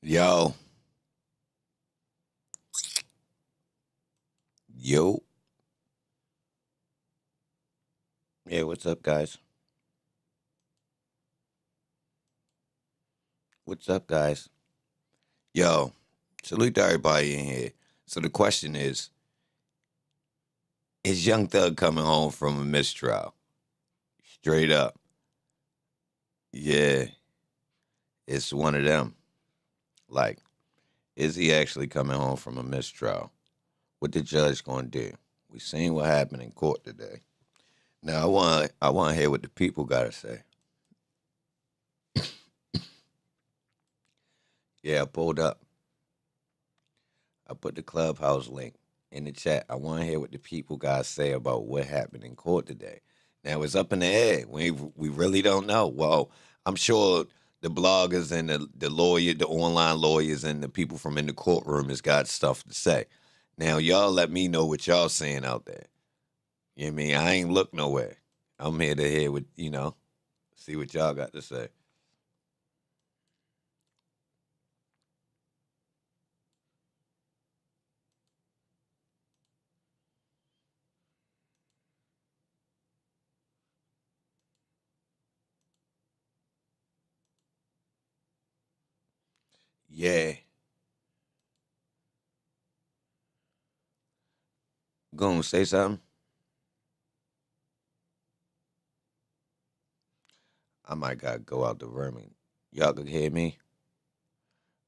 Yo, yo. Yeah, what's up, guys? What's up, guys? Yo, salute to everybody in here. So the question is Young Thug coming home from a mistrial? Straight up. Yeah, it's one of them. Like, is he actually coming home from a mistrial? What the judge gonna do? We seen what happened in court today. Now I want to hear what the people gotta say. Yeah, I pulled up. I put the clubhouse link in the chat. I want to hear what the people guys say about what happened in court today. Now it's up in the air. We really don't know. Well, I'm sure the bloggers and the online lawyers and the people from in the courtroom has got stuff to say. Now y'all let me know what y'all saying out there. You know what I mean? I ain't look nowhere. I'm here to hear what see what y'all got to say. Yeah, gonna say something. I might gotta go out the room and y'all could hear me.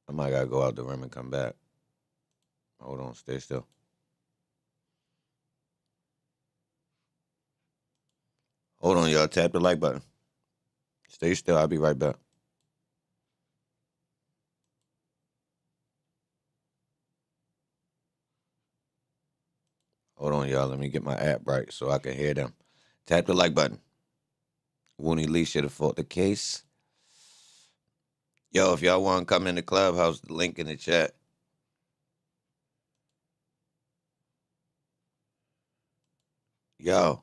I might gotta go out the room and come back. Hold on, stay still. Hold on, y'all. Tap the like button. Stay still. I'll be right back. Hold on, y'all. Let me get my app right so I can hear them. Tap the like button. Wooney Lee should have fought the case. Yo, if y'all want to come in the clubhouse, the link in the chat. Yo,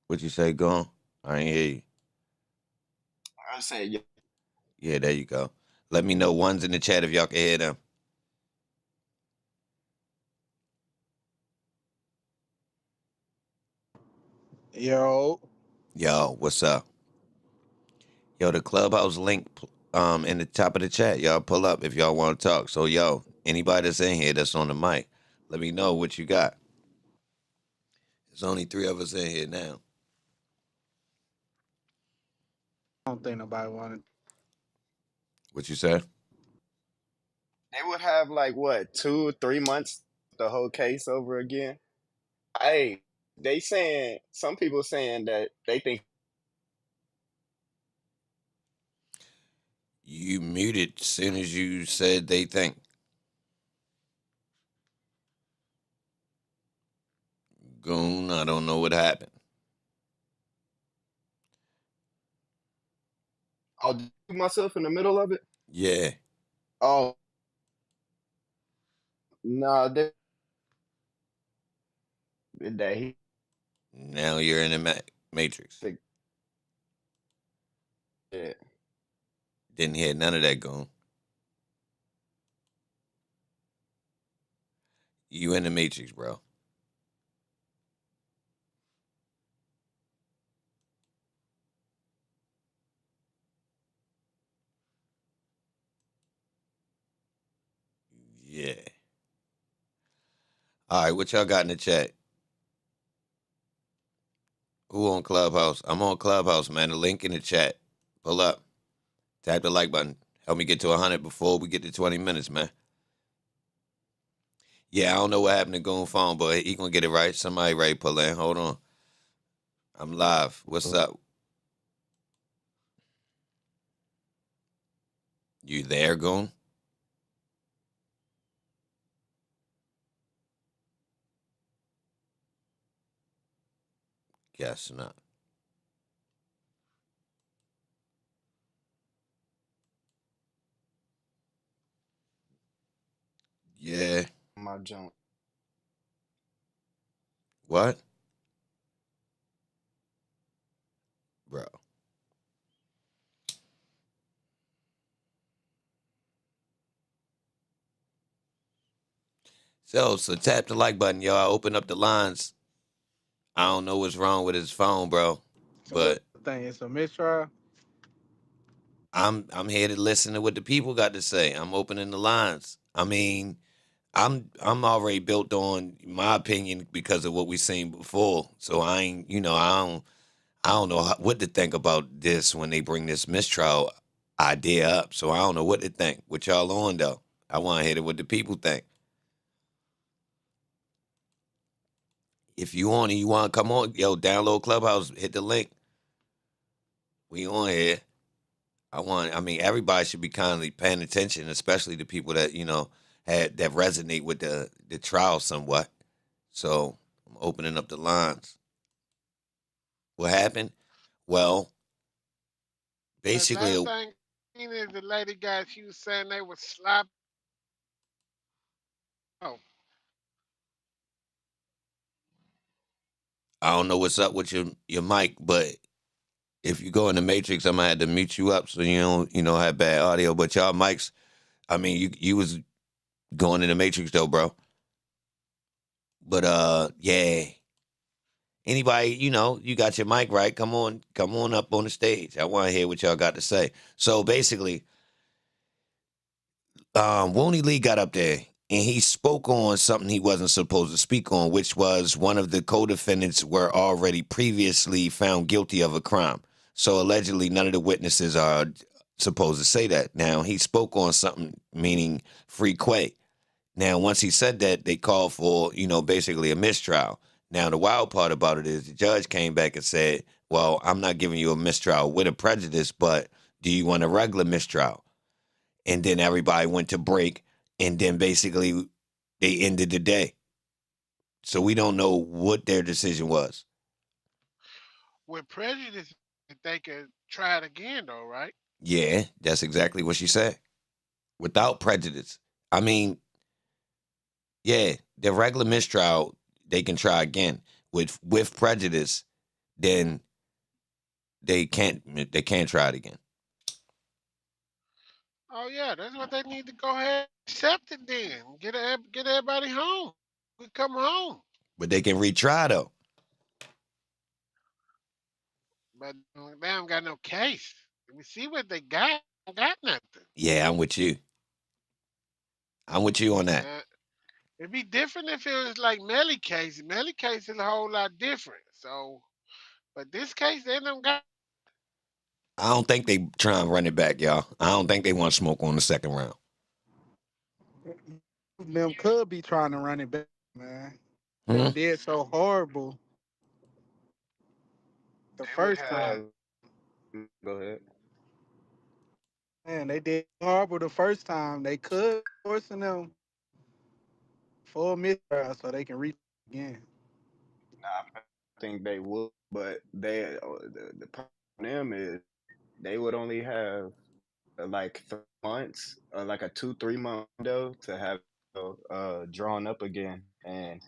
what you say, gone? I ain't hear you. I say, yeah. Yeah, there you go. Let me know ones in the chat if y'all can hear them. Yo, Yo, what's up? Yo, the clubhouse link in the top of the chat. Y'all pull up if y'all want to talk. So, yo, anybody that's in here that's on the mic, let me know what you got. There's only three of us in here now. I don't think nobody wanted. What you say? They would have like what 2 or 3 months the whole case over again. Hey, they saying some people saying that they think. You muted as soon as you said they think. Goon, I don't know what happened. I'll do myself in the middle of it. Yeah. Oh no, that he. Now you're in the matrix. Yeah. Didn't hear none of that, Goon. You in the matrix, bro. Yeah. All right, what y'all got in the chat? Who on Clubhouse? I'm on Clubhouse, man. The link in the chat. Pull up. Tap the like button. Help me get to 100 before we get to 20 minutes, man. Yeah, I don't know what happened to Goon phone, but he gonna get it right. Somebody ready pull in. Hold on. I'm live. What's up? You there, Goon? Guess not. Yeah. My junk. What? Bro. So tap the like button, y'all. Open up the lines. I don't know what's wrong with his phone, bro, So what's but the thing? It's a mistrial. I'm here to listen to what the people got to say. I'm opening the lines. I mean, I'm already built on my opinion because of what we seen before. So I ain't, I don't know what to think about this when they bring this mistrial idea up. So I don't know what to think. What y'all on though? I want to hear what the people think. If you on and you want to come on, yo, download Clubhouse, hit the link. We on here. I mean, everybody should be kindly paying attention, especially the people that, had that resonate with the trial somewhat. So I'm opening up the lines. What happened? Well, The basically, last thing is the lady guy, she was saying they was sloppy. Oh, I don't know what's up with your mic, but if you go in the matrix, I'm gonna have to mute you up so you don't have bad audio. But y'all mics, I mean, you was going in the matrix though, bro. But yeah. Anybody, you got your mic right. Come on up on the stage. I want to hear what y'all got to say. So basically, Woney Lee got up there and he spoke on something he wasn't supposed to speak on, which was one of the co-defendants were already previously found guilty of a crime. So allegedly, none of the witnesses are supposed to say that. Now he spoke on something meaning free quay. Now, once he said that, they called for, basically a mistrial. Now, the wild part about it is the judge came back and said, well, I'm not giving you a mistrial with a prejudice, but do you want a regular mistrial? And then everybody went to break, and then basically they ended the day. So we don't know what their decision was. with prejudice, they could try it again, though, right? Yeah, that's exactly what she said. Without prejudice. I mean, yeah, the regular mistrial, they can try again. With prejudice, then they can't try it again. Oh yeah, that's what they need to go ahead and accept it then. Get everybody home. We come home, But they can retry though. but they don't got no case. We see what they got. They don't got nothing. Yeah, I'm with you. I'm with you on that. Uh, it'd be different if it was like Melly case. Melly case is a whole lot different. So, but this case they don't got. I don't think they try and run it back, y'all. I don't think they want smoke on the second round. Them could be trying to run it back, man. Hmm? They did so horrible the They would first time. have. Go ahead. Man, they did horrible the first time. They could forcing them full mistrial so they can reach again. I think they would, but the problem with them is they would only have like 3 months, or like a 2 3 month window to have drawn up again, and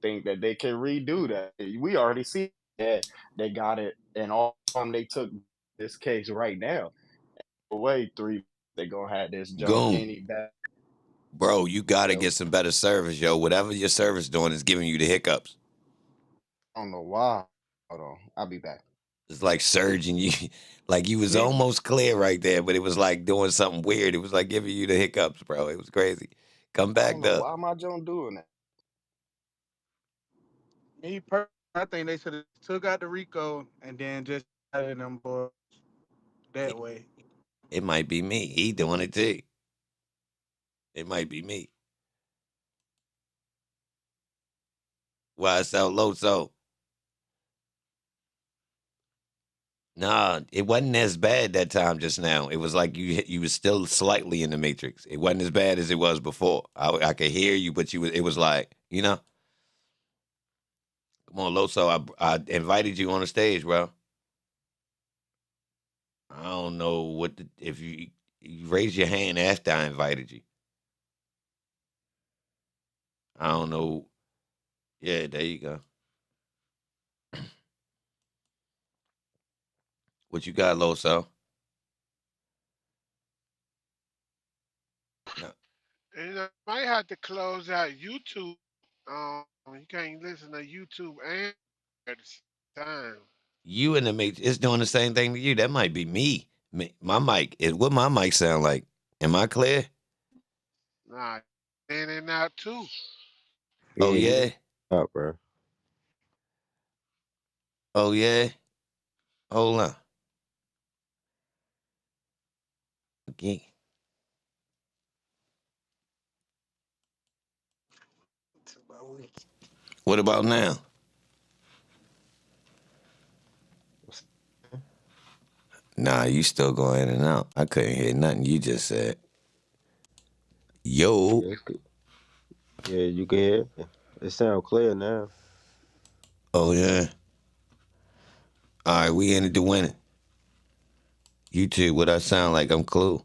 think that they can redo that. We already see that they got it, and all they took this case right now. Away 3, they gonna have this John Goon. Kenny back. Bro, you gotta So get some better service, yo. Whatever your service doing is giving you the hiccups. I don't know why. Hold on, I'll be back. It's like surging you. Like you was Me, almost clear right there, but it was like doing something weird. It was like giving you the hiccups, bro. It was crazy. Come I back don't know though. why my John doing that. I think they should have took out the Rico and then just added them boys that It, way. it might be me. He doing it too. It might be me. Why it's so low so? Nah, it wasn't as bad that time just now. It was like you was still slightly in the matrix. It wasn't as bad as it was before. I could hear you, but it was like, come on, Loso. I invited you on the stage, bro. I don't know if you raised your hand after I invited you. I don't know. Yeah, there you go. What you got, Loso? No. And I might have to close out YouTube. You can't listen to YouTube and at the same time. You in the mix, it's doing the same thing to you. That might be me. My mic is what my mic sound like. Am I clear? Nah, in and out too. Oh Yeah, yeah. you up, bro. Oh yeah. Hold on. Okay. What about now? Nah, you still going in and out. I couldn't hear nothing you just said. Yo. Yeah, yeah, you can hear. It sound clear now. Oh yeah. All right, we ended the winning. YouTube, what I sound like? I'm Clue.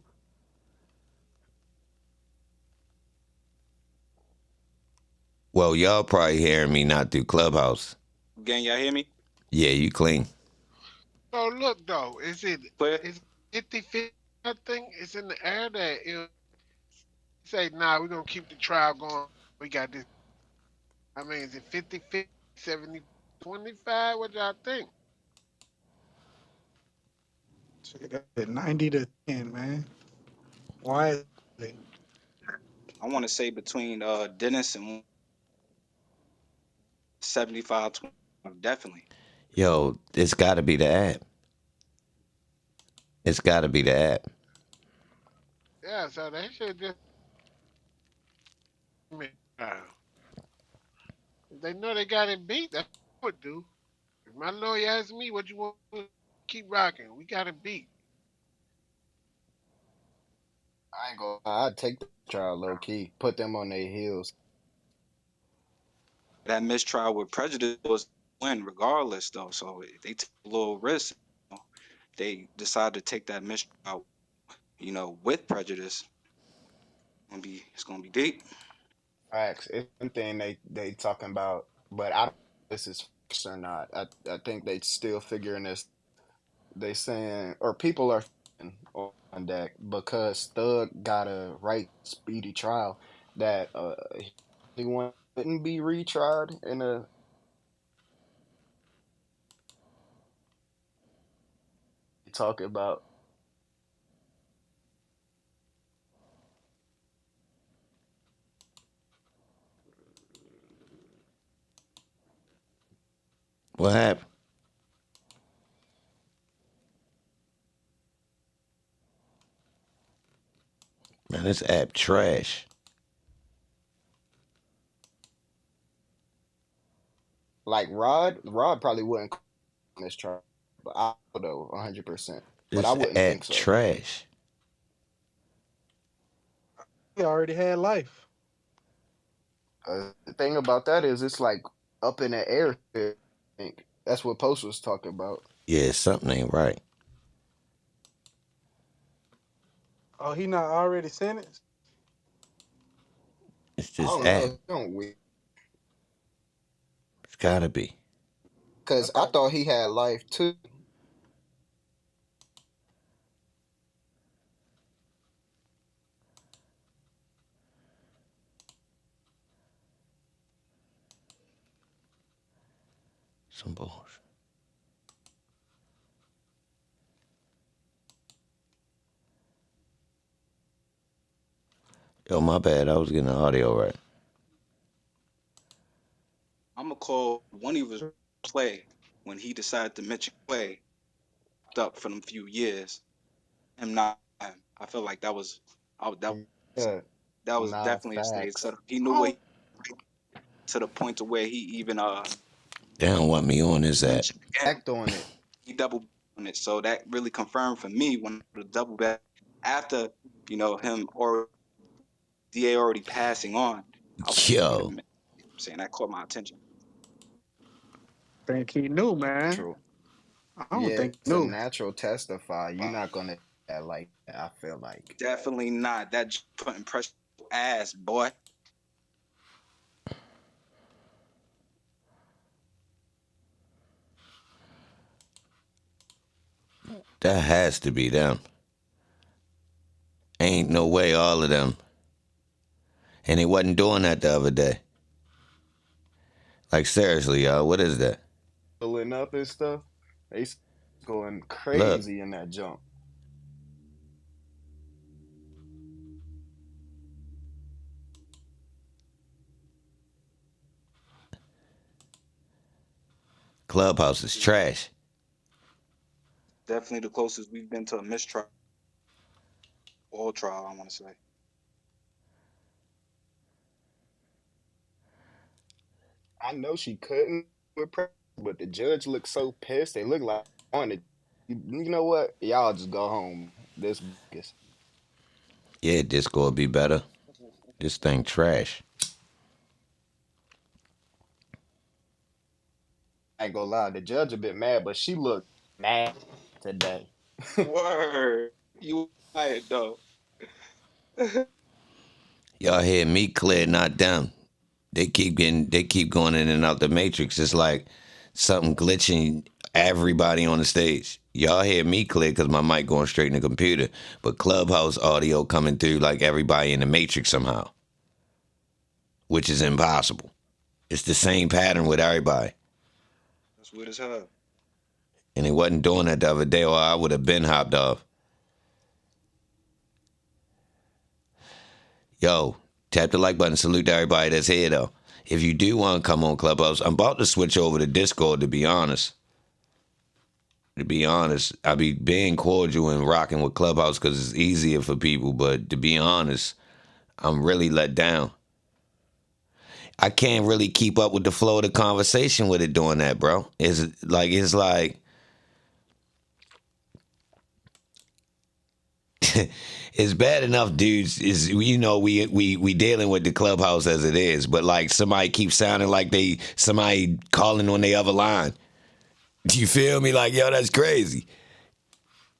Well, y'all probably hearing me not through Clubhouse. Gang, y'all hear me? Yeah, you clean. So look though, Clear? is 50-50? I think it's in the air that it say, nah, we're gonna keep the trial going. We got this. I mean, is it 50-50, 70-25? What y'all think? Shit, that 90-10, man. Why is it? I want to say between Dennis and 75-20. Definitely. Yo, it's got to be the app. It's got to be the app. Yeah, so they should just if they know they got it beat, that's what I would do. If my lawyer asks me what you want to keep rocking, we got it beat. I ain't gonna lie, I'd take the trial low key, put them on their heels. That mistrial with prejudice was win regardless, though. So if they take a little risk, they decide to take that mistrial, with prejudice. It's gonna be deep. Facts. It's one thing they talking about, but I don't know if this is facts or not. I think they still figuring this. They saying or people are saying on that because Thug got a right speedy trial that anyone couldn't be retried in a talk about. What happened? Man, this app trash. Like Rod probably wouldn't call this trial, but I don't know 100%. But I This wouldn't app think so. trash. He already had life. The thing about that is it's like up in the air. I think that's what Post was talking about. Yeah, something ain't right. Oh, he not already sentenced? It's I this don't app. know. Don't we? It's gotta be. Because That's I all. thought he had life too. Some bullshit. Yo, my bad. I was getting the audio right. I'm gonna call one of his play when he decided to mention play up for them few years. Him not. I feel like that was. Yeah, That was nah, definitely a stage facts. setup. He knew what to the point to where he even They don't want me on this app. mentioned again. Act on it. He double on it, so that really confirmed for me when the double back after him or Da already passing on. I was like, wait a Yo, minute. I'm saying that caught my attention. Think he knew, man. Natural. I don't Yeah, think he it's a knew. natural testify. You're not gonna do that like that, I feel like. Definitely not. That putting pressure on your ass, boy. that has to be them. Ain't no way all of them. And they wasn't doing that the other day. Like, seriously, y'all, what is that? Pulling up and stuff. They going Look, crazy in that jump. Clubhouse is trash. Definitely the closest we've been to a mistrial or trial, I want to say. I know she couldn't with pressure, but the judge looked so pissed. They look like on it. You know what? Y'all just go home. This is. Yeah, Discord would be better. This thing trash. I ain't gonna lie, the judge a bit mad, but she looked mad today. Word. You quiet though. Y'all hear me clear, not them. They keep going in and out the matrix. It's like something glitching everybody on the stage. Y'all hear me clear because my mic going straight in the computer, but Clubhouse audio coming through like everybody in the matrix somehow, which is impossible. It's the same pattern with everybody. That's weird as hell. And it wasn't doing that the other day, or I would have been hopped off. Yo, tap the like button. Salute to everybody that's here, though. If you do want to come on Clubhouse, I'm about to switch over to Discord, to be honest. I be being cordial and rocking with Clubhouse because it's easier for people, but to be honest, I'm really let down. I can't really keep up with the flow of the conversation with it doing that, bro. It's like it's bad enough, dudes. Is we dealing with the Clubhouse as it is, but like somebody keeps sounding like somebody calling on their other line. You feel me? Like, yo, that's crazy.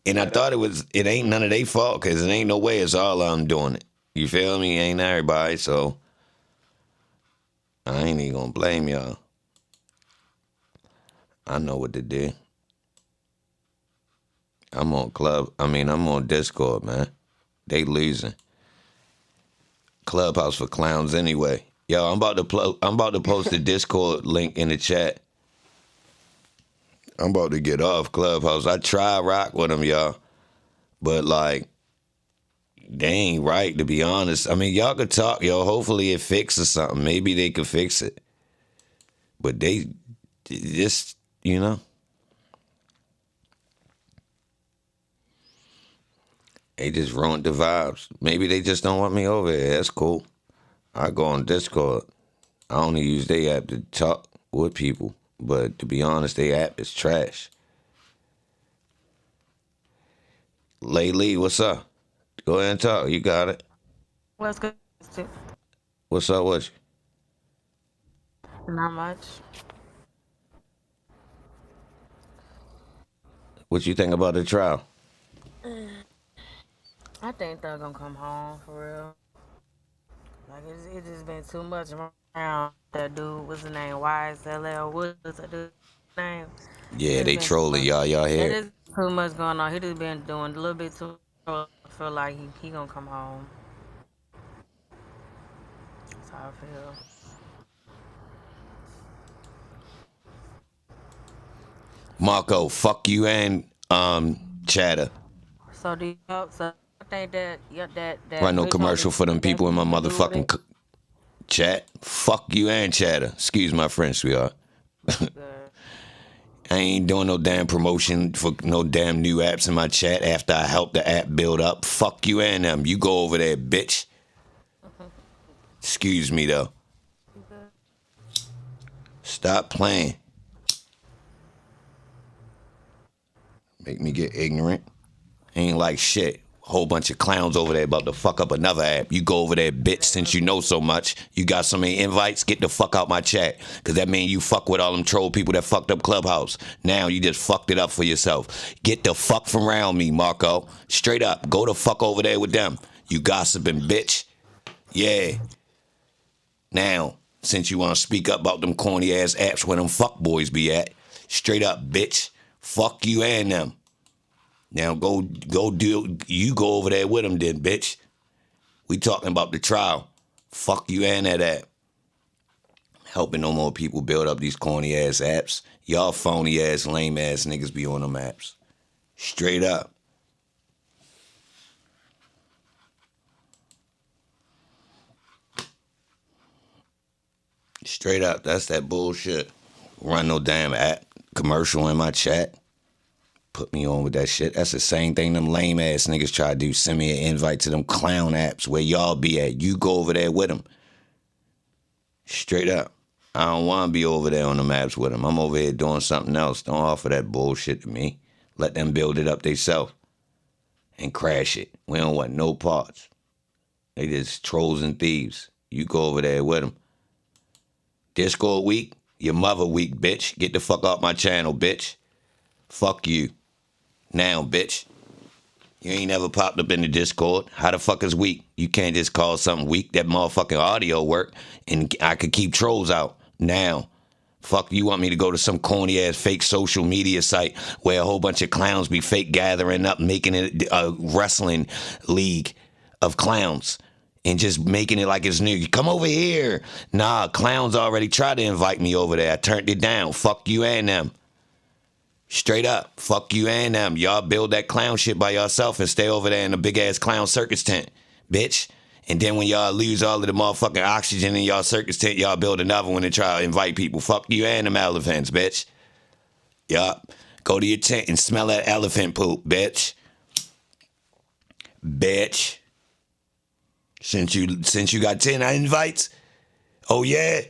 And I thought it ain't none of their fault because it ain't no way it's all I'm doing it. You feel me? Ain't everybody, so I ain't even gonna blame y'all. I know what to do. I'm on Discord, man. They losing. Clubhouse for clowns anyway. Yo, I'm about to post the Discord link in the chat. I'm about to get off Clubhouse. I try rock with them, y'all, but like they ain't right, to be honest. I mean, y'all could talk, yo. Hopefully it fixes something. Maybe they could fix it. But they just, they just ruined the vibes. Maybe they just don't want me over here. That's cool. I go on Discord. I only use their app to talk with people. But to be honest, their app is trash. Lately, what's up? Go ahead and talk. You got it. What's good? What's up with you? Not much. What you think about the trial? I think they're gonna come home for real. Like it's just been too much around. That dude, what's his name? YSLL Woods. That dude's name. Yeah, they trolling y'all. Y'all It here? is too much going on. He just been doing a little bit too. I feel like he gonna come home. That's how I feel. Marco, fuck you and Chatter. So I think that Run no Mitch commercial for them people in my definitely do motherfucking that. chat. Fuck you and Chatter. Excuse my French, sweetheart. Good. I ain't doing no damn promotion for no damn new apps in my chat after I helped the app build up. Fuck you and them. You go over there, bitch. Excuse me, though. Stop playing. Make me get ignorant. Ain't like shit. Whole bunch of clowns over there about to fuck up another app. You go over there, bitch, since you know so much. You got so many invites, get the fuck out my chat. Because that means you fuck with all them troll people that fucked up Clubhouse. Now you just fucked it up for yourself. Get the fuck from around me, Marco. Straight up. Go the fuck over there with them. You gossiping bitch. Yeah. Now, since you want to speak up about them corny ass apps where them fuck boys be at, straight up, bitch. Fuck you and them. Now go do, you go over there with them then, bitch. We talking about the trial. Fuck you and that app. Helping no more people build up these corny ass apps. Y'all phony ass, lame ass niggas be on them apps. Straight up. Straight up. That's that bullshit. Run no damn app commercial in my chat. Put me on with that shit. That's the same thing them lame ass niggas try to do. Send me an invite to them clown apps where y'all be at. You go over there with them. Straight up. I don't want to be over there on the maps with them. I'm over here doing something else. Don't offer that bullshit to me. Let them build it up themselves and crash it. We don't want no parts. They just trolls and thieves. You go over there with them. Discord week? Your mother week, bitch. Get the fuck off my channel, bitch. Fuck you. Now, bitch. You ain't never popped up in the Discord. How the fuck is weak? You can't just call something weak. That motherfucking audio work, and I could keep trolls out. Now. Fuck, you want me to go to some corny-ass fake social media site where a whole bunch of clowns be fake gathering up, making it a wrestling league of clowns and just making it like it's new. Come over here. Nah, clowns already tried to invite me over there. I turned it down. Fuck you and them. Straight up. Fuck you and them. Y'all build that clown shit by yourself and stay over there in a big-ass clown circus tent, bitch. And then when y'all lose all of the motherfucking oxygen in y'all circus tent, y'all build another one and try to invite people. Fuck you and them elephants, bitch. Yup. Go to your tent and smell that elephant poop, bitch. Bitch. Since you got 10 invites? Oh, yeah?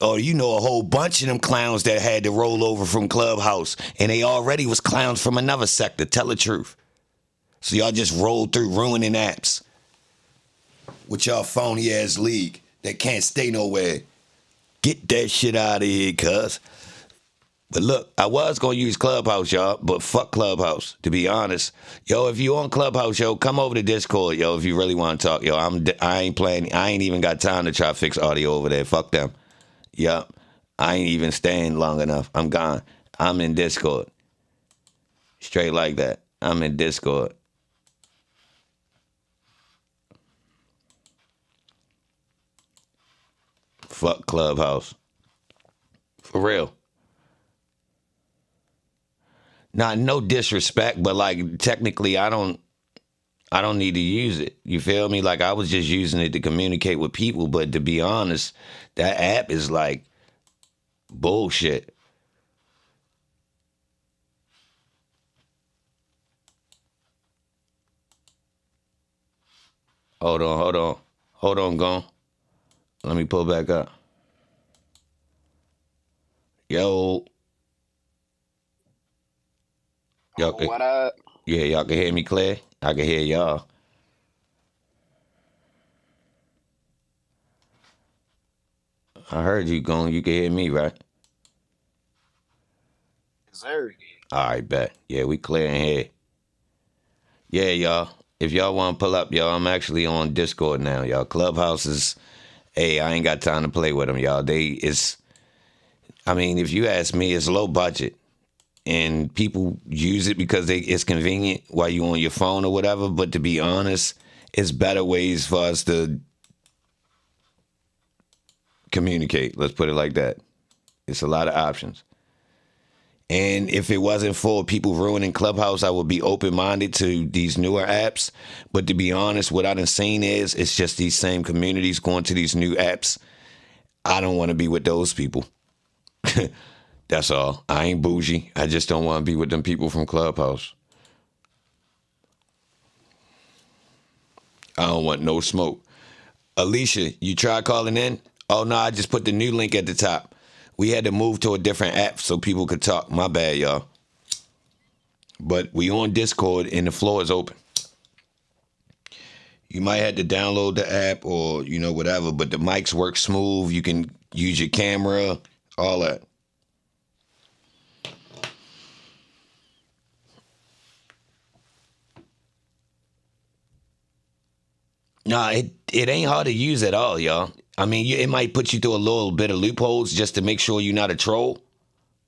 Oh, you know a whole bunch of them clowns that had to roll over from Clubhouse, and they already was clowns from another sector. Tell the truth. So y'all just rolled through ruining apps with y'all phony ass league that can't stay nowhere. Get that shit out of here, cuz. But look, I was gonna use Clubhouse, y'all, but fuck Clubhouse, to be honest. Yo, if you on Clubhouse, yo, come over to Discord, yo, if you really want to talk. Yo, I ain't even got time to try to fix audio over there. Fuck them. Yup. I ain't even staying long enough. I'm gone. I'm in Discord. Straight like that. I'm in Discord. Fuck Clubhouse. For real. Not no disrespect, but like technically I don't need to use it. You feel me? Like I was just using it to communicate with people, but to be honest, that app is like bullshit. Hold on, gone. Let me pull back up. Yo. Y'all can, What up? yeah, y'all can hear me clear? I can hear y'all. I heard you going. You can hear me, right? Sir. All right, bet. Yeah, we clear in here. Yeah, y'all. If y'all want to pull up, y'all, I'm actually on Discord now, y'all. Clubhouse is, hey, I ain't got time to play with them, y'all. I mean, if you ask me, it's low budget. And people use it because it's convenient while you're on your phone or whatever. But to be honest, it's better ways for us to communicate. Let's put it like that. It's a lot of options. And if it wasn't for people ruining Clubhouse, I would be open-minded to these newer apps. But to be honest, what I done seen is it's just these same communities going to these new apps. I don't want to be with those people. That's all. I ain't bougie. I just don't want to be with them people from Clubhouse. I don't want no smoke. Alicia, you tried calling in? Oh, no, I just put the new link at the top. We had to move to a different app so people could talk. My bad, y'all. But we on Discord and the floor is open. You might have to download the app or, whatever, but the mics work smooth. You can use your camera, all that. Nah, it ain't hard to use at all, y'all. I mean, it might put you through a little bit of loopholes just to make sure you're not a troll.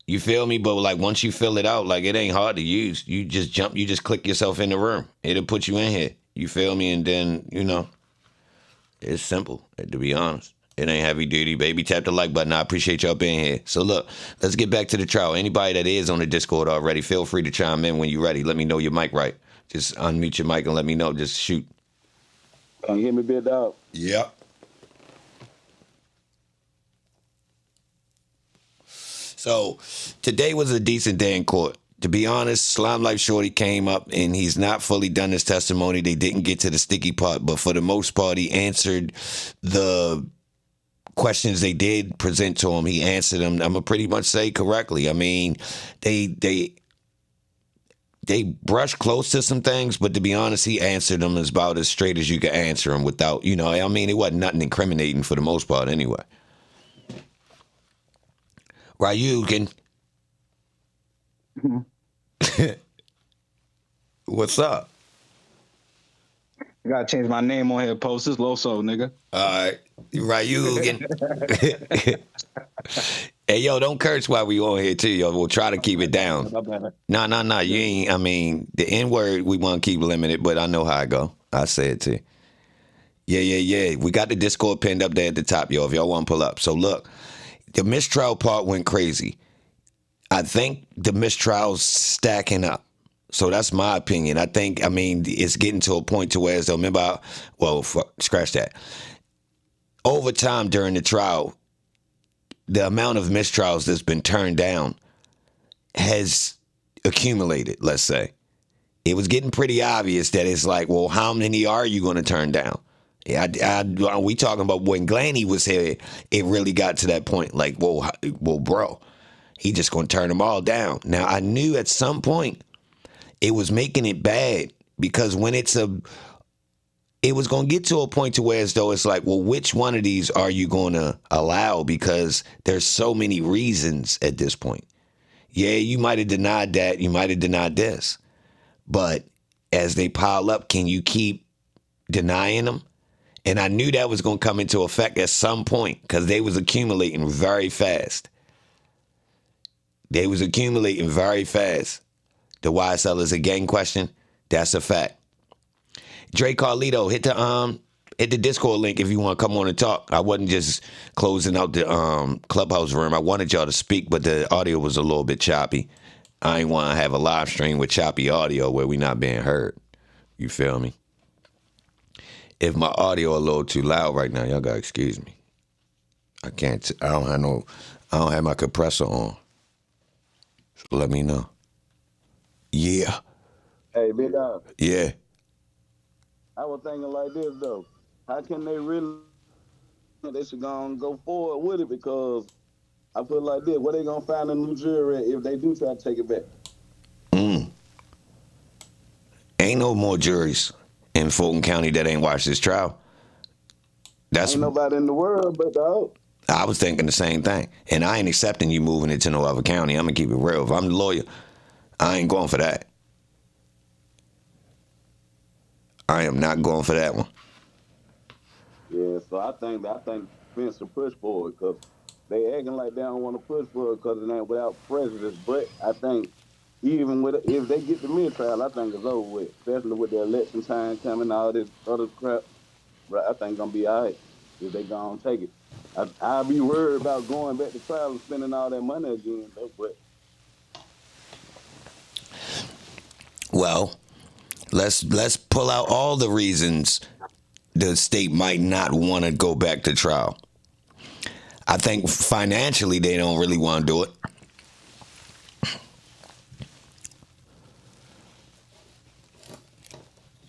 You feel me? But like once you fill it out, like it ain't hard to use. You just click yourself in the room. It'll put you in here. You feel me? And then, It's simple, to be honest. It ain't heavy duty, baby. Tap the like button. I appreciate y'all being here. So look, let's get back to the trial. Anybody that is on the Discord already, feel free to chime in when you're ready. Let me know your mic right. Just unmute your mic and let me know. Just shoot. Can you hear me, big dog? Yep. So today was a decent day in court. To be honest, Slime Life Shorty came up and he's not fully done his testimony. They didn't get to the sticky part, but for the most part, he answered the questions they did present to him. He answered them, I'm gonna pretty much say correctly. I mean, they brushed close to some things, but to be honest, he answered them as about as straight as you could answer them without, I mean, it wasn't nothing incriminating for the most part anyway. Ryugan. What's up? I gotta change my name on here. Post this Loso, nigga. All right, Ryugan. Hey, yo, don't curse while we on here too, yo. We'll try to keep it down. No. You ain't. I mean, the N word we want to keep limited, but I know how I go. I say it too. Yeah. We got the Discord pinned up there at the top, yo. If y'all want to pull up. So look, the mistrial part went crazy. I think the mistrial's stacking up. So that's my opinion. I mean, it's getting to a point to where, scratch that. Over time during the trial, the amount of mistrials that's been turned down has accumulated, let's say. It was getting pretty obvious that it's like, well, how many are you going to turn down? Yeah, we talking about when Glanny was here, it really got to that point. Like, well, bro, he just going to turn them all down. Now, I knew at some point it was making it bad because when it was going to get to a point to where as though it's like, well, which one of these are you going to allow? Because there's so many reasons at this point. Yeah, you might have denied that. You might have denied this. But as they pile up, can you keep denying them? And I knew that was going to come into effect at some point because they was accumulating very fast. The YSL is a gang question. That's a fact. Dre Carlito, hit the Discord link if you want to come on and talk. I wasn't just closing out the clubhouse room. I wanted y'all to speak, but the audio was a little bit choppy. I ain't want to have a live stream with choppy audio where we not being heard. You feel me? If my audio a little too loud right now, y'all gotta excuse me. I don't have my compressor on. So let me know. Yeah. Hey, big dog. Yeah. I was thinking like this though. How can they really? They should go forward with it because I put it like this: where they gonna find a new jury if they do try to take it back? Ain't no more juries in Fulton County that ain't watched this trial. Ain't nobody in the world, but dog. I was thinking the same thing, and I ain't accepting you moving it to no other county. I'm gonna keep it real. If I'm the lawyer, I ain't going for that. I am not going for that one. Yeah, so I think Vince will push for it because they acting like they don't want to push for it because it ain't without prejudice. But I think even if they get the mid-trial, I think it's over with, especially with the election time coming, all this other crap. But I think it's gonna be all right if they gonna take it. I'll be worried about going back to trial and spending all that money again, though. But well, let's pull out all the reasons the state might not want to go back to trial. I think financially they don't really want to do it.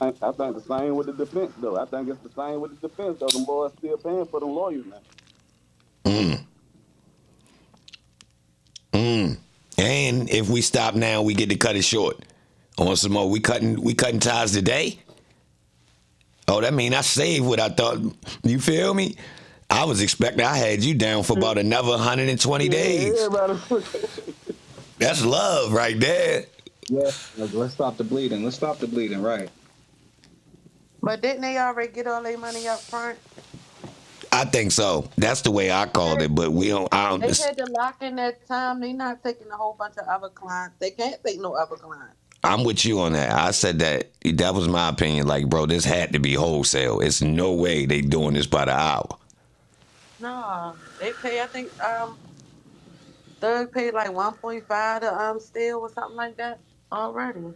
I think the same with the defense, though. I think it's the same with the defense, though. Them boys still paying for them lawyers now. And if we stop now, we get to cut it short. On some more, we cutting ties today. Oh, that mean I saved what I thought. You feel me? I was expecting I had you down for about another 120 days. That's love right there. Yeah, let's stop the bleeding. Right. But didn't they already get all their money up front? I think so. That's the way I called it, but we don't. They had to lock in that time. They not taking a whole bunch of other clients. They can't take no other clients. I'm with you on that. I said that was my opinion. Like, bro, this had to be wholesale. It's no way they doing this by the hour. No, they pay. I think Thug paid like 1.5 to Steele or something like that already.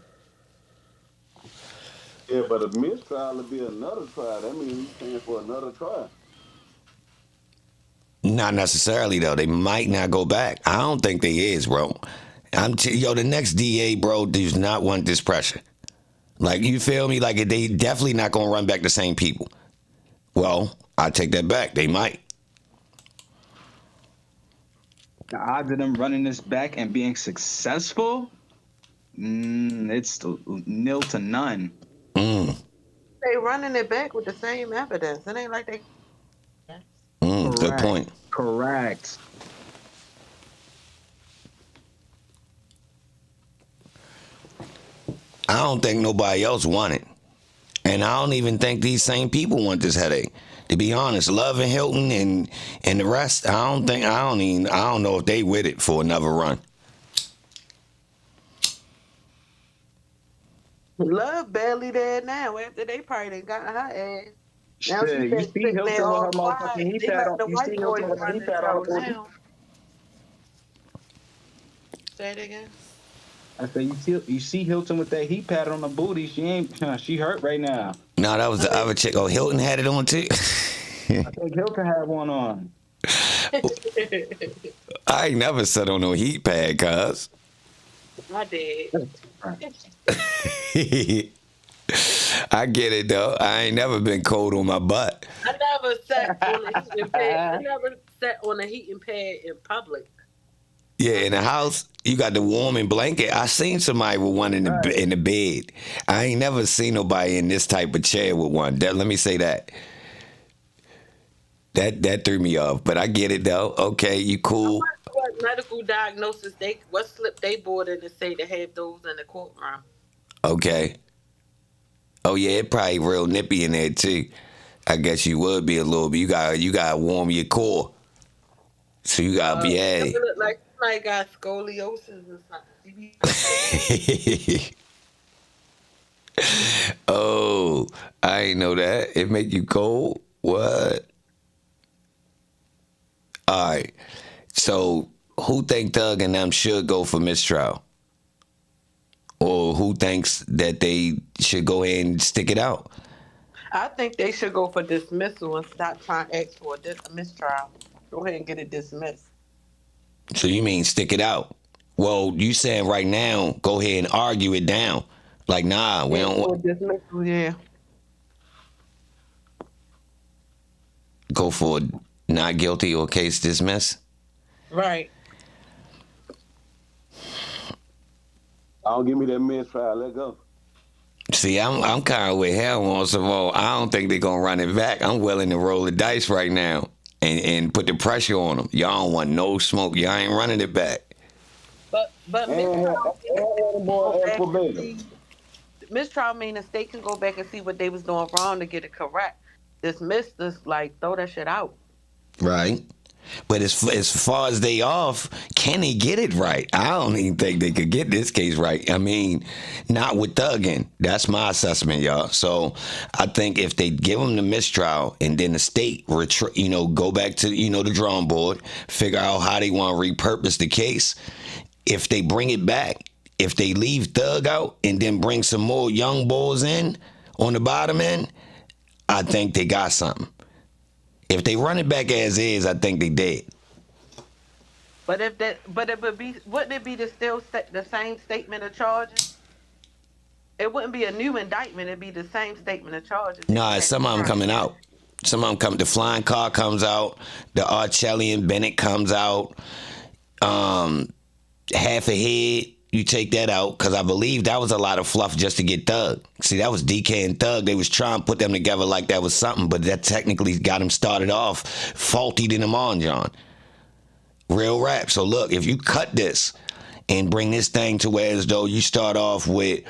Yeah, but a mistrial would be another trial. That means he's paying for another trial. Not necessarily though. They might not go back. I don't think they is, bro. The next DA, bro, does not want this pressure. Like, you feel me? Like, they definitely not gonna run back the same people. Well, I take that back. They might. The odds of them running this back and being successful, it's 0 to none. They running it back with the same evidence. It ain't like they. Good point. Correct. I don't think nobody else want it. And I don't even think these same people want this headache. To be honest, Love and Hilton and the rest, I don't know if they with it for another run. Love barely there now. After they probably done got her ass. Now Shit, you see Hilton with her motherfucking heat pad on. You see Hilton with her heat pad on the booty. Say it again. I said you see Hilton with that heat pad on the booty. She hurt right now. No, that was the other chick. Oh, Hilton had it on too. I think Hilton had one on. I ain't never sat on no heat pad, cuz. I did. I get it though. I ain't never been cold on my butt. I never sat on a heating pad. I never sat on a heating pad in public. Yeah, in the house, you got the warming blanket. I seen somebody with one in the bed. I ain't never seen nobody in this type of chair with one. Let me say that. That threw me off, but I get it though. Okay, you cool. What medical diagnosis what slip they bought in to say to have those in the courtroom? Okay. Oh yeah, it probably real nippy in there too. I guess you would be a little bit. You gotta warm your core. So you gotta be It look like somebody got scoliosis or something. Oh, I ain't know that. It make you cold? What? All right. So who think Thug and them should go for mistrial? Or who thinks that they should go ahead and stick it out? I think they should go for dismissal and stop trying to ask for a mistrial. Go ahead and get it dismissed. So you mean stick it out? Well, you saying right now, go ahead and argue it down. Like, nah, we don't want dismissal, yeah. Go for not guilty or case dismissed? Right. Don't give me that mistrial. Let go. See, I'm kind of with hell on some more. I don't think they're gonna run it back. I'm willing to roll the dice right now and put the pressure on them. Y'all don't want no smoke. Y'all ain't running it back. But mistrial mean the state can go back and see what they was doing wrong to get it correct. Dismiss this, like, throw that shit out. Right. But as far as they off, can they get it right? I don't even think they could get this case right. I mean, not with thugging. That's my assessment, y'all. So I think if they give them the mistrial and then the state, go back to, the drawing board, figure out how they want to repurpose the case. If they bring it back, if they leave Thug out and then bring some more young boys in on the bottom end, I think they got something. If they run it back as is, I think they dead. But wouldn't it be the same statement of charges? It wouldn't be a new indictment. It'd be the same statement of charges. Nah, some of them coming out. Some of them come. The flying car comes out. The Archelli and Bennett comes out. Half a head. You take that out because I believe that was a lot of fluff just to get Thug. See, that was DK and Thug. They was trying to put them together like that was something, but that technically got them started off faulty than them on, John. Real rap. So look, if you cut this and bring this thing to where as though you start off with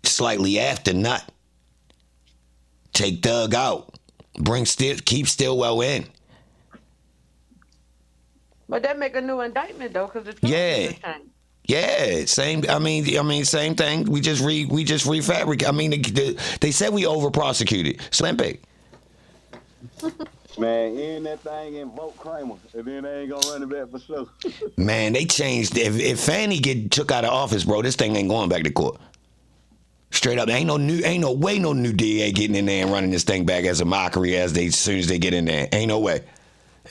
slightly after nut, take Thug out, keep Stillwell in. But that make a new indictment though, because the Yeah. Yeah, same. I mean, same thing. We just refabricate. I mean, they said we over prosecuted. Olympic. Man, in that thing invoke Kramer, and then they ain't gonna run it back for sure. Man, they changed. If Fannie get took out of office, bro, this thing ain't going back to court. Straight up, ain't no way no new DA getting in there and running this thing back as a mockery as soon as they get in there. Ain't no way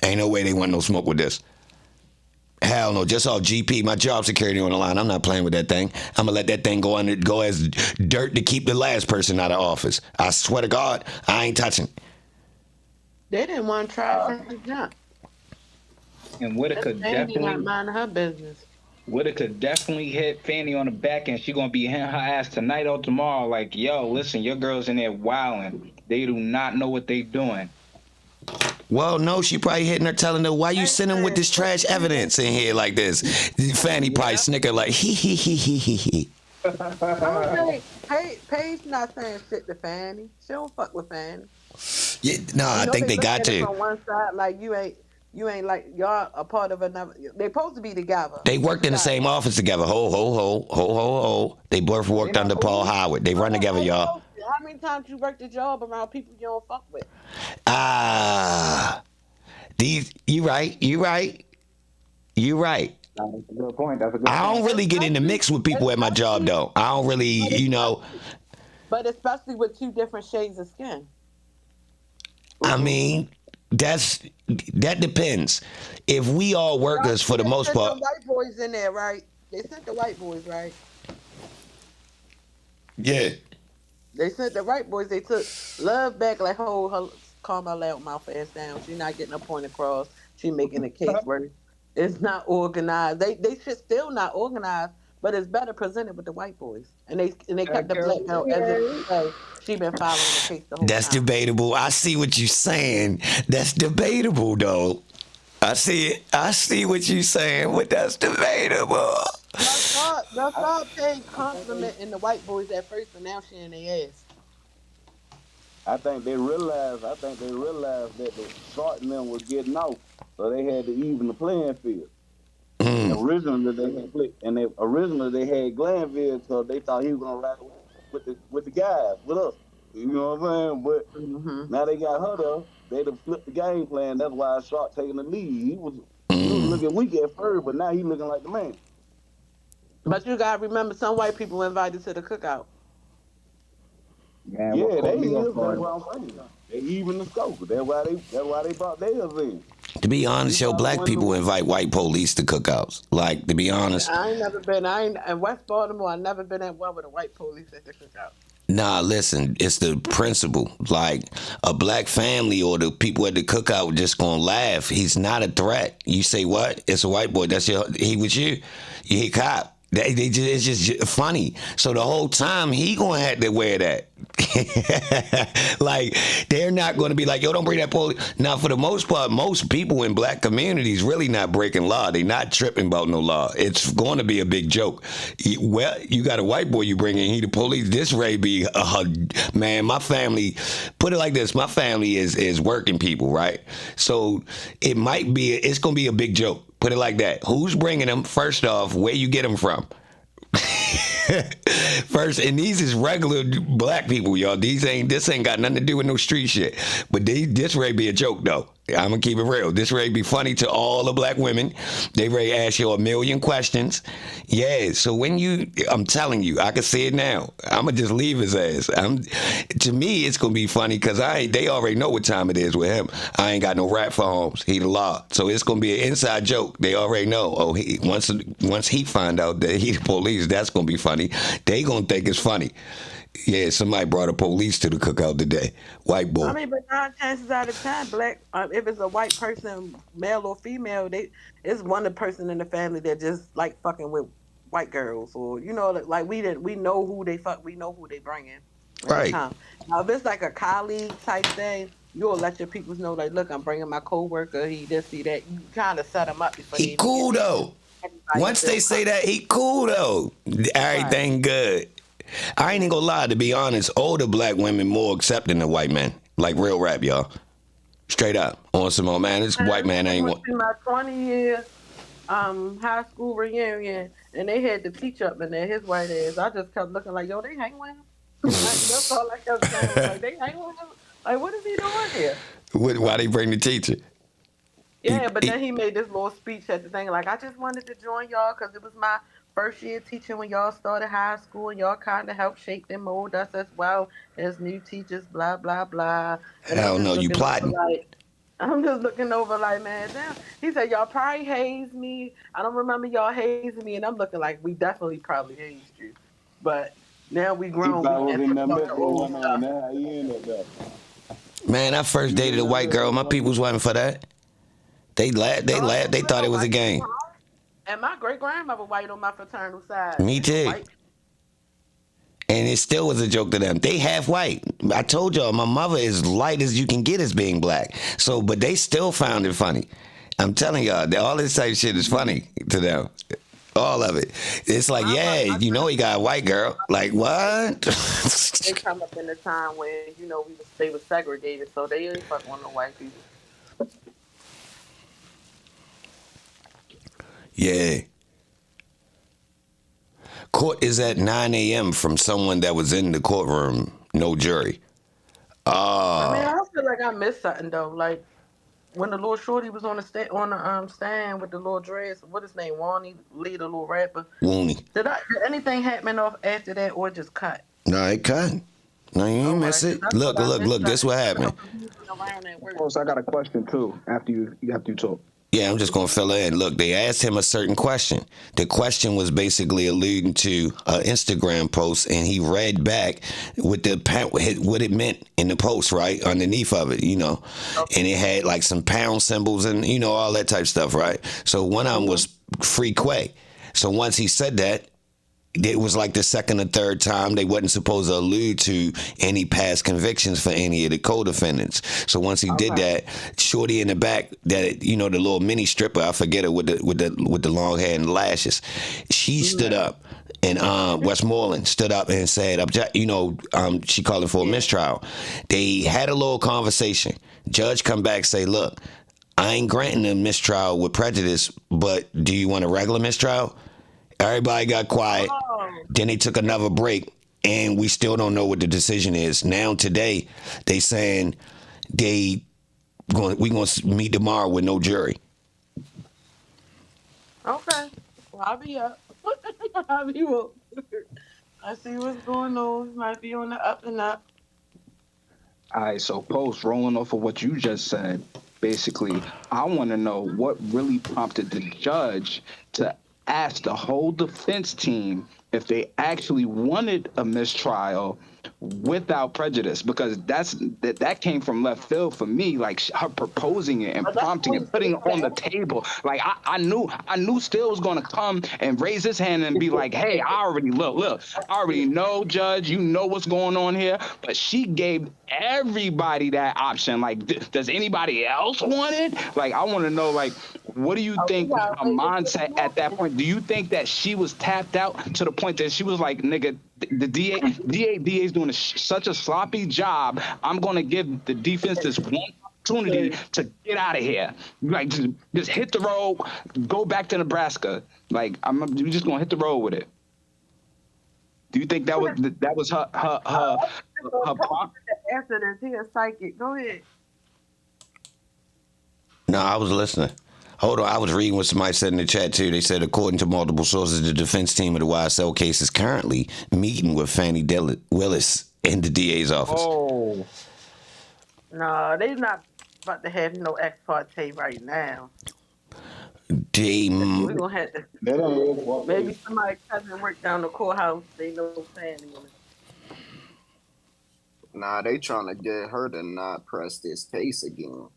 they want no smoke with this. Hell no, just all GP, my job security on the line. I'm not playing with that thing. I'm gonna let that thing go as dirt to keep the last person out of office. I swear to God, I ain't touching. They didn't want to try from the jump. And Whitaker Fanny not definitely, minding her business. Whitaker definitely hit Fanny on the back, and she gonna be hitting her ass tonight or tomorrow. Like, yo, listen, your girls in there wilding. They do not know what they doing. Well, no, she probably hitting her, telling her, why you sitting with this trash evidence in here like this? Fanny probably snicker like, he. Paige not saying shit to Fanny. She don't fuck with Fanny. Yeah, no, I think they got to. From one side, like you ain't like y'all a part of another. They supposed to be together. They worked in the same office together. Ho. They both worked under Paul Howard. They run together, y'all. How many times you worked a job around people you don't fuck with? You right. That's a good point. I don't really get in the mix with people at my job, though. I don't really, But especially with two different shades of skin. I mean, that depends. If we all workers for the most part. They sent the white boys in there, right? They sent the white boys, right? Yeah. They sent the white boys. They took Love back, like, calm her loud mouth ass down. She's not getting a point across. She making a case where it's not organized. They should still not organized, but it's better presented with the white boys. And they kept the black girl as if she been following the case the whole That's time. debatable. I see what you're saying. That's debatable, though. I see it. I see what you're saying, but that's debatable. That's all paid complimenting the white boys at first, and now she in their ass. I think they realized that the short men was getting off, so they had to even the playing field. And originally they had Glanville because they thought he was gonna ride with the guys with us. You know what I'm saying? But now they got her though. They done flipped the game plan. That's why Shark taking the lead. He was looking weak at first, but now he looking like the man. But you gotta remember, some white people were invited to the cookout. Man, Yeah, what they caught me is. off That's guard- what I'm saying. They even the scope. That's why they brought theirs in. To be honest, black people invite white police to cookouts. Like, to be honest. I ain't never been. In West Baltimore. I never been at one with a white police at the cookout. Nah, listen, it's the principle. Like, a black family or the people at the cookout just gonna laugh. He's not a threat. You say what? It's a white boy. He with you. He cop. It's just funny. So the whole time he gonna have to wear that. Like, they're not gonna be like, yo, don't bring that police. Now, for the most part, most people in black communities really not breaking law. They not tripping about no law. It's going to be a big joke. Well, you got a white boy you bring in, he the police. This Ray be man. My family, put it like this: my family is working people, right? So it's gonna be a big joke. Put it like that. Who's bringing them? First off, where you get them from? First, and these is regular black people, y'all. This ain't got nothing to do with no street shit. But this Ray be a joke, though. I'm gonna keep it real. This Ray be funny to all the black women. They Ray ask you a million questions. Yeah, so I'm telling you, I can see it now. I'm gonna just leave his ass. To me, it's gonna be funny because they already know what time it is with him. I ain't got no rap for Holmes. He the law, so it's gonna be an inside joke. They already know. Oh, once he find out that he the police, that's gonna be funny. They gonna think it's funny. Yeah, somebody brought a police to the cookout today. White boy. I mean, but 9 chances out of 10, black, if it's a white person, male or female, it's one person in the family that just like fucking with white girls, or like we know who they fuck, we know who they bring in. Right. Now, if it's like a colleague type thing, you'll let your people know, like, look, I'm bringing my coworker. He this, he that. You kind of set him up before he cool though. Once they say that, he cool though. Everything good. I ain't even gonna lie, to be honest, older black women more accepting than white men. Like real rap, y'all. Straight up. On some more, man, this white man ain't... In my 20 years, high school reunion, and they had the teacher up in there, his white ass. I just kept looking like, yo, they hang with him. That's all I kept saying was like, they hang with him. Like, what is he doing here? Why they bring the teacher? Yeah, but then he made this little speech at the thing, like, I just wanted to join y'all because it was my first year teaching when y'all started high school, and y'all kind of helped shape and mold us as well as new teachers, blah, blah, blah. And Hell no, you plotting. I'm just looking over like, man, damn. He said, y'all probably hazed me. I don't remember y'all hazing me. And I'm looking like, we definitely probably hazed you. But now we He grown. probably We was can't in talk that about mess the going old on. stuff. Now he in that though. Man, I first dated a white girl. My peoples wasn't for that. They laughed. They laughed. They thought it was a game. And my great grandmother white on my fraternal side. Me too. White. And it still was a joke to them. They half white. I told y'all, my mother is light as you can get as being black. So, but they still found it funny. I'm telling y'all, all this type of shit is funny to them. All of it. It's like, yeah, you know he got a white girl. Like, what? They come up in a time when, they were segregated, so they ain't fuck with no white people. Yeah. Court is at 9 a.m. from someone that was in the courtroom. No jury. I mean, I feel like I missed something though. Like when the little shorty was on the stand with the little dress. What his name? Wani Lee, the little rapper. Wooney. Did anything happen off after that, or just cut? No, it cut. No, you ain't miss it. Look. This what happened. Post, I got a question too. After you talk. Yeah, I'm just gonna fill in. Look, they asked him a certain question. The question was basically alluding to an Instagram post, and he read back with what it meant in the post, right underneath of it, and it had like some pound symbols and all that type of stuff, right? So one of them was free Quay. So once he said that, it was like the second or third time they wasn't supposed to allude to any past convictions for any of the co-defendants. So once he did that, shorty in the back, that the little mini stripper, I forget it, with the long hair and lashes, she stood up, and Westmoreland stood up and said, she called it for a mistrial. They had a little conversation. Judge come back, say, look, I ain't granting a mistrial with prejudice, but do you want a regular mistrial? Everybody got quiet. Then they took another break, and we still don't know what the decision is. Now today, they saying we gonna meet tomorrow with no jury. Okay, well, I'll be up. I'll be up. I see what's going on. Might be on the up and up. All right, so Post, rolling off of what you just said, basically, I want to know what really prompted the judge to ask the whole defense team if they actually wanted a mistrial without prejudice, because that came from left field for me, like her proposing it and prompting it, putting it on the table. Like I knew Steele was gonna come and raise his hand and be like, hey, I already know, Judge, you know what's going on here. But she gave everybody that option. Like, does anybody else want it? Like, I want to know, like, what do you think was her mindset at that point? Do you think that she was tapped out to the point that she was like, nigga, the DA's doing such a sloppy job, I'm going to give the defense this one opportunity to get out of here. Like, just hit the road, go back to Nebraska. Like, we're just going to hit the road with it. Do you think that was her prompt? After this, he a psychic. Go ahead. No, I was listening. Hold on, I was reading what somebody said in the chat too. They said, according to multiple sources, the defense team of the YSL case is currently meeting with Fannie Willis in the DA's office. Oh. No, they're not about to have no ex parte right now. We're gonna have to. Maybe somebody cousin work down the courthouse. They know Fannie. Nah, they trying to get her to not press this case again.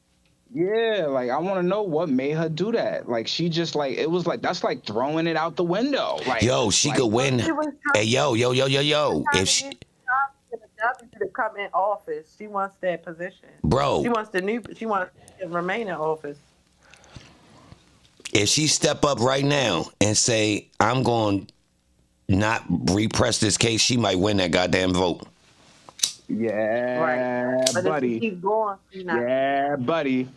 Yeah, like, I want to know what made her do that. Like, she just, like, it was like, that's like throwing it out the window. Like, yo, she could win. Hey, yo. If she to come in office, she wants that position. Bro. She wants to remain in office. If she step up right now and say, I'm going to not repress this case, she might win that goddamn vote. Yeah, right. But buddy. If she keeps going, she's not. Yeah, buddy.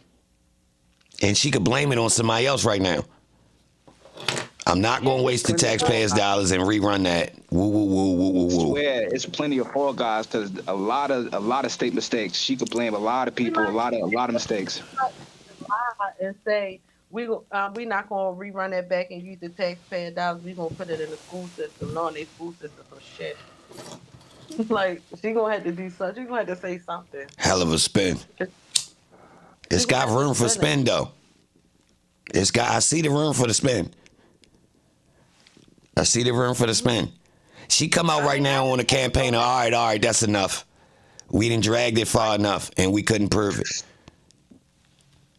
And she could blame it on somebody else right now. I'm not Yeah, gonna it's waste the plenty of Fall taxpayers' Guys. dollars and rerun that. Woo woo woo woo woo woo. Swear, it's plenty of Fall Guys because a lot of state mistakes. She could blame a lot of We people, might a lot of mistakes. lie and say we not gonna rerun that back and use the taxpayer dollars. We gonna put it in the school system, knowing they school system some shit. Like she gonna have to do something. She gonna have to say something. Hell of a spin. She It's gonna got have to room for spin it. spin though. It's got. I see the room for the spin. I see the room for the spin. She come out I right mean, I now on a just think campaign of all right, that's enough. We didn't drag it far enough, and we couldn't prove it.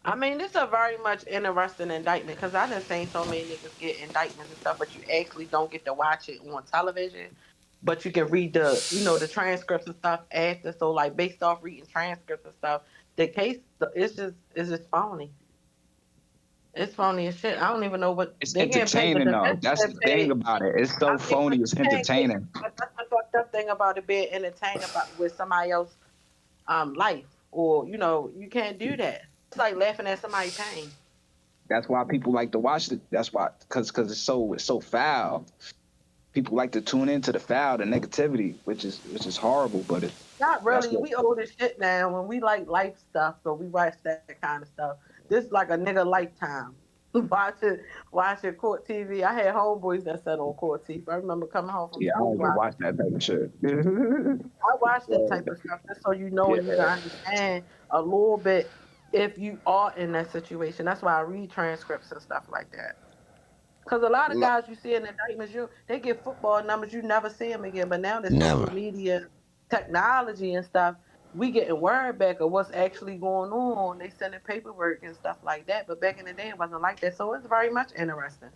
I mean, this is a very much interesting indictment because I done seen so many niggas get indictments and stuff, but you actually don't get to watch it on television. But you can read the transcripts and stuff after. So, like, based off reading transcripts and stuff, the case it's just phony. It's phony as shit. I don't even know what It's they getting paid. The entertaining though. defense That's get the thing paid. about it. It's I so mean, phony. but It's you can't get. entertaining. But that's the fucked up thing about it being entertained about with somebody else life, or you can't do that. It's like laughing at somebody's pain. That's why people like to watch it. That's why, because it's so foul. People like to tune into the foul, the negativity, which is horrible. But Not that's really. what. We old as shit now. When we like life stuff, so we watch that kind of stuff. This like a nigga lifetime. Watching court TV. I had homeboys that sat on court TV. I remember coming home from Yeah, I school don't even watching. watch that type of shit. I watch that Well, type of stuff just so you know and you can yeah, understand a little bit if you are in that situation. That's why I read transcripts and stuff like that. Because a lot of Lo- guys you see in indictments, they get football numbers, you never see them again. But now there's social Never. media, technology and stuff, we getting word back of what's actually going on. They sending paperwork and stuff like that. But back in the day, it wasn't like that. So it's very much interesting.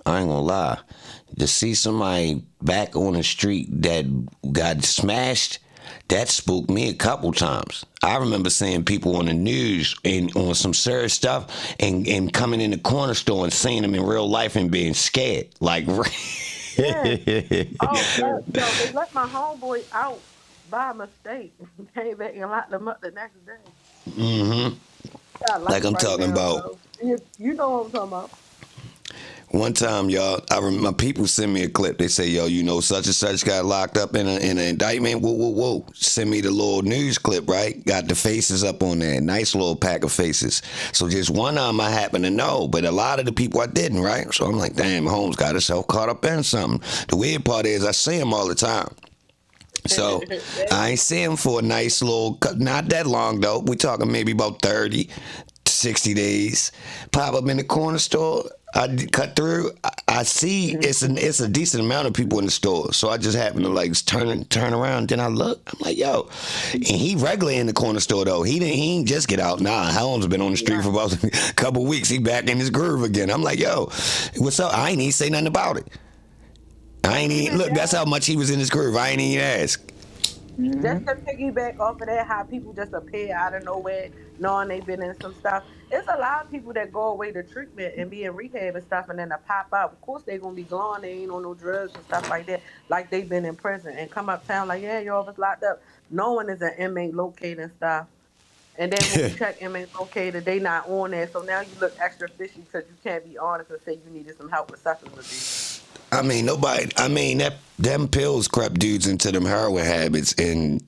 I ain't gonna lie. To see somebody back on the street that got smashed, that spooked me a couple times. I remember seeing people on the news and on some serious stuff and coming in the corner store and seeing them in real life and being scared. Like, Yeah. Oh, yeah. they let my homeboy out by mistake. Came back and locked him up the next day. hmm Got like life I'm right talking now, about. so you know what I'm talking about. One time, y'all, my people send me a clip. They say, yo, such and such got locked up in an indictment. Whoa, whoa, whoa. Send me the little news clip, right? Got the faces up on there. Nice little pack of faces. So just one of them I happen to know, but a lot of the people I didn't, right? So I'm like, damn, Holmes got himself caught up in something. The weird part is I see him all the time. So I ain't see him for a nice little, not that long though. We talking maybe about 30, 60 days. Pop up in the corner store. Cut through. I see it's a decent amount of people in the store. So I just happen to like turn around. Then I look. I'm like, yo, and he regular in the corner store though. He ain't just get out. Nah, Helms been on the street for about a couple weeks. He back in his groove again. I'm like, yo, what's up? I ain't even say nothing about it. I And ain't even even look. That's that, how much he was in his groove. I ain't even ask. just to piggyback off of that, how people just appear out of nowhere, knowing they've been in some stuff. It's a lot of people that go away to treatment and be in rehab and stuff, and then they pop up. Of course, they gonna be glowing. They ain't on no drugs and stuff like that, like they've been in prison and come uptown like, yeah, y'all was locked up. No one is an inmate located and stuff. And then when you check inmate located, they not on there. So now you look extra fishy because you can't be honest and say you needed some help with substance abuse. I mean, nobody. I mean, that them pills crept dudes into them heroin habits, and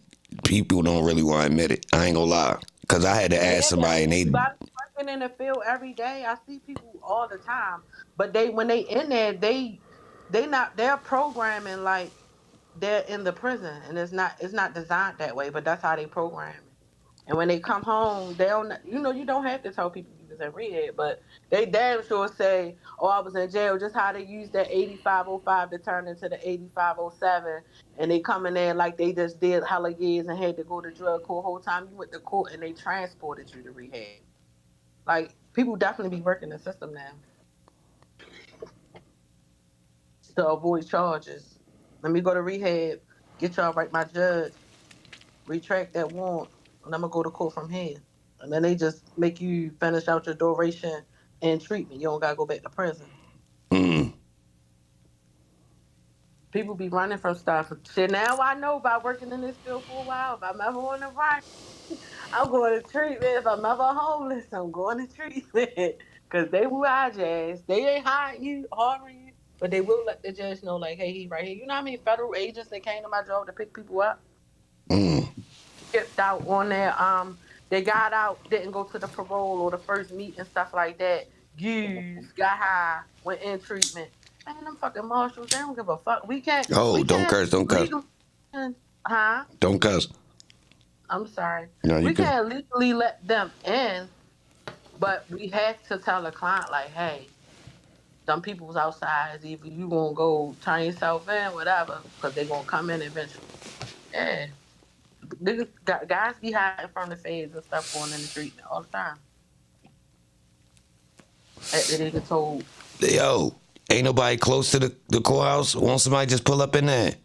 people don't really want to admit it. I ain't gonna lie, cause I had to Yeah, ask somebody, and you they. gotta be working in the field every day. I see people all the time, but when they in there, they're programming like they're in the prison, and it's not designed that way. But that's how they program it. And when they come home, they don't. You don't have to tell people you was in rehab, but they damn sure say, "Oh, I was in jail." Just how they use that 8505 to turn into the 8507, and they come in there like they just did hella years and had to go to drug court. Whole time you went to court and they transported you to rehab. Like people definitely be working the system now to avoid charges. Let me go to rehab, get y'all right, my judge, retract that warrant, and I'm gonna go to court from here. And then they just make you finish out your duration and treatment. You don't gotta go back to prison. Mm, People be running from stuff. Shit, now I know by working in this field for a while. If I'm ever on the run, I'm going to treatment. If I'm ever homeless, I'm going to treatment. Cause they will jazz. They ain't hiding you, harming you. But they will let the judge know, like, hey, he right here. You know how many federal agents that came to my job to pick people up? Mm. Skipped out on their they got out, didn't go to the parole or the first meet and stuff like that. Used, got high, went in treatment. Man, them fucking marshals, they don't give a fuck. We Oh, don't can't curse, don't cuss. legally, huh? Don't cuss. I'm sorry. No, you We good. can't legally let them in, but we have to tell the client, like, hey, them people's outside. Either you gonna go turn yourself in, whatever, because they gonna come in eventually. Yeah. Niggas, guys be hiding from the feds and stuff going in the treatment all the time. After they get told. Yo, ain't nobody close to the courthouse. Won't somebody just pull up in there?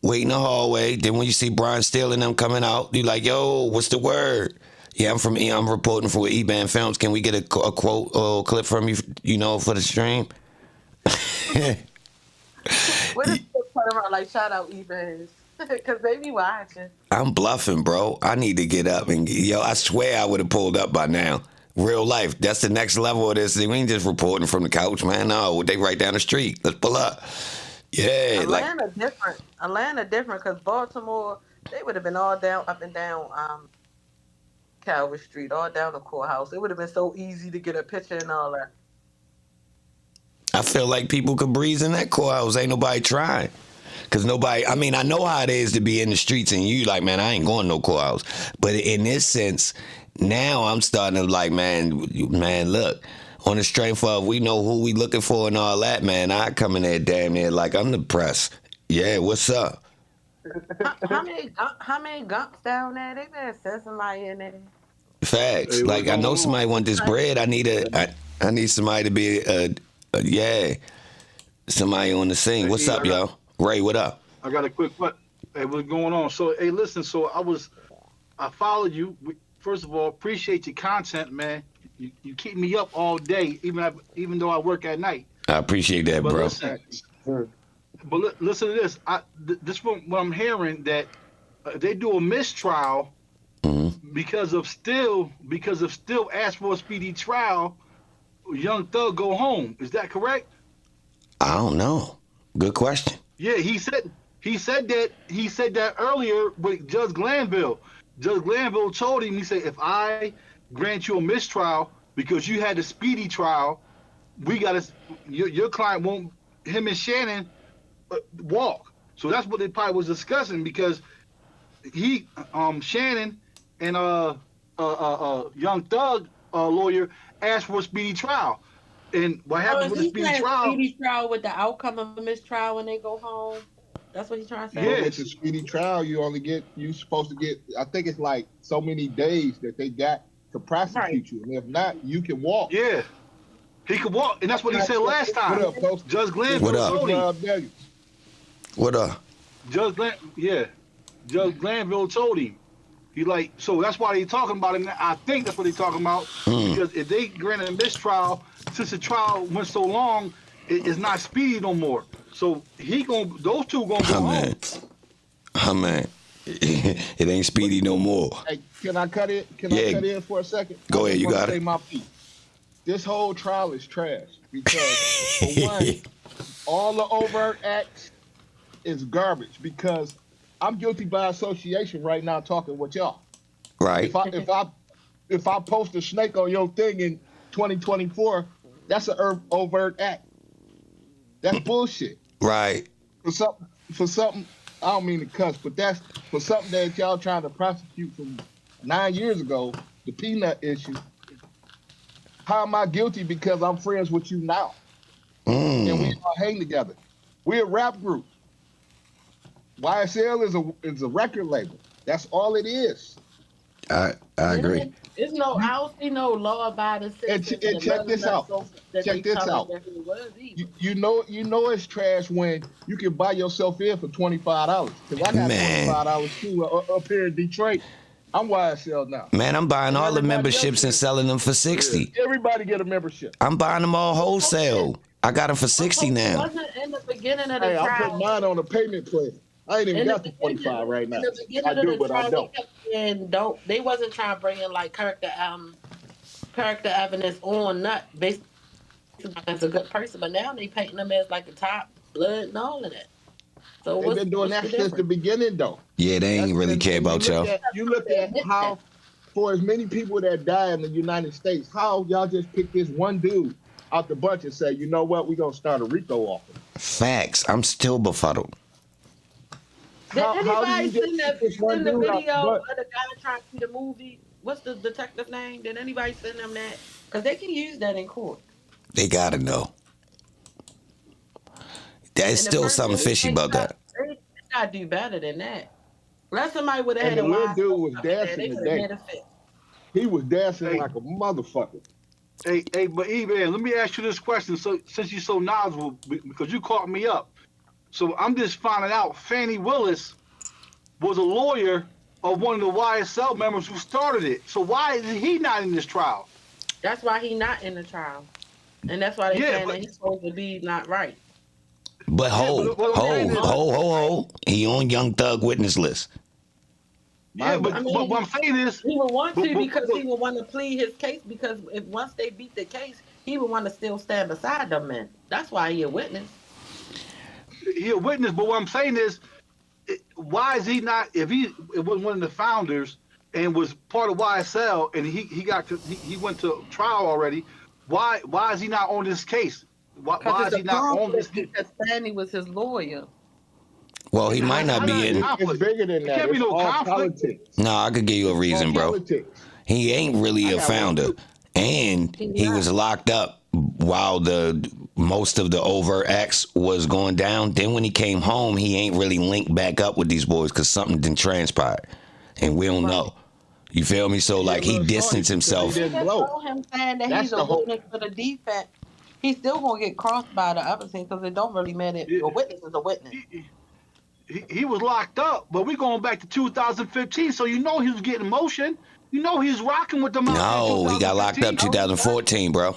Wait in the hallway. Then when you see Brian Steele and them coming out, you like, yo, what's the word? Yeah, I'm reporting for EBAN Films. Can we get a quote or clip from you, for the stream? What is put around like shout out EBANs? Because they be watching. I'm bluffing, bro. I need to get up and I swear I would have pulled up by now. Real life. That's the next level of this. We ain't just reporting from the couch, man. No, they right down the street. Let's pull up. Yeah, Atlanta different because Baltimore, they would have been all down, up and down Calvary Street, all down the courthouse. It would have been so easy to get a picture and all that. I feel like people could breeze in that courthouse. Ain't nobody trying. Because I know how it is to be in the streets and you like, man, I ain't going no courthouse. But in this sense, now I'm starting to like, man, look, on the strength of we know who we looking for and all that, man, I come in there damn near like I'm the press. Yeah, what's up? How many gumps down there? They better send somebody in there. Facts. Hey, like I know somebody want this bread. I need somebody to be somebody on the scene. What's up, yo? Ray, what up? I got a quick question. Hey, what's going on? So, hey, listen. So I followed you. First of all, appreciate your content, man. You keep me up all day, even though I work at night. I appreciate that, bro. Listen to this. This is what I'm hearing, that they do a mistrial because of still ask for a speedy trial. Young Thug go home. Is that correct? I don't know. Good question. Yeah, he said that earlier with Judge Glanville. Judge Glanville told him, he said, if I grant you a mistrial because you had a speedy trial, your client won't, him and Shannon walk. So that's what they probably was discussing, because Shannon and Young Thug lawyer asked for a speedy trial. And what happens with the speedy trial? Speedy trial with the outcome of a mistrial when they go home. That's what he's trying to say. Yeah, it's a speedy trial. You supposed to get, I think it's like so many days that they got to prosecute you. And if not, you can walk. Yeah. He could walk. And that's what he said last time. What up, folks? Judge Glanville told him. What up? Judge Glanville told him. He like, so that's why they talking about it. I think that's what they talking about. Because if they granted a mistrial, since the trial went so long, it's not speedy no more. So those two gonna go home. Man. It ain't speedy no more. Hey, can I cut in? I cut in for a second? Go ahead, you got it. My piece. This whole trial is trash because, for one, all the overt acts is garbage, because I'm guilty by association right now talking with y'all. Right. If I post a snake on your thing in 2024, that's an overt act. That's bullshit. Right. For something, I don't mean to cuss, but that's for something that y'all trying to prosecute from 9 years ago, the peanut issue. How am I guilty because I'm friends with you now? And we all hang together. We're a rap group. YSL is a record label. That's all it is. I agree. There's I don't see no law-abiding citizen. And check this out. Check this out. You know it's trash when you can buy yourself in for $25. Because I got $25 too up here in Detroit. I'm YSL now. Man, I'm buying all the memberships and selling them for $60. Everybody get a membership. I'm buying them all wholesale. I got them for $60 now. Wasn't in the beginning of the trial. I'm putting mine on a payment plan. I ain't even got the 25 right now. I do, but I don't. And they wasn't trying to bring in like character evidence on nut based as a good person, but now they painting him as like the top blood and all of that. So They've what's been doing the that since the difference? beginning, though. Yeah, they That's ain't really care and about y'all. you look at Admit that. how for as many people that die in the United States, how y'all just pick this one dude out the bunch and say, you know what, we're gonna start a RICO off of this. Facts. I'm still befuddled. Did How do anybody you just pick this one send the dude out the video of bunch? the guy trying to see the movie? What's the detective name? Did anybody send them that? Because they can use that in court. They gotta know. There's And the still person something fishy about that. they gotta do better than that. Unless somebody would have And had the a little wise dude person was up in there, dancing they would have today. manifest. He was dancing Hey, like a motherfucker. hey, but EBAN, let me ask you this question. So, since you're so knowledgeable, because you caught me up, so I'm just finding out Fannie Willis was a lawyer of one of the YSL members who started it. So why is he not in this trial? That's why he not in the trial. And that's why they Yeah, saying that he's supposed to be not right. But what I'm saying is, he on Young Thug witness list. yeah, My I God. but what mean, I'm saying is, he would want but, to but, because but he would want to plead his case because if once they beat the case, he would want to still stand beside them men. That's why he a witness. he a witness. But what I'm saying is, why is he not? If he was one of the founders and was part of YSL, and he went to trial already, why is he not on this case? Because Why it's is a he not on this conflict case? because Fanny was his lawyer. Well, he might not How be that in. It's conflict? bigger than It that. can't be It's no all conflict. politics. No, I could give you a It's all reason, bro. politics. He ain't really I a got one founder, too. and He's he not. was locked up while the most of the overt acts was going down. Then when he came home, he ain't really linked back up with these boys because something didn't transpire, and we don't Right. know. You feel me? So He a like he little shorty distanced because he himself. didn't Even blow. though him saying that he's That's a the whole. witness for the defense, he's still gonna get crossed by the other team because it don't really matter. Yeah, A witness is a witness. he was locked up, but we going back to 2015, so you know he was getting motion. You know he was rocking with them out there in No, he got locked up 2015. No, he wasn't. 2014, bro.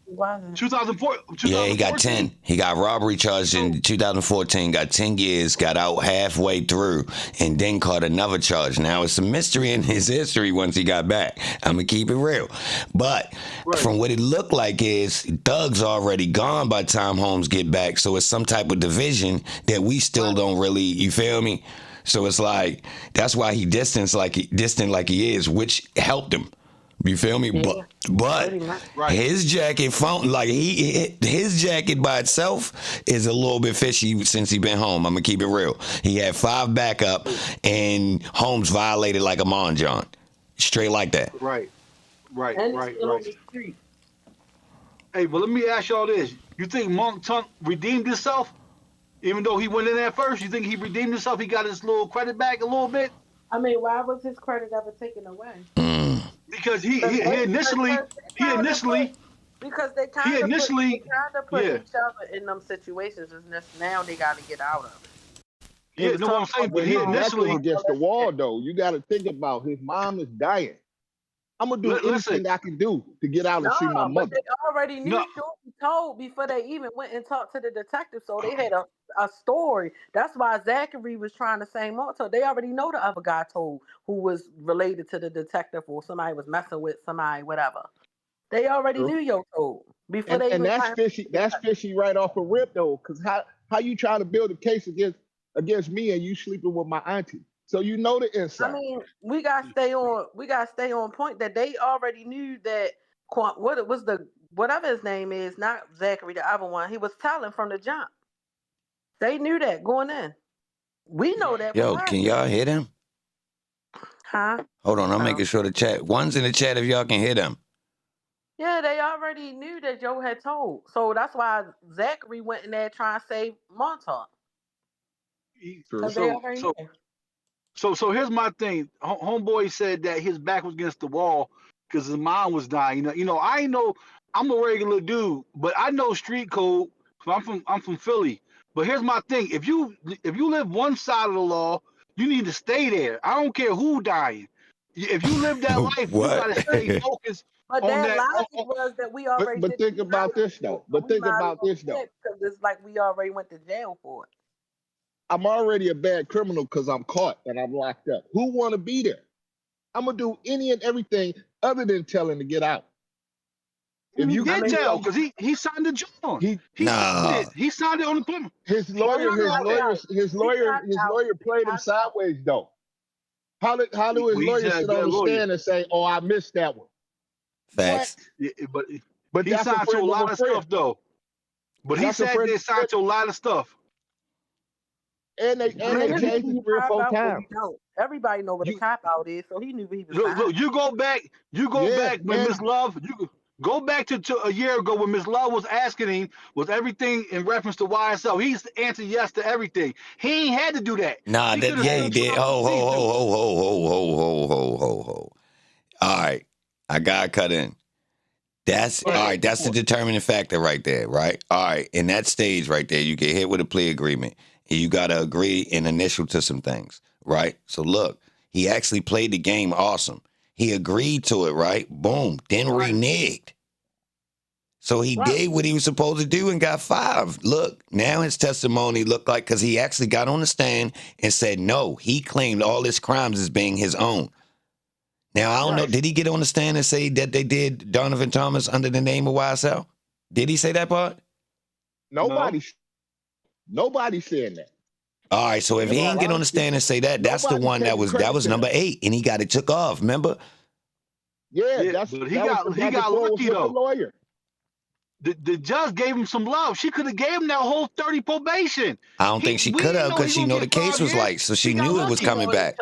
He wasn't. 2004, Yeah, he got 2014. 10. He got robbery charged in 2014, got 10 years, got out halfway through, and then caught another charge. Now, it's a mystery in his history once he got back. I'm going to keep it real. But Right. from what it looked like is, Thug's already gone by the time Holmes get back, so it's some type of division that we still don't really, you feel me? So it's like, that's why he distant like he is, which helped him. You feel me? Yeah, But pretty much. Right. his jacket found like his jacket by itself is a little bit fishy since he been home. I'm gonna keep it real. He had 5 backup, and Holmes violated like a Monjon, straight like that. Right. Right. And he's Right. still on Right. the street. Hey, but let me ask y'all this: you think Monk Tunk redeemed himself, even though he went in there first? You think he redeemed himself? He got his little credit back a little bit I mean, why was his credit ever taken away? because he initially Because they he kind of initially put yeah each other in them situations, and now they got to get out of it. They yeah was know what I'm talking saying, about but But he his back is initially against the wall, though. You got to think about his mom is dying. I'm gonna do listen anything I can do to get out and see my no, but mother. they already knew no Shorty told before they even went and talked to the detective, so they had a story. That's why Zachary was trying to say more. So they already know the other guy told who was related to the detective or somebody was messing with somebody, whatever. They already true. knew your told before they And even that's got fishy. That's fishy right off the rip, though. Because how you trying to build a case against me and you sleeping with my auntie? So you know the I inside. mean, we gotta stay on. We gotta stay on point that they already knew that. What it was the whatever his name is, not Zachary, the other one. He was telling from the jump. They knew that going in. We know that from Yo, our can y'all hit him? huh? Hold on, I'm making sure the chat. One's in the chat if y'all can hit him. Yeah, they already knew that Joe had told. So that's why Zachary went in there trying to save Montauk. True. Because they already knew. So here's my thing. Homeboy said that his back was against the wall because his mom was dying. I know I'm a regular dude, but I know street code. I'm from Philly. But here's my thing: if you live one side of the law, you need to stay there. I don't care who dying. If you live that life, you What? gotta stay focused But on their that. logic was that we already But did the think about time, this though. so But we think might as about well this though. quit because it's like we already went to jail for it. I'm already a bad criminal because I'm caught and I'm locked up. Who want to be there? I'm gonna do any and everything other than telling to get out. If He you, did you tell know, because he signed the joint. he He signed Nah. it. He signed it on the paper. his He lawyer, signed his all Copped that. lawyer, out. He his copped out. lawyer He played him copped out. sideways though. How do his Well, he lawyer said sit a on good the lawyer. stand and say, "Oh, I missed that one"? What? Facts. Yeah, but But he that's a signed to a friend of a lot of friend. stuff though. But he That's a said friend they of a friend. signed to a lot of stuff. And they I mean, it's changed either it you 3 or cop 4 out or times. you don't. Everybody know what a You cop out is, so he knew what he was Look, signing. you go back. You go yeah, back when Miss and Love. You go back to a year ago when Miss Love was asking him was everything in reference to YSL. He's answered yes to everything. He ain't had to do that. Nah, He could that have yeah, stood he up did. trial Ho, if he ho, needed ho, to. ho, ho, ho, ho, ho, ho, ho, ho. All right. I gotta cut in. That's Go all ahead. right. That's the determining factor right there, right? All right. In that stage right there, you get hit with a plea agreement and you gotta agree and initial to some things, right? So look, he actually played the game awesome. He agreed to it, right? Boom. Then Right. reneged. So he Right. did what he was supposed to do and got 5. Look, now his testimony looked like because he actually got on the stand and said no, he claimed all his crimes as being his own. Now I don't know. right. Did he get on the stand and say that they did Donovan Thomas under the name of YSL? Did he say that part? No. Nobody's saying that. All right. So if In he all ain't get on the honesty, stand and say that, that's the nobody's one taking that credit was to number that. 8, and he got it took off. Remember? Yeah, Yeah, but he that was got the back and forth lucky with the though. lawyer. The judge gave him some love. She could have gave him that whole 30 probation. I don't think she We could didn't have know because he she gonna know the get case 5 was years. like, so she He got knew it was She lucky. coming know back.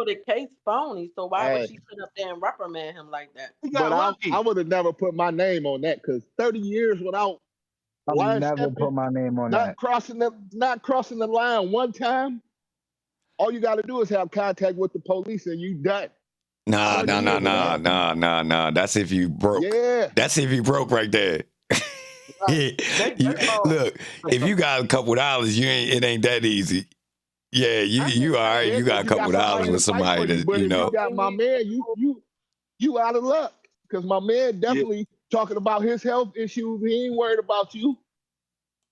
the case phony, so why would Hey, she sit up there and reprimand him like that? He but got I lucky. would have never put my name on that because 30 years without I'm wire never stepping, put my name on not that. crossing the line one time. All you got to do is have contact with the police and you done. Nah, 30 nah, nah, years of nah, that. nah, nah, nah. That's if you broke. Yeah. That's if you broke right there. Right. They lost. Look, if you got a couple dollars, it ain't that easy. Yeah, I'm just you all right. Yeah, You got because a you couple got dollars somebody to with fight for somebody you. that But you if you know. got my man, you out of luck. Because my man Yeah. definitely talking about his health issues. He ain't worried about you.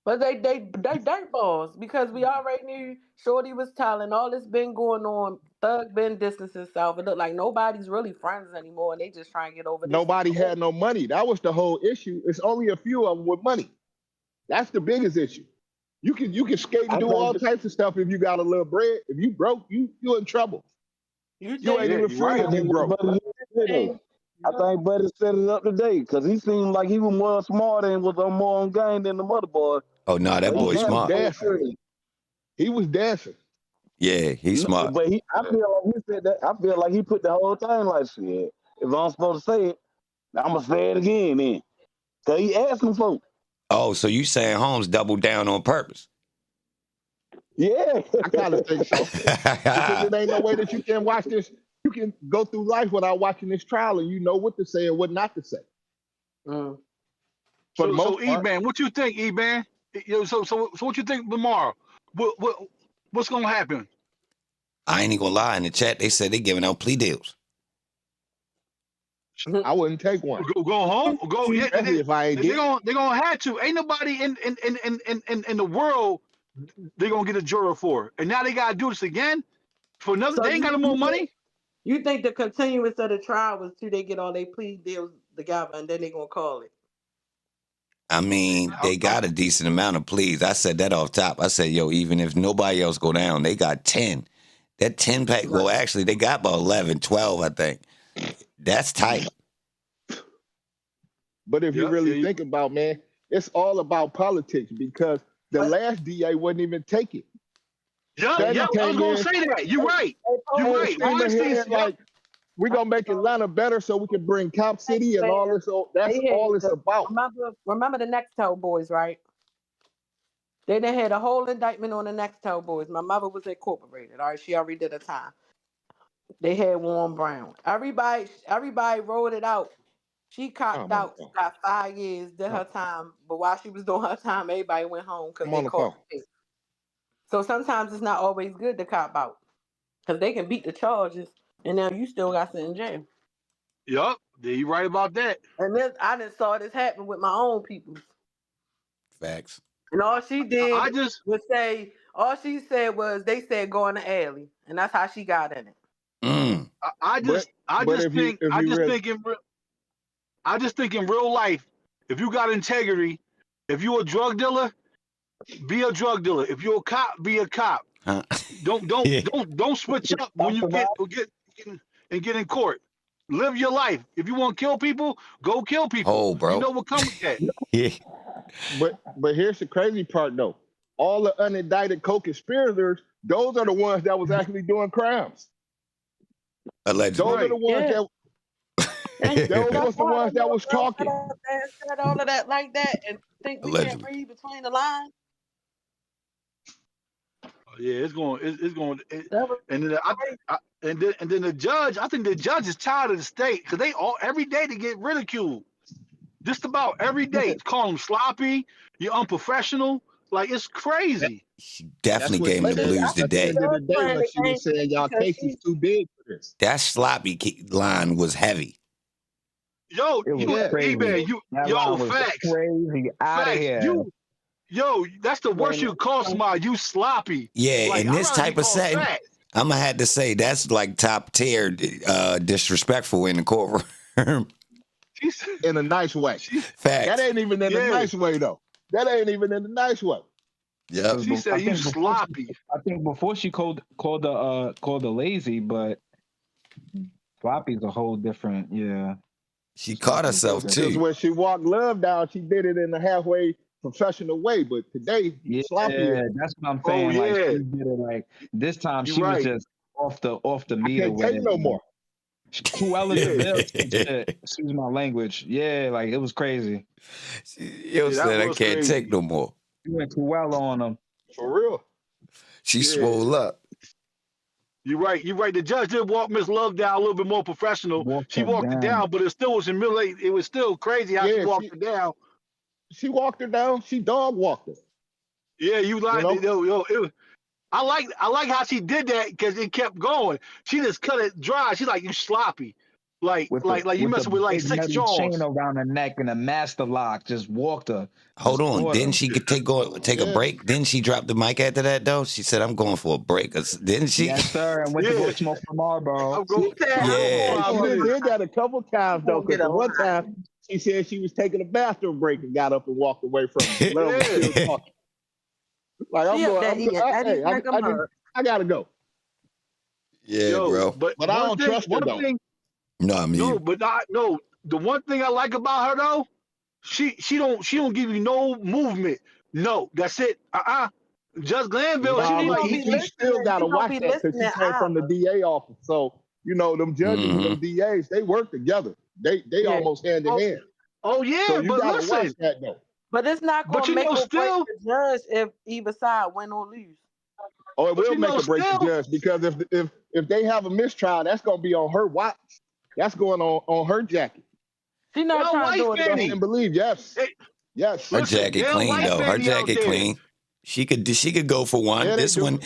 But they dirt balls because we already knew Shorty was telling all this been going on. Thug been distancing himself. It look like nobody's really friends anymore, and they just trying to get over this. Nobody had no money. That was the whole issue. It's only a few of them with money. That's the biggest issue. You can skate and I do all think types of stuff if you got a little bread. If you broke, you in trouble. You You ain't think? Yeah, even you're free right. if I you think broke. Buddy said though. I think Buddy set it up today because he seemed like he was more smarter and was on more on game than the mother boy. Oh no, that But he Oh, boy's he kind was of smart. played dancing. dirty. He was dancing. Yeah, he's No, smart. but I feel like he said that. I feel like he put the whole thing like shit. If I'm supposed to say it, I'm gonna say it again then. Cause he asking for. Oh, so you saying Holmes doubled down on purpose? Yeah. I kind of think so because it ain't no way that you can watch this. You can go through life without watching this trial and you know what to say and what not to say Mm. for the So most part. EBAN, what you think, EBAN? So what you think tomorrow? What's gonna happen? I ain't even gonna lie. In the chat, they said they giving out plea deals. I wouldn't take one, Go home? Go? Yeah, especially if I ain't they're get. gonna have to. Ain't nobody in the world they're gonna get a juror for. And now they gotta do this again for another. So They ain't got no more money. you think the continuance of the trial was till they get all their plea deals together and then they gonna call it? I mean, they got a decent amount of pleas. I said that off top. I said, yo, even if nobody else go down, they got 10. That 10 pack, well, actually, they got about 11, 12, I think. That's tight. But if you really think about, man, it's all about politics because the last DA wouldn't even take it. Yeah, Steady I was came gonna in, say that. You're right. You're full right. steam ahead, like we're gonna make Atlanta better so we can bring Cap City and all this. So that's all it's about. Remember the Nextel boys, right? They done had a whole indictment on the Nextel boys. My mother was incorporated. All right, she already did a time. They had Warren Brown. Everybody rolled it out. She copped out, got 5 years, did her time. But while she was doing her time, everybody went home because they caught the case. So sometimes it's not always good to cop out because they can beat the charges, and now you still got to sit in jail. Yup, you right about that. And then I just saw this happen with my own people. Facts. And all she did was say, all she said was they said go in the alley, and that's how she got in it. I just think in real life, If you got integrity, if you're a drug dealer, be a drug dealer. If you're a cop, be a cop. Huh? Don't switch up when you get in court. Live your life. If you want to kill people, go kill people. Oh, You bro. know what comes with that. Yeah. But here's the crazy part though. All the unindicted co-conspirators, those are the ones that was actually doing crimes. Allegedly. Those are the ones Yeah. that those was the ones that was talking. Said all of that like that, and think we can't Allegedly. read between the lines. Yeah, it's going. That was And then and then the judge. I think the judge is tired of the state because they all every day they get ridiculed. Just about every day, call them sloppy. You're unprofessional. Like it's crazy. She definitely That's gave him what the she blues said. At the today. end of the day, when she was saying y'all case is too big for this. That sloppy line was heavy. Yo, It was you crazy. eBay, That line was facts. crazy. Out of Facts. here. That's the worst you could call somebody. You sloppy. Yeah, Like, in I'd this rather be type of called setting, fat. I'm gonna have to say that's like top tier disrespectful in the courtroom. In a nice way. Facts. That ain't even in a nice way though. That ain't even in a nice way. Yeah. She said you sloppy. I think before she called her lazy, but sloppy's a whole different. Yeah. She caught herself Because too. when she walked Love down, she did it in a halfway professional way. But today, sloppy. Yeah, that's what I'm saying. Oh, Like yeah. she did it like this time. You're She was right. just off the I meter can't with take it. no more. Cruella de Vil shit. Excuse my language. Yeah, like it was crazy. Yo Yeah, that said I was can't crazy. take no more. You went Cruella on them. For real. She Yeah. swole up. You're right. The judge did walk Miss Love down a little bit more professional. She walked her down, but it still was humiliating. It was still crazy how she walked her down. She walked her down. She dog walked her. Yeah, you like You I like how she did that because it kept going. She just cut it dry. She's like, you sloppy. Like you messing with like 6 jaws. Chain around her neck and a master lock. Just walked her. Hold on. Didn't she take a break? Didn't she drop the mic after that though? She said, "I'm going for a break." Didn't she? Yes, sir. And went to go smoke some Marlboro. Yeah. She did that a couple times though. Because one time she said she was taking a bathroom break and got up and walked away from it. Love was still talking. Like I gotta go. Yeah, bro. But I don't trust her though. No, I mean, the one thing I like about her though, she don't give you no movement. No, that's it. Judge Glanville, he still gotta watch that because she came from the DA office. So them judges and them DAs, they work together. They almost hand in hand. Oh yeah, so you gotta watch that though. But it's not going to make or break the judge if either side win or lose. Oh, it will make or break the judge because if they have a mistrial, that's going to be on her watch. That's going on her jacket. She not trying to do it. I can't believe. Yes. Her jacket clean though. Her jacket clean. She could go for one. Yeah, this one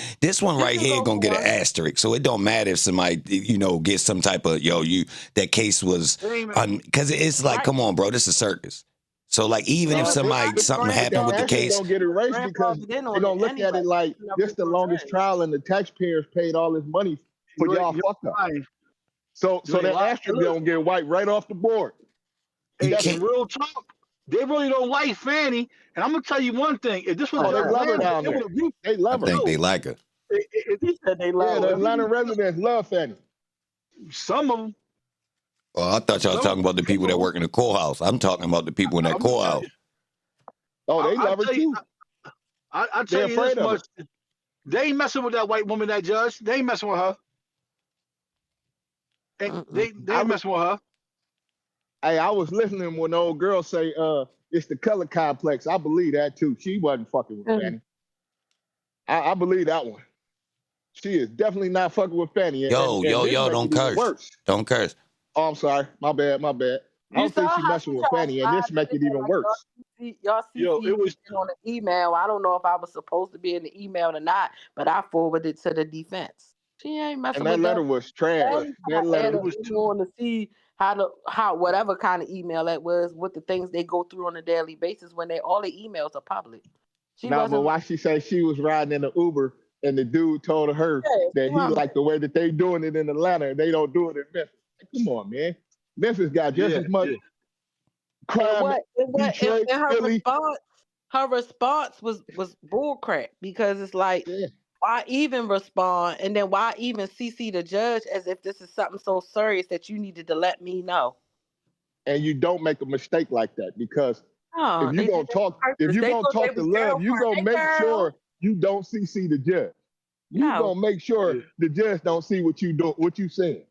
right here gonna get an asterisk. So it don't matter if somebody gets some type of that case was because it's like come on, bro, this is a circus. So like even if something happened with the case, don't get erased because they don't look at it like this the longest trial and the taxpayers paid all this money for y'all fucked up. So that asterisk don't get wiped right off the board. That's real talk. They really don't like Fanny, and I'm gonna tell you one thing: if this was they love her down there. They love her. I think they like her. He said they love her. The Atlanta residents love Fanny. Some of them. Well, I thought y'all was talking about the people that work in the courthouse. I'm talking about the people in that courthouse. Oh, they love her too. I tell you this much: they ain't messing with that white woman, that judge. They ain't messing with her. They ain't messing with her. Hey, I was listening when the old girl say, it's the color complex. I believe that too. She wasn't fucking with Fanny. I believe that one. She is definitely not fucking with Fanny. Yo, don't curse. Don't curse. Oh, I'm sorry. My bad. I don't think she's messing with Fanny, and this make it even worse. Y'all see it was on the email. I don't know if I was supposed to be in the email or not, but I forwarded it to the defense. She ain't messing with that letter was trash. That letter was want to see how whatever kind of email that was, what the things they go through on a daily basis when all the emails are public. But why she say she was riding in the Uber and the dude told her that he liked the way that they doing it in Atlanta and they don't do it in Memphis. Come on, man. Memphis got just as much crime, Detroit, and Philly. her response was bullcrap because it's like, Yeah. why even respond, and then why even CC the judge as if this is something so serious that you needed to let me know. And you don't make a mistake like that, because No, if they you're did gonna that on talk, if purpose. you're They gonna thought they talk to was Love, you girlfriend. gonna Hey, make girl. sure you don't CC the judge. You No. gonna make sure the judge don't see what you do, what you saying.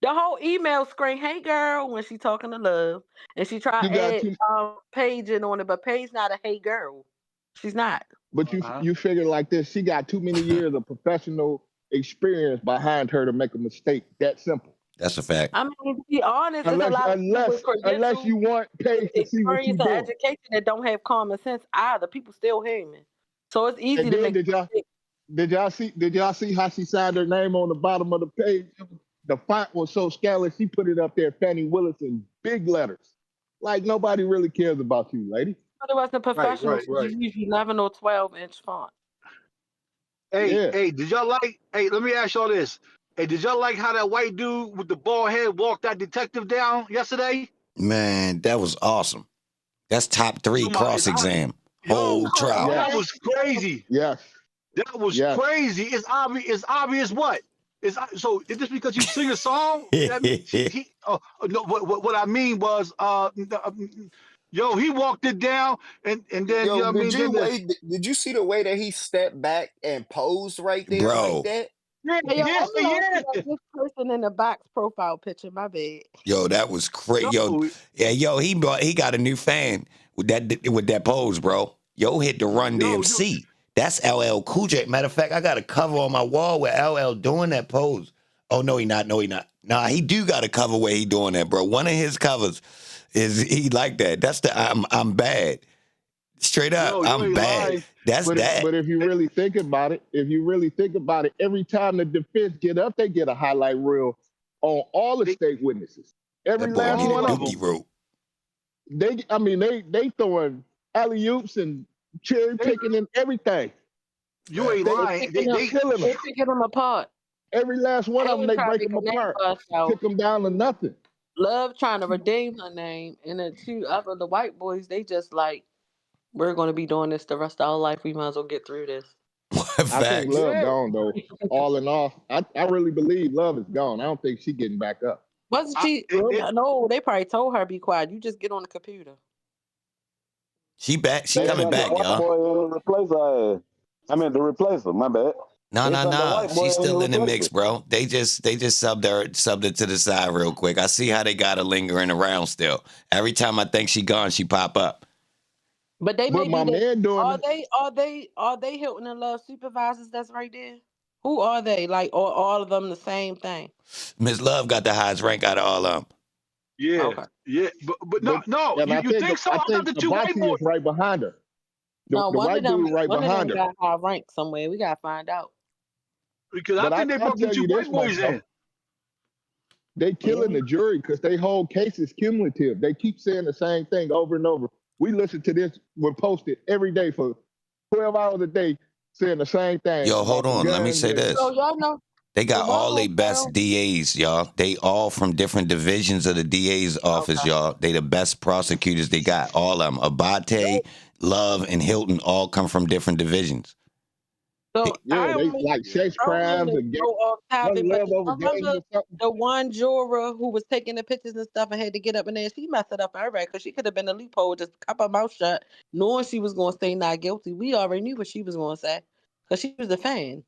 The whole email screen, hey girl, when she talking to Love, and she try You to got add too, Paige in on it, but Paige not a hey girl. She's not. but you figure like this. She got too many years of professional experience behind her to make a mistake that simple. That's a fact. I mean, to be honest, it's a lot of people with Unless credentials, you want Paige to see what you experience, and doing. education that don't have common sense either. People still human, so it's easy And to then make. did y'all see how she signed her name on the bottom of the page? The font was so scandalous, she put it up there, Fannie Willis, in big letters. Like nobody really cares about you, lady. But it wasn't professional. Right. So you use 11 or 12-inch font. Hey, did y'all like? Hey, let me ask y'all this. Hey, did y'all like how that white dude with the bald head walked that detective down yesterday? Man, that was awesome. That's top 3 cross exam. Whole trial. That was crazy. Yes. That was crazy. It's obvious. It's obvious what? So is this because you sing a song? That no. What I mean was, yo, he walked it down, and then Yo, you know what I mean. did you see the way that he stepped back and posed right there like Bro. that? Hey, yo, I'm looking at this person in the box profile picture. My bad. Yo, that was crazy. He got a new fan with that pose, bro. Yo hit the Run DMC. That's LL Cool J. Matter of fact, I got a cover on my wall with LL doing that pose. Oh, no, he not. Nah, he do got a cover where he doing that, bro. One of his covers is he like that. That's the I'm bad. Straight up, I'm bad. Lying. That's that. But if you really think about it, every time the defense get up, they get a highlight reel on all the state witnesses. Every last one of them. They throwing alley-oops and cherry picking and everything. You ain't lying. They killing them. They picking them apart. Every last one of them, they break them apart. Pick them down to nothing. Love trying to redeem her name, and the 2 other the white boys, they just like, we're going to be doing this the rest of our life. We might as well get through this. I think Love gone though. All in all, I really believe Love is gone. I don't think she getting back up. Wasn't she? No, they probably told her be quiet. You just get on the computer. She back. She coming back, y'all. The replacer. My bad. No. She's still in the mix, bro. They just subbed it to the side real quick. I see how they got her lingering around still. Every time I think she gone, she pop up. But they But my man doing are they Hilton and Love supervisors that's right there? Who are they? Like, or all of them the same thing? Miss Love got the highest rank out of all of them. Yeah, okay. Yeah, but no. You think so? I think the 2 white boys is right behind her. No, one white of them, dude right one behind of them got high rank somewhere. We gotta find out. Because I think they brought the 2 white boys in. They killing the jury because they hold cases cumulative. They keep saying the same thing over and over. We listen to this, we're posted every day for 12 hours a day saying the same thing. Yo, hold on. Let me say this. So y'all know they got all their best DAs, y'all. They all from different divisions of the DA's office, y'all. They the best prosecutors they got. All of them. Abate, Love, and Hilton all come from different divisions. So yeah, they like sex crimes and the one juror who was taking the pictures and stuff and had to get up in there, she messed it up for everybody because she could have been a loophole, just kept her mouth shut, knowing she was going to say not guilty. We already knew what she was going to say because she was a fan.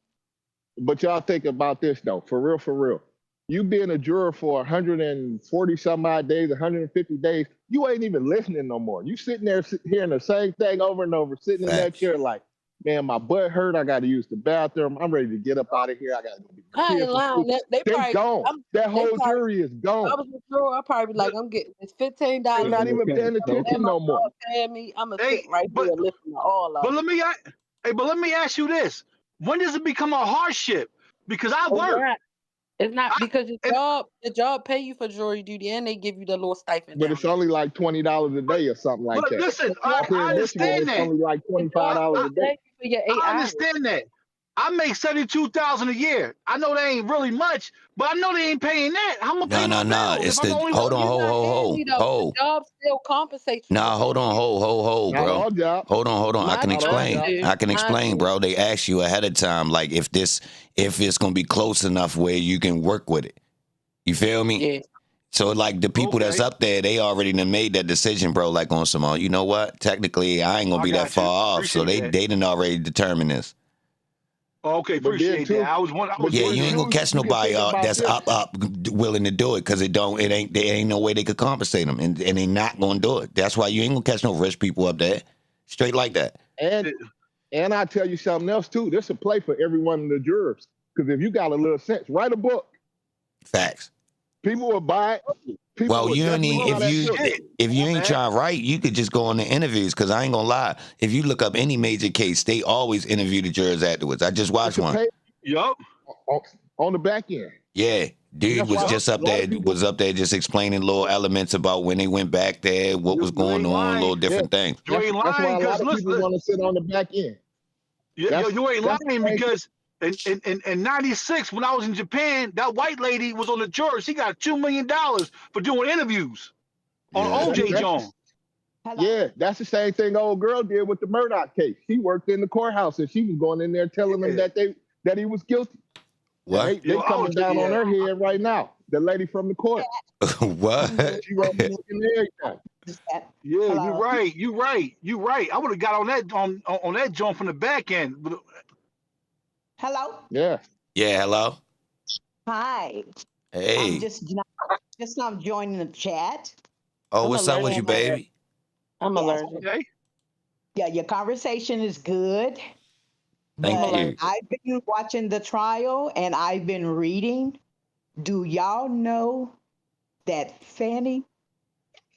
But y'all think about this though, for real. You being a juror for 140 some odd days, 150 days, you ain't even listening no more. You sitting there hearing the same thing over and over, sitting in that chair like, man, my butt hurt. I got to use the bathroom. I'm ready to get up out of here. I got to go be. I ain't lying. They gone. That whole jury is gone. I was a juror. I probably be like, I'm getting this $15. They're not even paying attention no more. I'm gonna sit right here listening to all of them. But let me ask you this: when does it become a hardship? Because I work. It's not because the job pay you for jury duty and they give you the little stipend. But it's only like $20 a day or something like that. Listen, I understand that. It's only like $25 a day. I understand that. I make $72,000 a year. I know that ain't really much, but I know they ain't paying that. How am I pay my bills It's if I'm the the only hold one? on, You're not ho, Andy though. The job still compensates you for Nah, hold on, that. ho, Not bro. all jobs. Hold on. I Mine, can Not all mine explain. jobs. do. I can Mine explain, do. bro. They ask you ahead of time, like if it's gonna be close enough where you can work with it. You feel me? Yeah. So like the people that's Okay, up there, they already done made that decision, bro. Like on some, you know what? Technically, I ain't gonna I be that got you. far off. So Appreciate they that. done already determined this. Okay, But then appreciate that. too, I was but Yeah, then you ain't wondering. gonna too, catch you can nobody think about that's this. up willing to do it because there ain't no way they could compensate them, and they not gonna do it. That's why you ain't gonna catch no rich people up there, straight like that. And and I tell you something else too. This a play for every one of the jurors. Because if you got a little sense, write a book. Facts. People will buy it. People Well, will you ain't definitely Well, buy that book. shit, if you ain't man. trying to write, you could just go on the interviews. Because I ain't gonna lie, if you look up any major case, they always interview the jurors afterwards. I just watched It's a one. pay Yup. on the back end. Yeah, And dude that's was why Yup. just up a lot there, of people, just explaining little elements about when they went back there, what was You going ain't on, lying. little yeah, different things. You ain't that's why lying a lot because of people listen, want to sit on the back end. That's you ain't that's the lying same thing. because in '96 when I was in Japan, that white lady was on the jury. She got $2 million for doing interviews on Yeah. OJ That's John. yeah, that's the same thing old girl did with the Murdoch case. She worked in the courthouse and she was going in there telling them Yeah. that he was guilty. And What? they I was coming down on yeah. her head right now. The lady from the court. What? She wrote the book and everything. Yeah, you Hello. right. You right. You right. I would have got on that on that joint from the back end. But Hello. Yeah. Yeah. Hello. Hi. I'm Hey. just now joining the chat. Oh, I'm what's up with allergic. you, And baby? I'm yes, allergic. okay. yeah, your conversation is good, I'm Thank but you. allergic. I've been watching the trial and I've been reading. Do y'all know that Fannie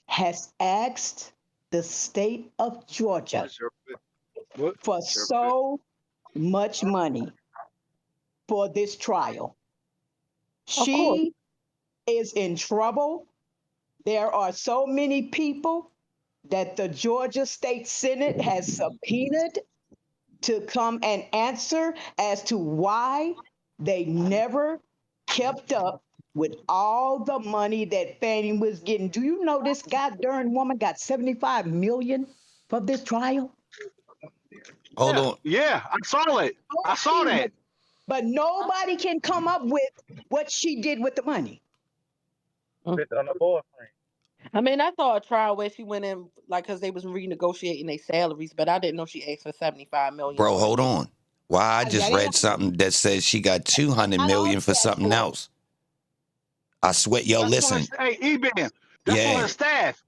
has asked the state of Georgia What? for so much money for this trial? Of course. She is in trouble. There are so many people that the Georgia State Senate has subpoenaed to come and answer as to why they never kept up with all the money that Fannie was getting. Do you know this goddamn woman got 75 million for this trial? Hold Yeah. on. Yeah. I saw it. I saw Okay, that. but nobody can come up with what she did with the money. I mean, I saw a trial where she went in, like, because they was renegotiating their salaries, but I didn't know she asked for 75 million Bro, for a hold year. on. Why I just That ain't read something that says she got 200 not all million for she asked something for. else. I swear, yo, That's for her. listen. Hey, EBAN. That's for Yeah. her staff.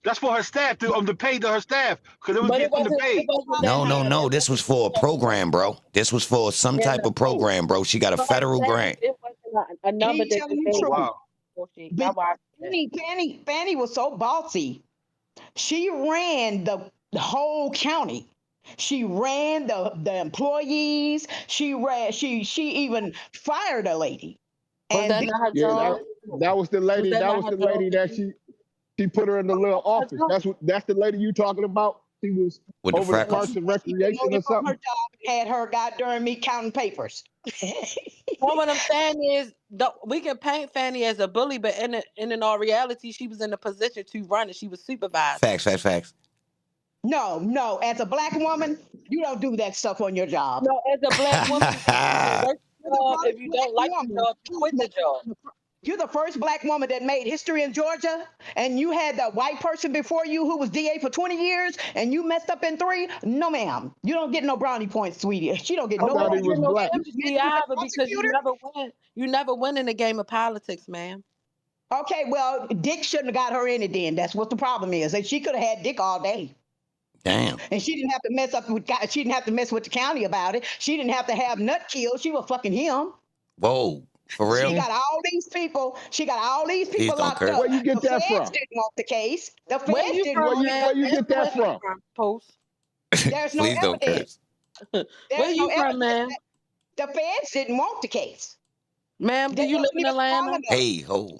That's for her staff to pay to her staff because it was But it getting wasn't underpaid. that high. No. It This was wasn't for a program, bro. This was for some yeah, type of Oh, program, bro. She got a for her federal staff, grant. it wasn't a number He that telling they you oh gave truth. wow. negotiate. I But watched that. Fannie was so bossy. She ran the whole county. She ran the employees. She even fired a lady. Was And that this, not her Yeah, job? that was the Was lady. that That not was her the job lady to that do? she put her in the little Her office. job. That's the lady you talking about. She was With the over the freckles? Parks and she Recreation or demoted from her something. job and had her goddamn me counting papers. Well, what I'm saying is, we can paint Fanny as a bully, but in all reality, she was in a position to run it. She was supervising. Facts. No. As a black woman, you don't do that stuff on your job. No, as a black woman, you can work the You're the job. first If you black don't like the woman. job, you quit the job. You're the first black woman that made history in Georgia, and you had the white person before you who was DA for 20 years, and you messed up in 3. No, ma'am. You don't get no brownie points, sweetie. She don't get I no You thought he don't brownie was get points. no black. You sympathy messing with the either because you prosecutor? never win. You never win in the game of politics, man. Okay, well, Dick shouldn't have got her in it then. That's what the problem is. And she could have had Dick all day. Damn. And she didn't have to mess up with she didn't have to mess with the county about it. She didn't have to have Nut killed. She was fucking him. Whoa. For She real? got all these people. She got all these Please people don't locked curse. up. Where you The get that feds from? didn't want the case. The Where feds you didn't from, want it man? Where you because get that Where you from? from, Post? there's no Please don't evidence. curse. Where There's no you from, evidence. man? The feds didn't want the case. Ma'am, do They you live wasn't in even strong Atlanta? enough. Hey, ho.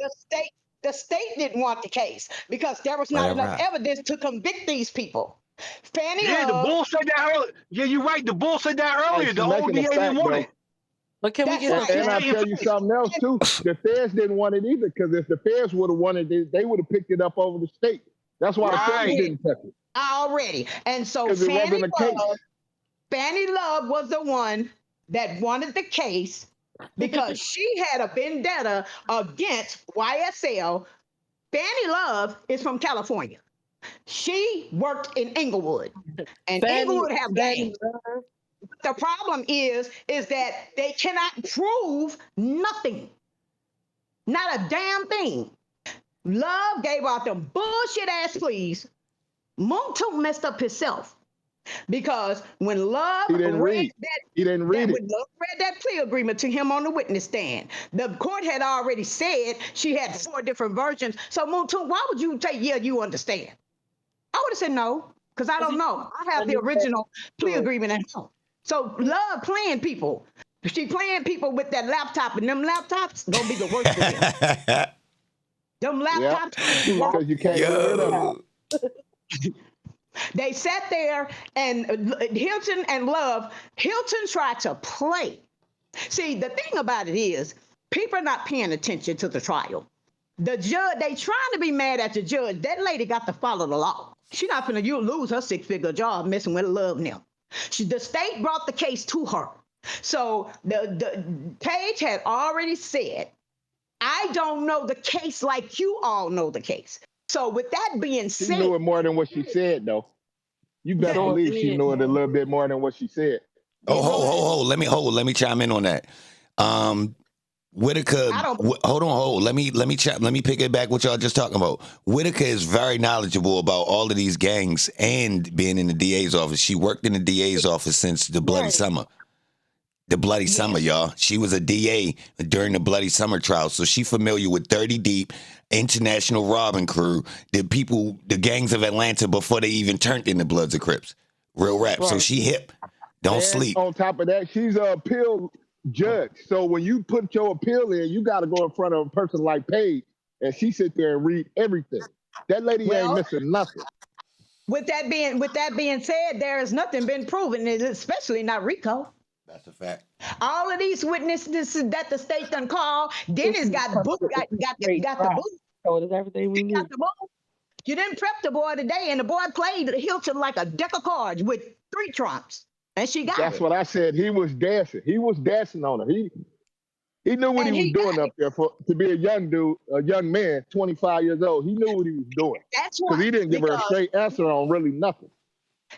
The state didn't want the case because there was Let not it enough ride. evidence to convict these people. Fannie Yeah, the Love. bull said that earlier. Yeah, you're right. The bull said that Hey, earlier. The she's old making a DA didn't fact want though. it. But can we That's get And, some right. and I'll Saying tell you facts. something else too. The feds didn't want it either because if the feds would have wanted it, they would have picked it up over the state. That's why the feds Right. Already. didn't touch it Already. And so because it wasn't a case. Fannie Love was the one that wanted the case because she had a vendetta against YSL. Fannie Love is from California. She worked in Inglewood, and Fannie, Inglewood have Fannie gangs. The problem is that they cannot prove nothing, not a damn thing. Love gave out them bullshit ass pleas. Montu messed up himself because when Love He didn't read read. that He didn't read it. when Love read that plea agreement to him on the witness stand, the court had already said she had 4 different versions. So Montu, why would you say, yeah, you understand? I would have said no, because I don't know. I have the original plea agreement at home. So Love playing people. She playing people with that laptop, and them laptops gonna be the worst for them. Them Yeah, laptops gonna be the worst. because you can't get rid of it. Yo. They sat there, and Hilton and Love, Hilton tried to play. See, the thing about it is, people are not paying attention to the trial. The judge, they trying to be mad at the judge. That lady got to follow the law. She not finna you lose her 6-figure job messing with Love now. The state brought the case to her. So the Paige had already said, I don't know the case like you all know the case. So with that being She said, knew it more than what she said, though. You better Sure believe she did. knew it a little bit more than what she said. Oh, let me chime in on that. Whitaker, I don't. hold. Let me pick it back what y'all just talking about. Whitaker is very knowledgeable about all of these gangs and being in the DA's office. She worked in the DA's office since the Bloody Right. Summer. The Bloody Summer, y'all. She was a DA during the Bloody Summer trial, so she familiar with 30 Deep, International Robbing Crew, the people, the gangs of Atlanta before they even turned into Bloods of Crips. Real rap. So Right. she hip. Don't And sleep. On top of that, she's an appeal judge. So when you put your appeal in, you got to go in front of a person like Paige, and she sit there and read everything. That lady ain't Well, missing nothing. with that being said, there has nothing been proven, especially not RICO. That's a fact. All of these witnesses that the state done called, Dennis got the book, got the book, told us everything we knew. got the book. You didn't prep the boy today, and the boy played Hilton like a deck of cards with 3 trumps, and she got That's it. what I said. He was dancing. He was dancing on her. He knew what And he was he doing got up there to be a young dude, a young man, 25 years old. He knew what he was doing That's because why. he didn't give her a Because straight answer on really nothing.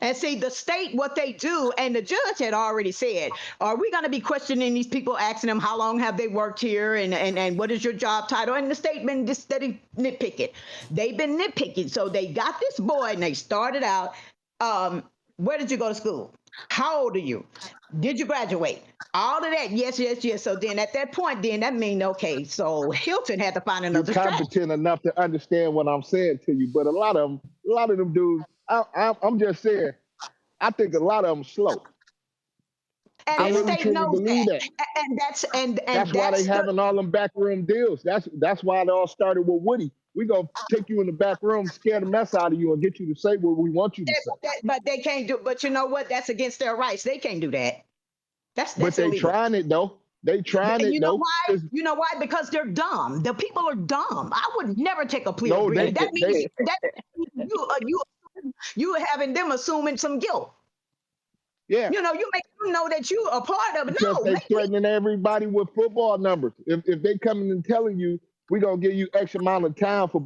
and see the state what they do, and the judge had already said, are we going to be questioning these people, asking them how long have they worked here, and what is your job title? And the state been just steady nitpicking. They've been nitpicking. So they got this boy, and they started out. Where did you go to school? How old are you? Did you graduate? All of that, yes. So then at that point, then that mean okay. So Hilton had to find You're another strategy. competent enough to understand what I'm saying to you, but a lot of them dudes, I'm just saying, I think a lot of them slow. And I the really state truly knows believe that. that. And That's why they that's the having all them backroom deals. That's why it all started with Woody. We gonna take you in the back room, scare the mess out of you, and get you to say what we want you to say. but they can't do. But you know what? That's against their rights. They can't do that. But That's they illegal. trying it though. They trying And it you know though. why? 'Cause You know why? Because they're dumb. The people are dumb. I would never take a plea no, agreement. That means they you having them assuming some guilt. yeah. You know, you make them know that you are part of it. Because No, they threatening everybody with football numbers. If they coming and telling you we gonna give you X amount of time for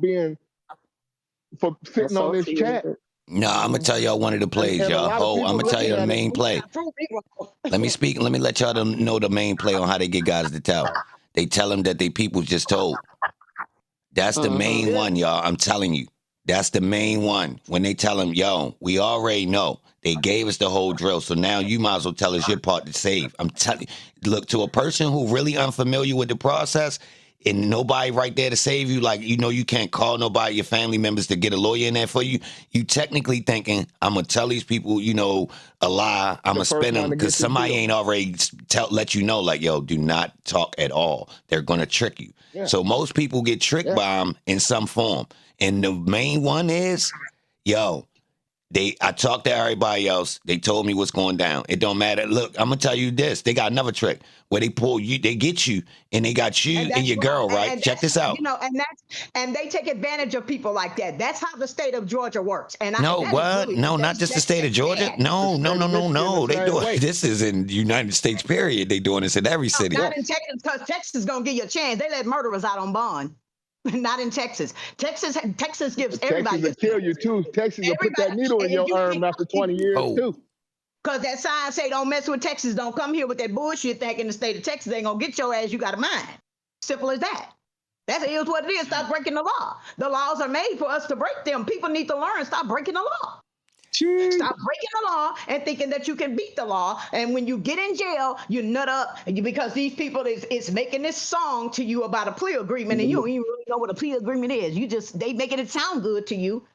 sitting on this chat. No, I'm gonna tell y'all one of the plays, And a y'all. lot of Oh, I'm people gonna tell you looking the at it. main play. prove me wrong. Let me speak. Let me let y'all know the main play on how they get guys to tell. They tell them that they people just told. That's the main one, y'all. I'm telling you. That's the main one. When they tell them, yo, we already know. They gave us the whole drill. So now you might as well tell us your part to save. I'm telling you. Look, to a person who really unfamiliar with the process and nobody right there to save you, like, you know, you can't call nobody, your family members, to get a lawyer in there for you. You technically thinking, I'm going to tell these people, you know, a lie. I'm going to spin them because somebody ain't already let you know, like, yo, do not talk at all. They're going to trick you. Yeah. So most people get tricked by them in some form. And the main one is, yo, I talked to everybody else. They told me what's going down. It don't matter. Look, I'm gonna tell you this. They got another trick where they pull you, they get you, and they got you and your girl, right? And Check this out. and they take advantage of people like that. That's how the state of Georgia works. And No, that is what? really, No, not just the state of Georgia. bad. No. The They same do way. this is in the United States. Period. They doing this in every city. Not in Texas, because Texas is gonna give you a chance. They let murderers out on bond. Not in Texas. Texas gives everybody Texas will kill you too. Texas will put that needle in your arm after 20 years too. Because that sign say don't mess with Texas, don't come here with that bullshit thinking the state of Texas ain't gonna get your ass, you got a mind. Simple as that. That is what it is. Stop breaking the law. The laws are made for us to break them. People need to learn. Stop breaking the law. Stop breaking the law and thinking that you can beat the law. And when you get in jail, you nut up because these people is making this song to you about a plea agreement, and you don't even really know what a plea agreement is. They making it sound good to you.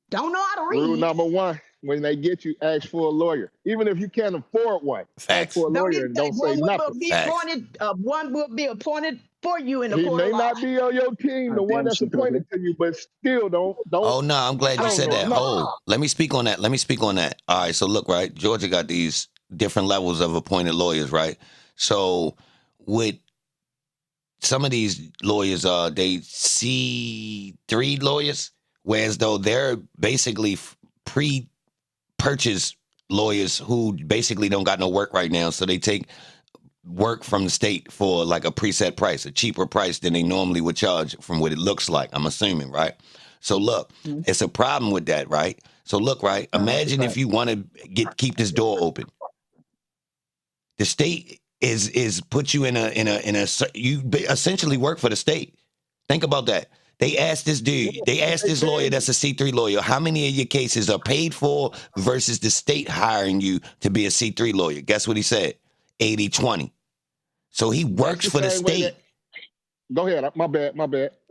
Don't know how to read. Rule number 1: when they get you, ask for a lawyer. Even if you can't afford one, ask for a lawyer and don't say nothing. One will be appointed for you in the He court may of law. not be on your team, the one that's appointed to you, but still don't. Oh no, I'm glad you said that. No. Hold. Let me speak on that. All right, so look, right? Georgia got these different levels of appointed lawyers, right? So with some of these lawyers, they C3 lawyers, whereas though they're basically pre-purchase lawyers who basically don't got no work right now, so they take work from the state for like a preset price, a cheaper price than they normally would charge from what it looks like, I'm assuming, right? So look, it's a problem with that, right? So look, right? Imagine if you want to keep this door open. The state is put you in a you essentially work for the state. Think about that. They asked this lawyer that's a C3 lawyer, how many of your cases are paid for versus the state hiring you to be a C3 lawyer? Guess what he said? 80-20. So he works for the state. Go ahead. My bad.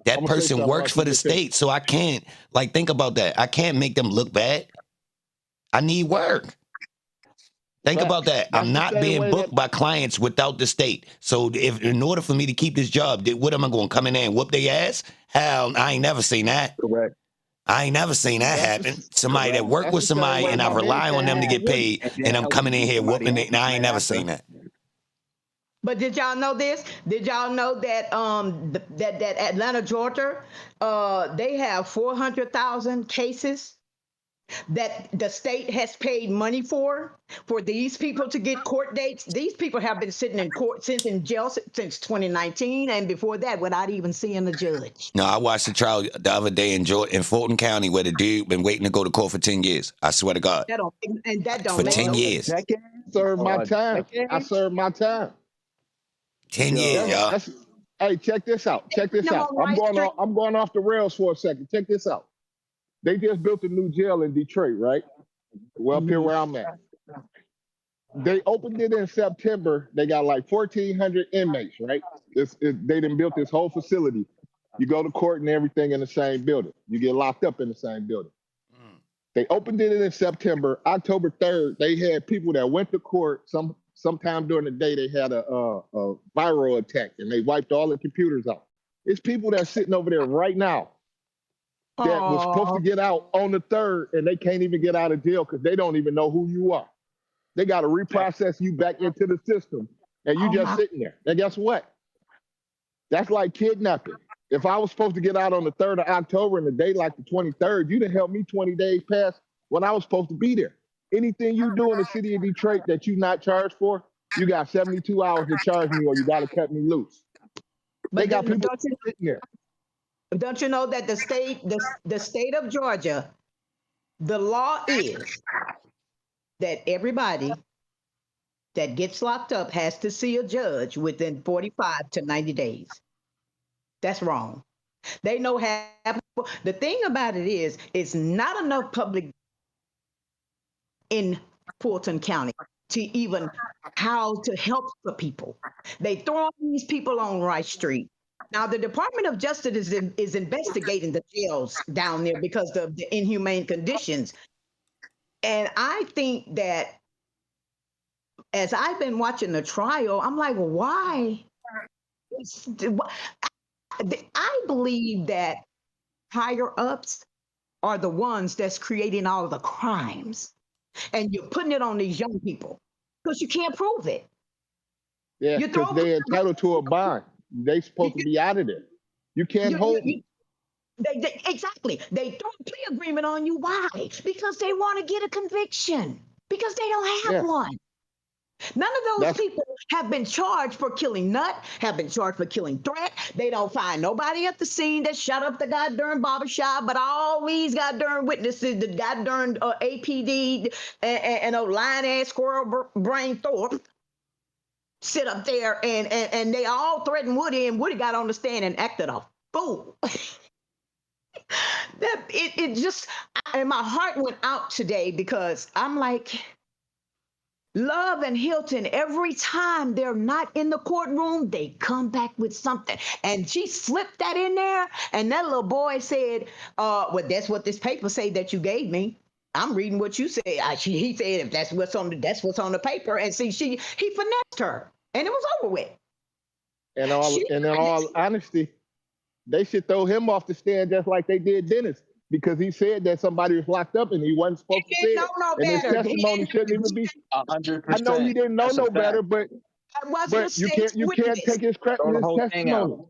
That person works for the state. So I can't, think about that. I can't make them look bad. I need work. Think about that. I'm not being booked by clients without the state. So in order for me to keep this job, what am I going to come in there and whoop their ass? Hell, I ain't never seen that. Correct. I ain't never seen that happen. Somebody that work with somebody and I rely on them to get paid, and I'm coming in here whooping it. I ain't never seen that. But did y'all know this? Did y'all know that that Atlanta, Georgia, they have 400,000 cases that the state has paid money for these people to get court dates? These people have been sitting in court in jail since 2019, and before that, without even seeing the judge. No, I watched the trial the other day in Fulton County where the dude been waiting to go to court for 10 years. I swear to God. That don't for make 10 no years. sense. Serve my time. I served my time. 10 years, y'all. Hey, check this out. I'm going off the rails for a second. Check this out. They just built a new jail in Detroit, right? Well, up here where I'm at. They opened it in September. They got like 1,400 inmates, right? They done built this whole facility. You go to court and everything in the same building. You get locked up in the same building. They opened it in September. October 3rd, they had people that went to court. Sometime during the day, they had a viral attack, and they wiped all the computers out. It's people that's sitting over there right now that was supposed to get out on the 3rd, and they can't even get out of jail because they don't even know who you are. They got to reprocess you back into the system, and you just sitting there. And guess what? That's like kidnapping. If I was supposed to get out on the 3rd of October and the day like the 23rd, you done helped me 20 days past when I was supposed to be there. Anything you do in the city of Detroit that you not charged for, you got 72 hours to charge me or you got to cut me loose. They got people sitting there. Don't you know that the state of Georgia, the law is that everybody that gets locked up has to see a judge within 45 to 90 days. That's wrong. They know how. The thing about it is, it's not enough public in Fulton County to even how to help the people. They throw these people on Rice Street. Now, the Department of Justice is investigating the jails down there because of the inhumane conditions. And I think that as I've been watching the trial, I'm like, why? I believe that higher ups are the ones that's creating all the crimes. And you're putting it on these young people because you can't prove it. Yeah, You because throw they're entitled to a bond. They you, supposed to be out of there. You can't hold you, me. exactly. They throw a plea agreement on you. Why? Because they want to get a conviction. Because they don't have Yeah, one. None of those that's people have been charged for killing Nut, have been charged for killing Threat. They don't find nobody at the scene that shut up the goddamn barbershop, but all these goddamn witnesses, the goddamn APD and lying ass squirrel brain Thorpe sit up there and they all threatened Woody, and Woody got on the stand and acted a fool. That it just, and my heart went out today because I'm like, Love and Hilton, every time they're not in the courtroom, they come back with something. And she slipped that in there. And that little boy said, well, that's what this paper say that you gave me. I'm reading what you said. He said, if that's what's on the paper. And see, he finessed her. And it was over with. and She in all honesty, they should throw him off the stand just like they did Dennis, because he said that somebody was locked up and he wasn't supposed to say didn't know it. no And his better. testimony shouldn't even be. I know he 100%. didn't know That's a no better, fact. I wasn't a you state's can't witness. take his Throw the his whole thing out. testimony.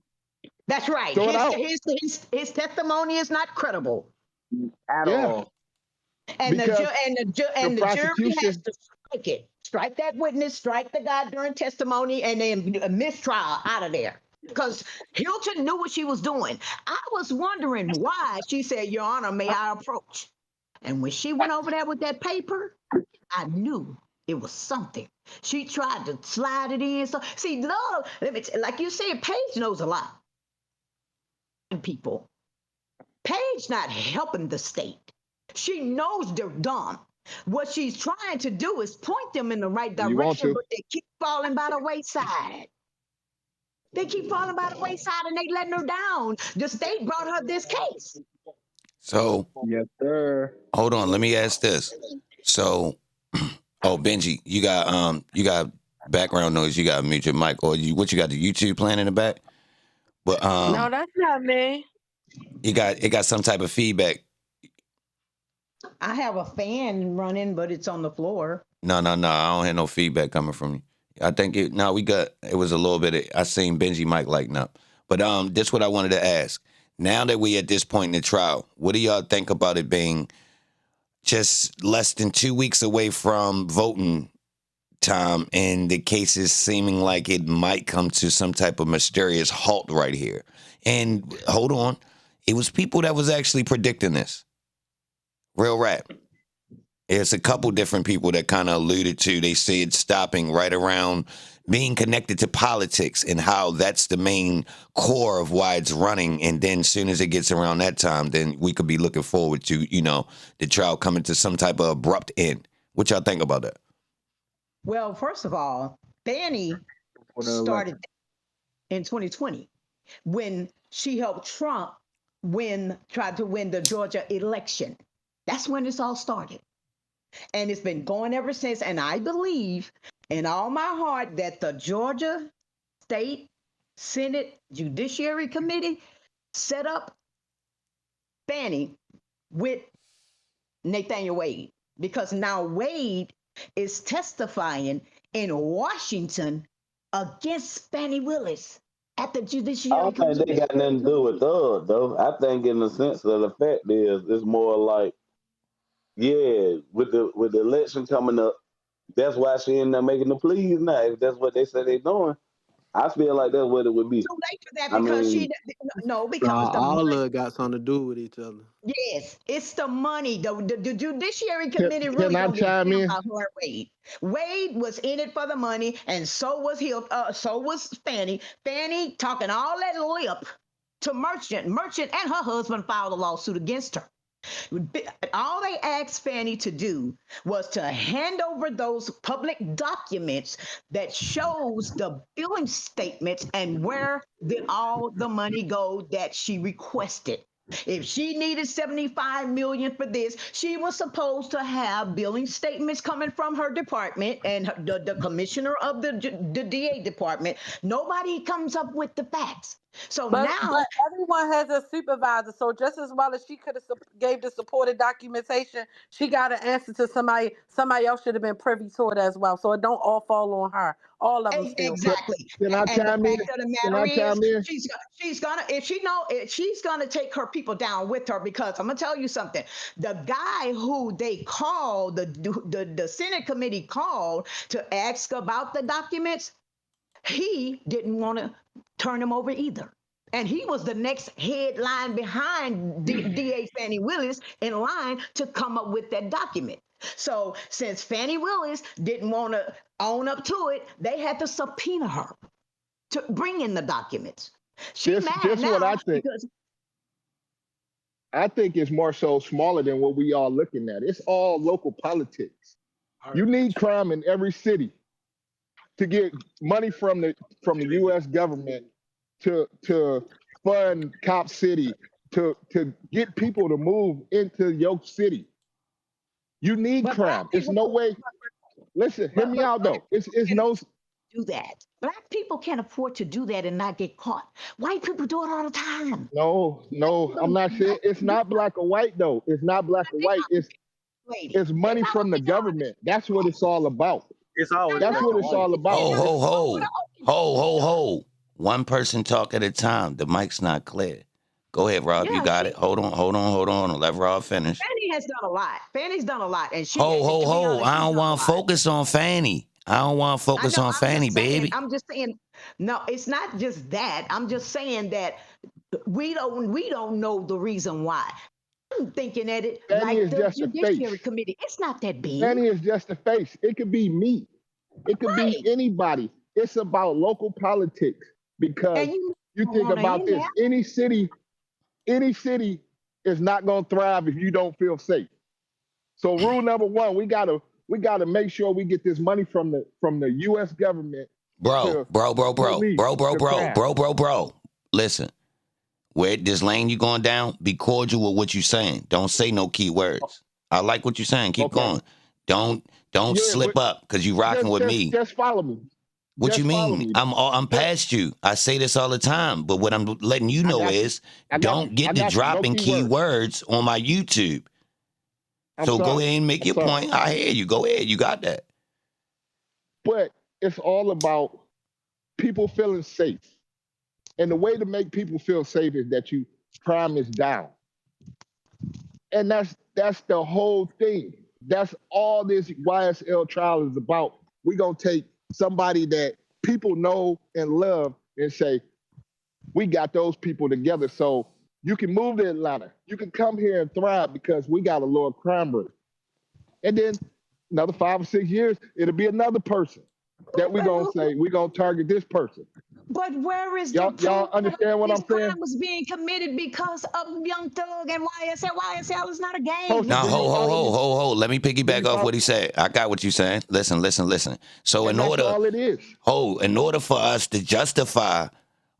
That's right. Throw it out. His testimony is not credible. At Yeah, all. And because the jury has prosecution. to strike it. Strike that witness, strike the guy during testimony, and then a mistrial out of there. Because Hilton knew what she was doing. I was wondering why she said, Your Honor, may I approach? And when she went over there with that paper, I knew it was something. She tried to slide it in. So see, love, like you said, Paige knows a lot. People. Paige not helping the state. She knows they're dumb. What she's trying to do is point them in the right You want direction, to? but they keep falling by the wayside. They keep falling by the wayside and they letting her down. The state brought her this case. So Yes, sir. hold on, let me ask this. So, oh Benji, you got background noise. You got to mute your mic, or what you got the YouTube playing in the back? But No, that's not me. it got some type of feedback. I have a fan running, but it's on the floor. No, I don't hear no feedback coming from you. I think it was a little bit. I seen Benji mic lighting up. But this what I wanted to ask. Now that we at this point in the trial, what do y'all think about it being just less than 2 weeks away from voting time, and the case is seeming like it might come to some type of mysterious halt right here? And hold on, it was people that was actually predicting this. Real rap. There's a couple different people that kind of alluded to, they said stopping right around being connected to politics and how that's the main core of why it's running. And then as soon as it gets around that time, then we could be looking forward to, the trial coming to some type of abrupt end. What y'all think about that? Well, first of all, Fannie started in 2020 when she helped Trump tried to win the Georgia election. That's when this all started. And it's been going ever since. And I believe in all my heart that the Georgia State Senate Judiciary Committee set up Fannie with Nathaniel Wade, because now Wade is testifying in Washington against Fannie Willis at the I Judiciary don't think they Committee. got nothing to do with Thug, though. I think in the sense of the fact is, it's more like, yeah, with the election coming up, that's why she ended up making the pleas now. If that's what they say they're doing, I feel like that's what it would be. Too late for that I because mean, because the All money. of it got something to do with each other. Yes, it's the money. The Judiciary Can, Committee can really I don't give a chime damn in? about her and Wade. Wade was in it for the money, and so was so was Fannie. Fannie talking all that lip to Merchant. Merchant and her husband filed a lawsuit against her. All they asked Fannie to do was to hand over those public documents that shows the billing statements and where did all the money go that she requested. If she needed 75 million for this, she was supposed to have billing statements coming from her department and the commissioner of the DA department. Nobody comes up with the facts. So But now, everyone has a supervisor, so just as well as she could have gave the supported documentation, she got an answer to somebody. Somebody else should have been privy to it as well. So it don't all fall on her. All of them still. Can, exactly. can I And the chime in? fact of the Can matter I is, chime in? she's gonna if she's gonna take her people down with her, because I'm gonna tell you something. The guy who they called, the Senate committee called to ask about the documents, he didn't want to turn him over either. And he was the next headline behind DA Fannie Willis in line to come up with that document. So since Fannie Willis didn't want to own up to it, they had to subpoena her to bring in the documents. She mad Just what now I think. because I think it's more so smaller than what we are looking at. It's all local politics. You need crime in every city to get money from the U.S. government to fund Cop City, to get people to move into your city. You need but black crime. It's people, no way. Listen, hear me out though. It's no. do that. Black people can't afford to do that and not get caught. White people do it all the time. No, I'm not saying it's not black or white though. It's not black or white. It's money from the government. That's what it's all about. It's always That's black what and it's white. all about. Ho. One person talk at a time. The mic's not clear. Go ahead, Rob. You got it. Hold on. Let Rob finish. Fannie has done a lot. Fannie's done a lot, and she. Ho. I don't want to focus on Fannie. I don't want to focus on Fannie, baby. I'm just saying. No, it's not just that. I'm just saying that we don't know the reason why. I'm thinking at it Fannie like is the just a Judiciary face. Committee. It's not that big. Fannie is just a face. It could be me. It could Right. be anybody. It's about local politics because And you think about this. Any city is not going to thrive if you don't feel safe. So rule number one, we gotta make sure we get this money from the U.S. government. Bro. Listen, where this lane you going down, be cordial with what you saying. Don't say no key words. I like what you're saying. Keep going. Don't slip up because you rocking with me. Just follow me. What Just you follow mean? me. I'm past you. I say this all the time, but what I'm letting you know is don't get to dropping keywords on my YouTube. So go ahead and make your point. I hear you. Go ahead. You got that. But it's all about people feeling safe. And the way to make people feel safe is that you crime is down. And that's the whole thing. That's all this YSL trial is about. We're going to take somebody that people know and love and say, we got those people together. So you can move to Atlanta. You can come here and thrive because we got a lower crime rate. And then another 5 or 6 years, it'll be another person that we're going to say, we're going to target this person. But where is y'all understand what I'm saying? This crime was being committed because of Young Thug and YSL. YSL is not a gang. Now, ho. Let me piggyback off what he said. I got what you're saying. Listen. So and that's all it is. In order for us to justify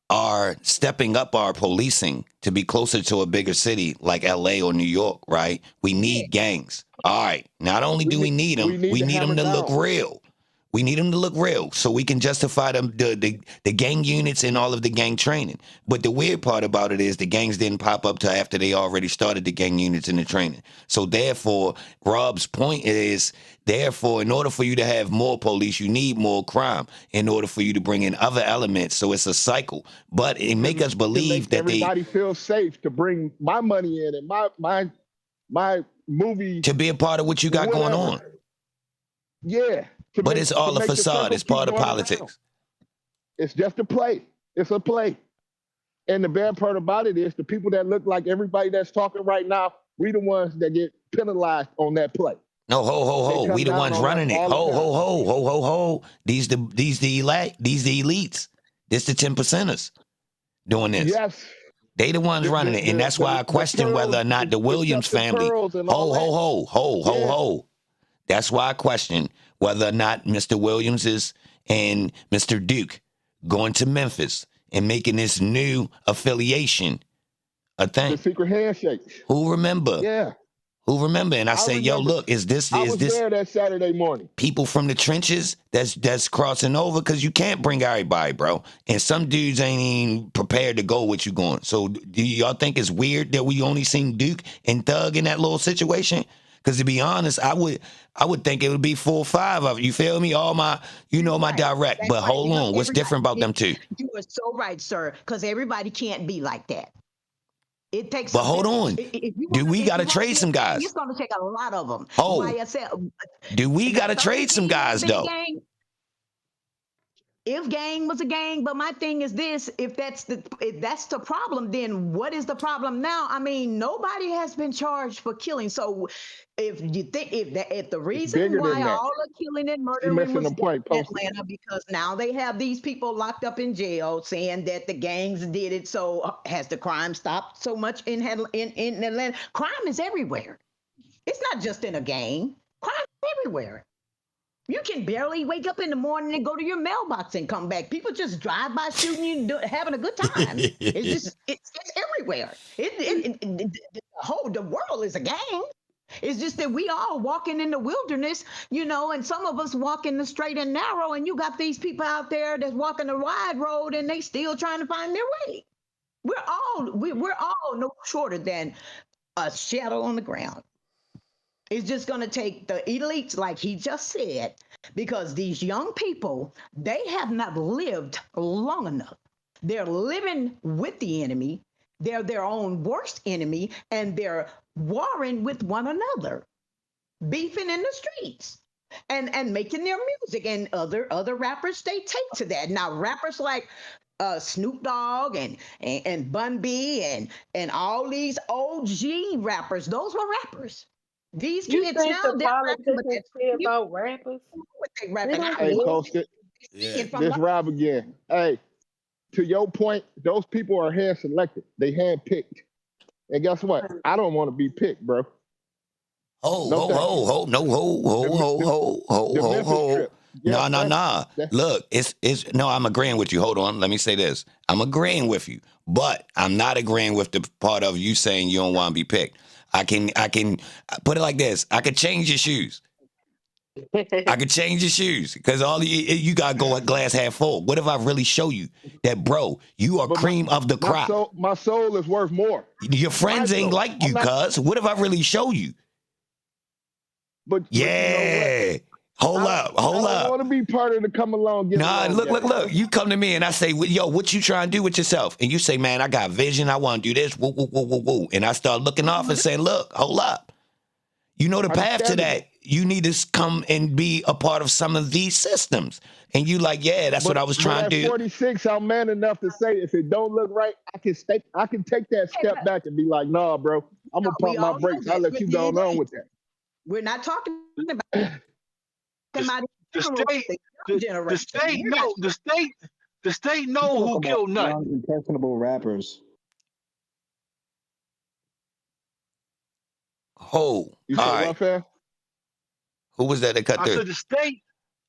our stepping up our policing to be closer to a bigger city like LA or New York, right? We need gangs. All right. Not only do we need them, we need them to look real. We need them to look real so we can justify them the gang units and all of the gang training. But the weird part about it is the gangs didn't pop up till after they already started the gang units and the training. So therefore, Rob's point is, in order for you to have more police, you need more crime in order for you to bring in other elements. So it's a cycle. But it make us believe that everybody feels safe to bring my money in and my movie to be a part of what you got going on. Yeah. But it's all a facade. It's part of politics. It's just a play. It's a play. And the bad part about it is the people that look like everybody that's talking right now, we the ones that get penalized on that play. No, ho. We the ones running it. Ho. These the elites. This the 10%ers doing this. Yes. They the ones running it. And that's why I question whether or not the Williams family. Ho. That's why I question whether or not Mr. Williams and Mr. Duke going to Memphis and making this new affiliation A The thing. secret handshakes. Who remember? Yeah, Who remember? And I I say, yo, remember. look, is I this was there that Saturday morning. people from the trenches that's crossing over? Because you can't bring everybody, bro. And some dudes ain't even prepared to go with you going. So do y'all think it's weird that we only seen Duke and Thug in that little situation? Because to be honest, I would think it would be 4 or 5 of it. You feel me? All my, my Right. direct. That's But right. hold Because on, what's different about them two? you are so right, sir. Because everybody can't be like that. It takes But a hold village. on, If you do want we to, if got you to want to trade be a some gang, guys? it's going to take a lot of them. Oh, Why I said do we got now to Thug trade some Gang might have guys been a though? gang. If gang was a gang, but my thing is this: if that's the problem, then what is the problem now? I mean, nobody has been charged for killing. So, if you think if the It's reason bigger why than that. all the killing and She murdering missing was the done point. in Posted. Atlanta, because now they have these people locked up in jail saying that the gangs did it. So, has the crime stopped so much in Atlanta? Crime is everywhere. It's not just in a gang. Crime is everywhere. You can barely wake up in the morning and go to your mailbox and come back. People just drive by shooting you, having a good time. It's just it's everywhere. The world is a gang. It's just that we all walking in the wilderness, and some of us walk in the straight and narrow, and you got these people out there that's walking the wide road and they still trying to find their way. We're all no shorter than a shadow on the ground. It's just going to take the elites, like he just said, because these young people, they have not lived long enough. They're living with the enemy. They're their own worst enemy, and they're warring with one another, beefing in the streets. And making their music, and other rappers, they take to that now. Rappers like Snoop Dogg and Bun B and all these OG rappers, those were rappers. These You kids think now, the they're rapping, but politicians that's care you about rappers? what they They rapping. don't I Hey, mean, care. posted. they're Yeah. singing from This the Rob again. Hey, to your point, those people are hand selected. They hand picked. And guess what? I don't want to be picked, bro. Ho, No ho, thanks. ho, ho, no, ho, The ho, ho, the, ho, ho, the ho, Memphis ho. trip. Yeah, Nah, nah, nah. that Look, it's no, I'm agreeing with you. Hold on, let me say this. I'm agreeing with you, but I'm not agreeing with the part of you saying you don't want to be picked. I can put it like this. I could change your shoes. I could change your shoes because all you gotta go at glass half full. What if I really show you that, bro? You are but cream of the crop. my soul is worth more. Your My friends ain't soul. like I'm you, not. cuz. What if I really show you? But you know what? Yeah. Hold up, I hold don't up. want to be part of the come along, get Nah, along look, gang, look, look. bro. You come to me and I say, well, yo, what you trying to do with yourself? And you say, man, I got vision. I want to do this. Woo, woo, woo, woo, woo. And I start looking off and saying, look, hold up. You know the path to Understandable. that. You need to come and be a part of some of these systems. And you like, yeah, that's what I was But trying to at do. 46, I'm man enough to say if it don't look right, I can take that hey, step but back and be like, nah, bro, I'm gonna we pump my all know brakes. I'll that let with you the go on with elites. that. We're not talking about The, in the general, state, the young the generation. state We're not. know, the state You know talk who about killed Nut. young, impressionable rappers. Oh, You all said right. what, fam? Who was that cut I through? said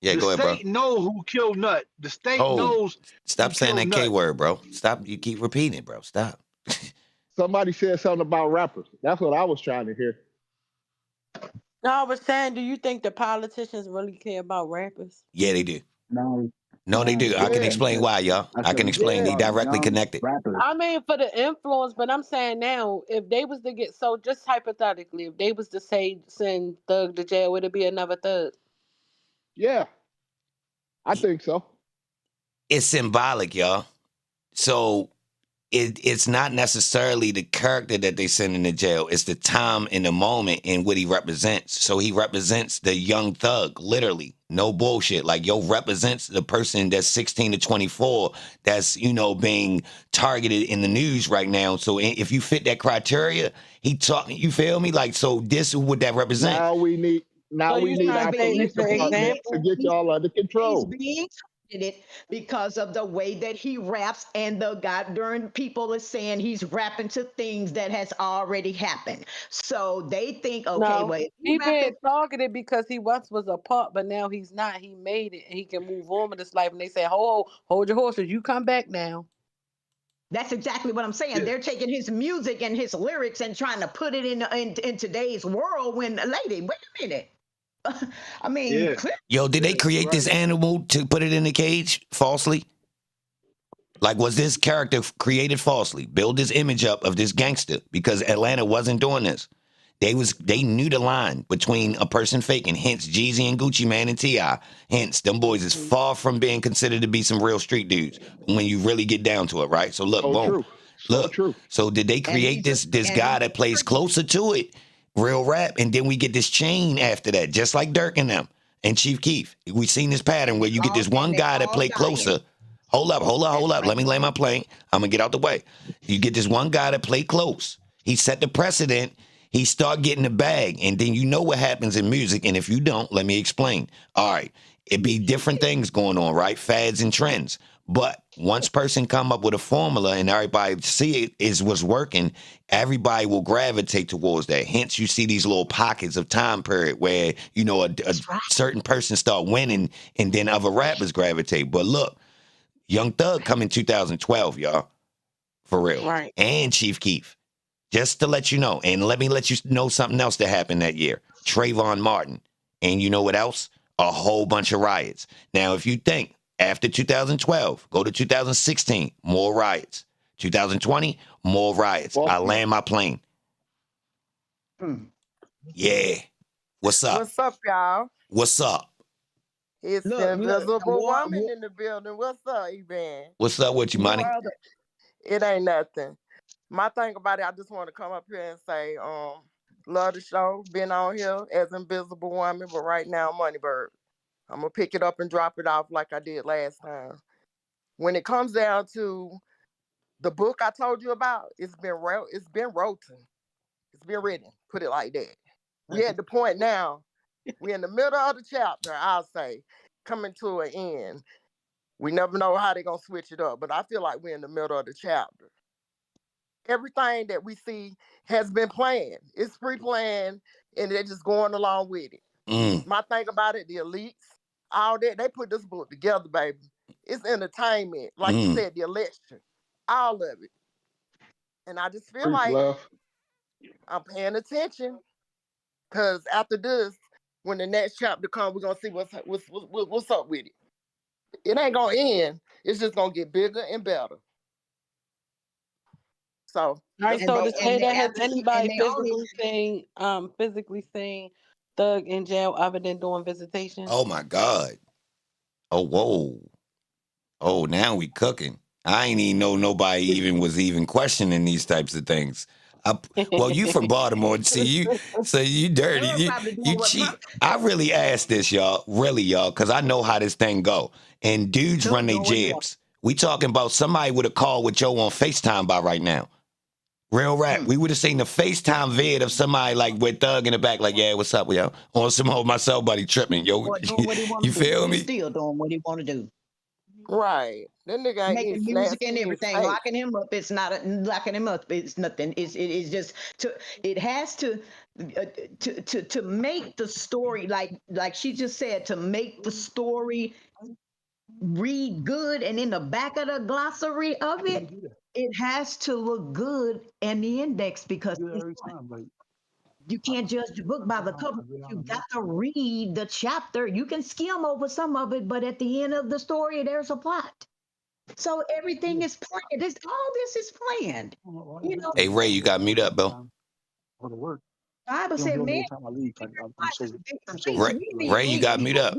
Yeah, the go ahead, bro. state know who killed Nut. The state Oh, knows who stop saying killed that K Nut. word, bro. Stop. You keep repeating it, bro. Stop. Somebody said something about rappers. That's what I was trying to hear. No, I was saying, do you think the politicians really care about rappers? Yeah, they do. No, No, they no. do. I can Yeah, explain why, y'all. I I said can we talking explain. They yeah. about directly young connected. rappers. I mean, for the influence, but I'm saying now, if they was to get, so just hypothetically, if they was to say send Thug to jail, would it be another Thug? Yeah, I think so. It's symbolic, y'all. So it's not necessarily the character that they send into jail. It's the time and the moment and what he represents. So he represents the young thug, literally. No bullshit. Like, yo, represents the person that's 16 to 24 that's, being targeted in the news right now. So if you fit that criteria, you feel me? Like, so this is what that represents. Now we need So now we you need He's trying our to say being police it's an department to example? get y'all under he's control. being targeted because of the way that he raps, and the goddamn people is saying he's rapping to things that has already happened. So they think, okay, No, well, if he he rapping, being targeted because he once was a part, but now he's not. He made it, and he can move on with his life. And they say, "Hold your horses. You come back now." That's exactly what I'm saying. Yeah. They're taking his music and his lyrics and trying to put it in today's world. When, lady, wait a minute. I mean, Yeah. clearly, Yo, did they Yeah. You're create this right. animal to put it in the cage falsely? Like, was this character created falsely? Build this image up of this gangster because Atlanta wasn't doing this. They knew the line between a person faking, hence Jeezy and Gucci Man and T.I. Hence, them boys is far from being considered to be some real street dudes when you really get down to it, right? So look, So boom. true. So Look. true. So did they and create he's a, this and guy he's that plays closer to it, real rap, and then we get this chain after that, just like Dirk and them and Chief Keef. We seen this pattern where you get this one and they guy that all play dying. closer. Hold That's up. right. Let me lay my plane. I'm gonna get out the way. You get this one guy that play close. He set the precedent. He start getting the bag, and then you know what happens in music. And if you don't, let me explain. All right, it be different things going on, right? Fads and trends. But once person come up with a formula and everybody see it is what's working, everybody will gravitate towards that. Hence, you see these little pockets of time period where you know a right. certain person start winning, and then other rappers gravitate. But look. Young Thug come in 2012, y'all. For real. Right. And Chief Keef. Just to let you know. And let me let you know something else that happened that year. Trayvon Martin. And you know what else? A whole bunch of riots. Now, if you think after 2012, go to 2016, more riots. 2020, more riots. Well, I land my plane. Yeah. What's up? What's up, y'all? What's up? It's Look, the invisible war, woman in the building. What's up, EBAN? What's up with you, money? It ain't nothing. My thing about it, I just want to come up here and say, love the show. Been on here as invisible woman, but right now, Moneybird. I'm gonna pick it up and drop it off like I did last time. When it comes down to the book I told you about, it's been written. It's been written. Put it like that. We at the point now. We're in the middle of the chapter, I'll say, coming to an end. We never know how they're going to switch it up, but I feel like we're in the middle of the chapter. Everything that we see has been planned. It's pre-planned, and they're just going along with it. My thing about it, the elites, all that, they put this book together, baby. It's entertainment. Like you said, the election, all of it. And I just feel like I'm paying attention, because after this, when the next chapter comes, we're gonna see what's up with it. It ain't gonna end. It's just gonna get bigger and better. So, all right. So to say that, has anybody physically seen Thug in jail other than doing visitations? Oh my God. Oh, whoa. Oh, now we cooking. I ain't even know nobody even was even questioning these types of things. Well, you from Baltimore, see you, so you dirty, you cheat. I really asked this, y'all, because I know how this thing go. And dudes run their jibs. We talking about somebody would have called with Joe on FaceTime by right now. Real rap. We would have seen the FaceTime vid of somebody like with Thug in the back, like, yeah, what's up, yo? On some old my cell buddy tripping, yo. You feel me? Still doing what he want to do. Right. That nigga ain't making music and everything, locking him up. It's not locking him up. It's nothing. It's just it has to make the story like she just said, to make the story read good, and in the back of the glossary of it, it has to look good in the index, because you can't judge the book by the cover. You got to read the chapter. You can skim over some of it, but at the end of the story, there's a plot. So everything is planned. All this is planned. You know. Hey Ray, you got mute up, Bill. Bible said, man, Ray, you got mute up.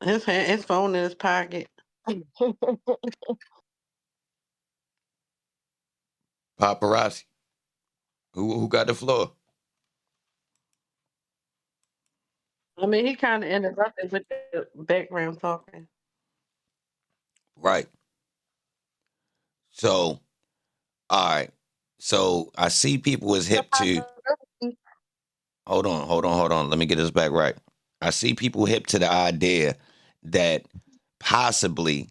His phone in his pocket. Paparazzi. Who got the floor? I mean, he kind of interrupted with the background talking. Right. So, all right. So I see people is hip to. Hold on. Let me get this back right. I see people hip to the idea that possibly,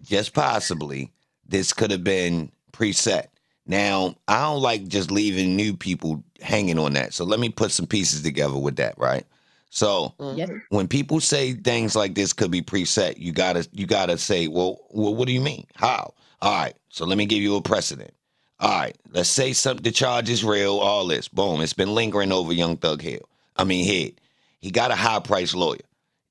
just possibly, this could have been preset. Now, I don't like just leaving new people hanging on that. So let me put some pieces together with that, right? So Yes. when people say things like this could be preset, you gotta say, well, what do you mean? How? All right, so let me give you a precedent. All right, let's say the charge is real, all this. Boom, it's been lingering over young Thug Head. He got a high price lawyer.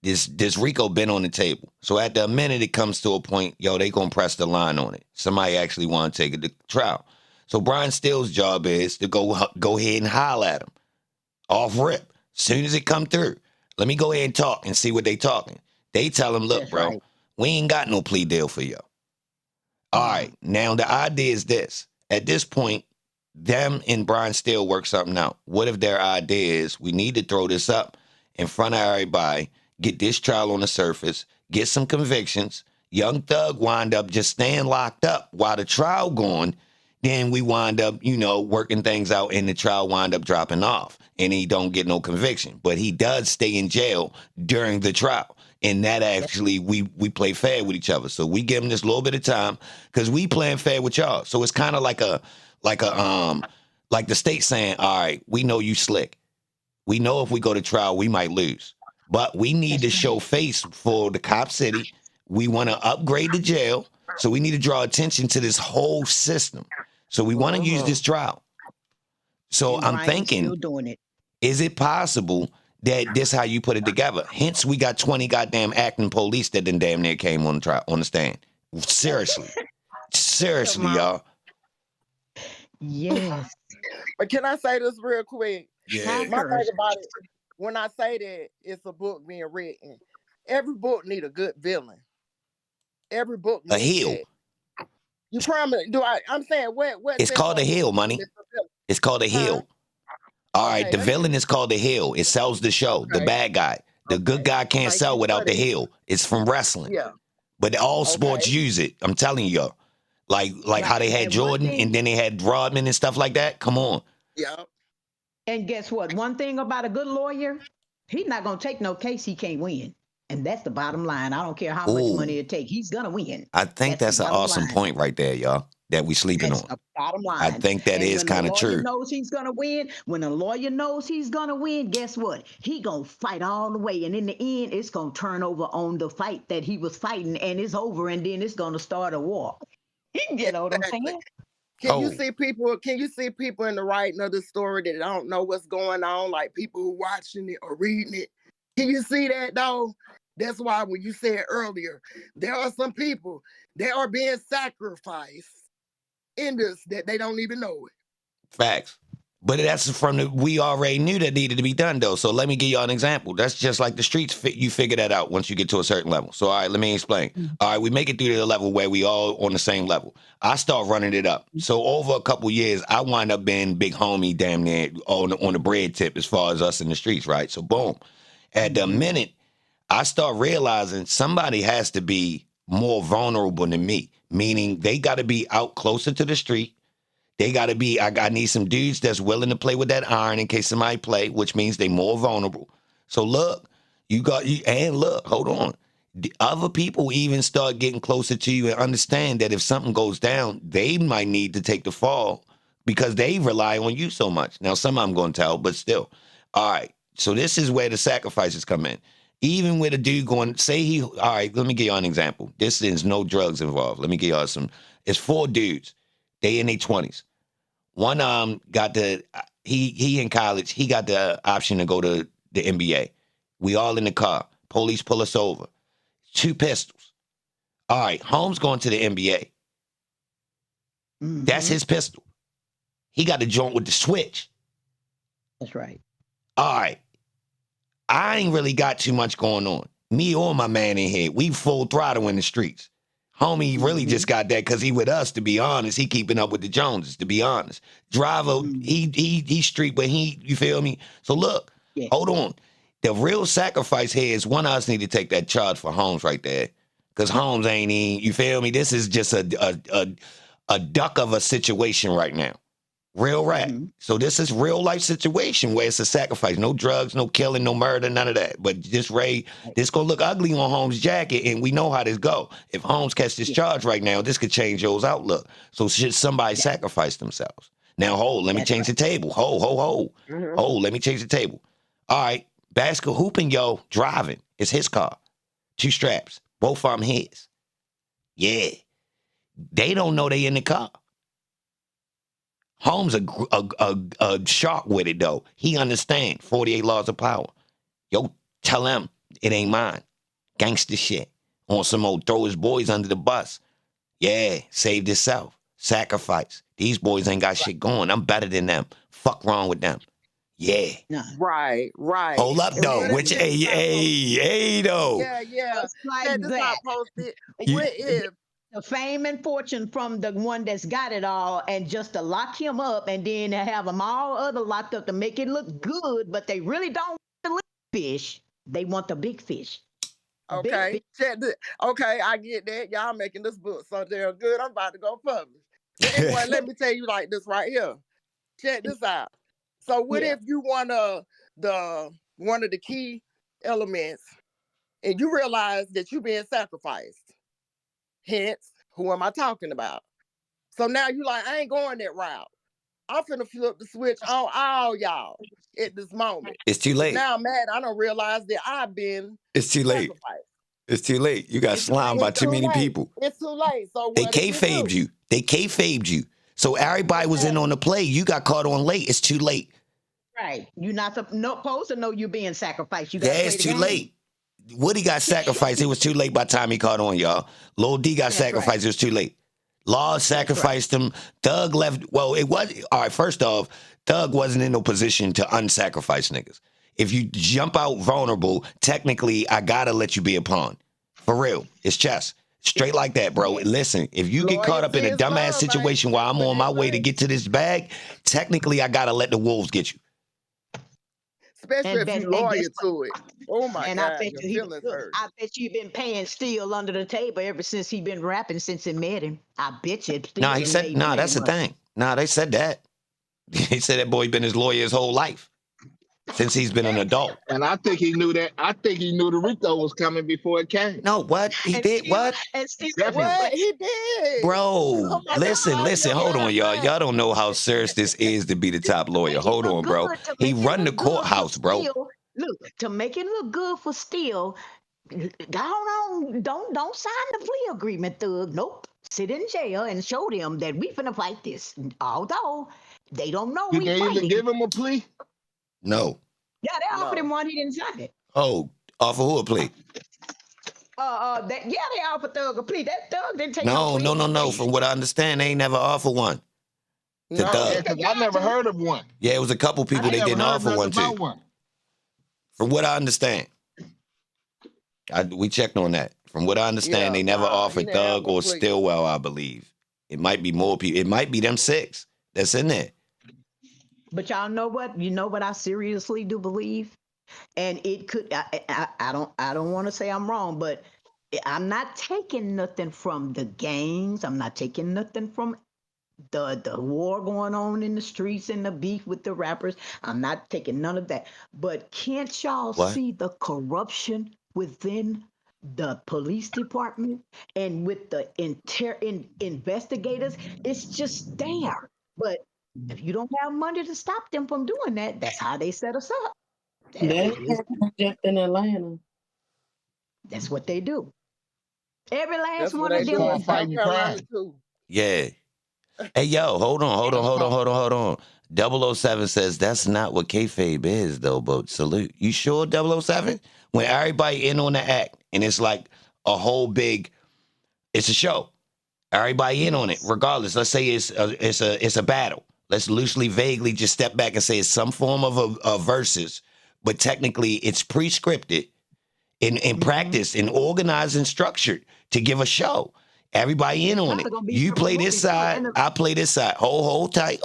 This Rico been on the table. So at the minute it comes to a point, yo, they gonna press the line on it. Somebody actually want to take it to trial. So Brian Steele's job is to go ahead and holler at him off rip. Soon as it come through, let me go ahead and talk and see what they talking. They tell him, look, That's bro, right. we ain't got no plea deal for you. All right, now the idea is this. At this point, them and Brian Steele work something out. What if their idea is we need to throw this up in front of everybody, get this trial on the surface, get some convictions, young Thug wind up just staying locked up while the trial going, then we wind up, working things out and the trial wind up dropping off and he don't get no conviction. But he does stay in jail during the trial. And that actually, we play fair with each other. So we give him this little bit of time because we playing fair with y'all. So it's kind of like the state saying, all right, we know you slick. We know if we go to trial, we might lose. But we need to show face for the Cop City. We want to upgrade the jail. So we need to draw attention to this whole system. So we want to use this trial. So And I'm Brian's thinking, still doing it. is it possible that this how you put it together? Hence, we got 20 goddamn acting police that then damn near came on the trial, on the stand. Seriously, y'all. Yes. But can I say this real quick? Yeah. My thing about it, when I say that it's a book being written, every book need a good villain. Every book A needs heel. that. You promise? I'm saying what? It's called a heel, money. It's called a heel. All right, the villain is called the heel. It sells the show. The bad guy. The good guy can't sell without the heel. It's from wrestling. Yeah. But all sports use it. I'm telling you. Like how they had Jordan and then they had Rodman and stuff like that. Come on. Yeah. And guess what? One thing about a good lawyer, he's not going to take no case he can't win. And that's the bottom line. I don't care how much money it takes. He's going to win. I think that's an awesome point right there, y'all, that we sleeping on. The bottom line. I think that is kind of true. When a lawyer knows he's going to win, when a lawyer knows he's going to win, guess what? He going to fight all the way. And in the end, it's going to turn over on the fight that he was fighting. And it's over. And then it's going to start a war. You know what I'm saying? Can you see people in the writing of the story that don't know what's going on, like people who watching it or reading it? Can you see that though? That's why when you said earlier, there are some people that are being sacrificed in this that they don't even know it. Facts. But that's we already knew that needed to be done though. So let me give y'all an example. That's just like the streets. You figure that out once you get to a certain level. So all right, let me explain. All right, we make it through to the level where we all on the same level. I start running it up. So over a couple years, I wind up being big homie damn near on the bread tip as far as us in the streets, right? So boom. At the minute, I start realizing somebody has to be more vulnerable than me, meaning they got to be out closer to the street. They got to be, I need some dudes that's willing to play with that iron in case somebody play, which means they more vulnerable. So look, hold on. The other people even start getting closer to you and understand that if something goes down, they might need to take the fall because they rely on you so much. Now, some I'm going to tell, but still. All right. So this is where the sacrifices come in. Even with a dude going, all right, let me give you an example. This is no drugs involved. Let me give y'all it's 4 dudes. They in their 20s. One got he in college, he got the option to go to the NBA. We all in the car. Police pull us over. 2 pistols. All right, Holmes going to the NBA. That's his pistol. He got the joint with the switch. That's right. All right. I ain't really got too much going on. Me or my man in here, we full throttle in the streets. Homie really just got that because he with us, to be honest. He keeping up with the Joneses, to be honest. Driver, he street, but you feel me? So look, hold on. The real sacrifice here is one of us need to take that charge for Holmes right there. Because Holmes ain't even, you feel me? This is just a duck of a situation right now. Real rap. So this is real life situation where it's a sacrifice. No drugs, no killing, no murder, none of that. But this gonna look ugly on Holmes' jacket, and we know how this go. If Holmes catch this charge right now, this could change y'all's outlook. So should somebody sacrifice themselves? Now, let me change the table. Let me change the table. All right, Basketball hooping, yo, driving. It's his car. 2 straps. Both of them his. Yeah. They don't know they in the car. Holmes a shark with it, though. He understand 48 laws of power. Yo, tell him it ain't mine. Gangster shit. On some old throw his boys under the bus. Yeah, saved himself. Sacrifice. These boys ain't got shit going. I'm better than them. Fuck wrong with them. Yeah. No. Right. Hold up, And though. what if Which, this is not posted? though. Yeah. Just like Said this that. not posted. You, What if The fame and fortune from the one that's got it all, and just to lock him up and then have them all other locked up to make it look good, but they really don't want the little fish. They want the big fish. Big okay, fish. check this. Okay, I get that. Y'all making this book so damn good. I'm about to go publish. But anyway, let me tell you like this right here. Check this out. So what Yeah. if you want one of the key elements and you realize that you're being sacrificed? Hence, who am I talking about? So now you like, I ain't going that route. I'm finna flip the switch on all y'all at this moment. it's too late. Now I'm mad. I don't realize that I've been It's too late. sacrificed. It's too late. You got slimed by It's too too many late. people. It's too late. So They what did you kayfabed do? you. They kayfabed you. So everybody was in on the play. You got caught on late. It's too late. Right. You're not supposed to know you're being sacrificed. You got Yeah, to play it's the too game. late. Woody got sacrificed. It was too late by the time he caught on, y'all. Lil D got That's sacrificed. right. It was too late. Law sacrificed him. Thug left. Well, it was. All right, first off, Thug wasn't in no position to unsacrifice niggas. If you jump out vulnerable, technically, I got to let you be a pawn. For real. It's chess. Straight like that, bro. Listen, if you get caught up in a Loyalty is dumbass love, situation baby. while That's I'm what on they my way to say. get to this bag, technically, I got to let the wolves get you. Especially And if you guess loyal what? to it. Oh my And I God, bet your you feelings hurt. I bet you been paying Steel under the table ever since he been rapping since he met him. I bet you Steel Nah, he done said, made nah, plenty that's the money. thing. Nah, they said that. He said that boy been his lawyer his whole life since he's been an adult. And I think he knew that. I think he knew the Rico was coming before it came. No, what? He And did what? Steel Definitely. What? He did. Bro, Oh my listen, God, your hold on, feelings y'all. hurt. Y'all don't know how serious this is to be the top lawyer. make it Hold look on, bro. good to He make it run the look good for courthouse, bro. Steel. Look, to make it look good for Steel, don't sign the plea agreement, Thug. Nope. Sit in jail and show them that we finna fight this. Although they don't know Did we they even fighting. give him a plea? No. Yeah, they offered him No. one, he didn't sign it. Oh, off of who a plea? They offered Thug a plea. That Thug didn't take No. plea. From what I understand, they ain't never offered one to No. Yeah, Thug. because I never heard of one. Yeah, it was a couple people I they never didn't heard offer nothing one to. about one. From what I understand. We checked on that. From what I understand, Yeah, they never nah, he offered didn't have Thug no or plea. Stillwell, I believe. It might be more people. It might be them 6 that's in there. But y'all know what? You know what I seriously do believe? And it could I don't want to say I'm wrong, but I'm not taking nothing from the gangs. I'm not taking nothing from the war going on in the streets and the beef with the rappers. I'm not taking none of that. But can't y'all What? see the corruption within the police department and with the investigators? It's just there. But if you don't have money to stop them from doing that, that's how they set us up. That happened just in Atlanta. That's what they do. Every last That's what one they of It's them do in called is South fighting Carolina crime. too. Yeah. Hey, yo, hold on. 007 says that's not what kayfabe is, though, but salute. You sure, 007? When everybody in on the act, and it's like a whole big, it's a show. Everybody in on it, regardless. Let's say it's a battle. Let's loosely, vaguely just step back and say it's some form of a versus, but technically it's pre-scripted in practice and organized and structured to give a show. Everybody in on it. You play this side, I play this side. Hold tight.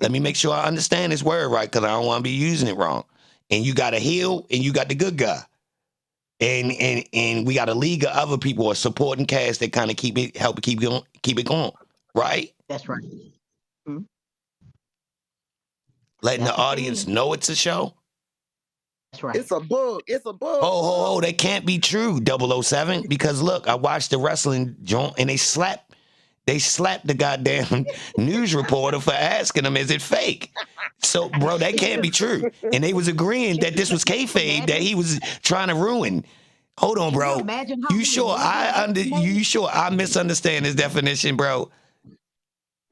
Let me make sure I understand this word right, because I don't want to be using it wrong. And you got a heel and you got the good guy. And we got a league of other people, a supporting cast that kind of keep it going. Right? That's right. Mhm. Letting That's the what they audience mean. know it's a show. That's right. It's a book. It's a book. Oh, that can't be true, 007. Because look, I watched the wrestling joint and they slapped the goddamn news reporter for asking him, is it fake? So, bro, that can't be true. And they was agreeing that this was kayfabe that he was trying to ruin. Hold on, Can you bro. imagine how You many sure movies they you made? sure I misunderstand his definition, bro?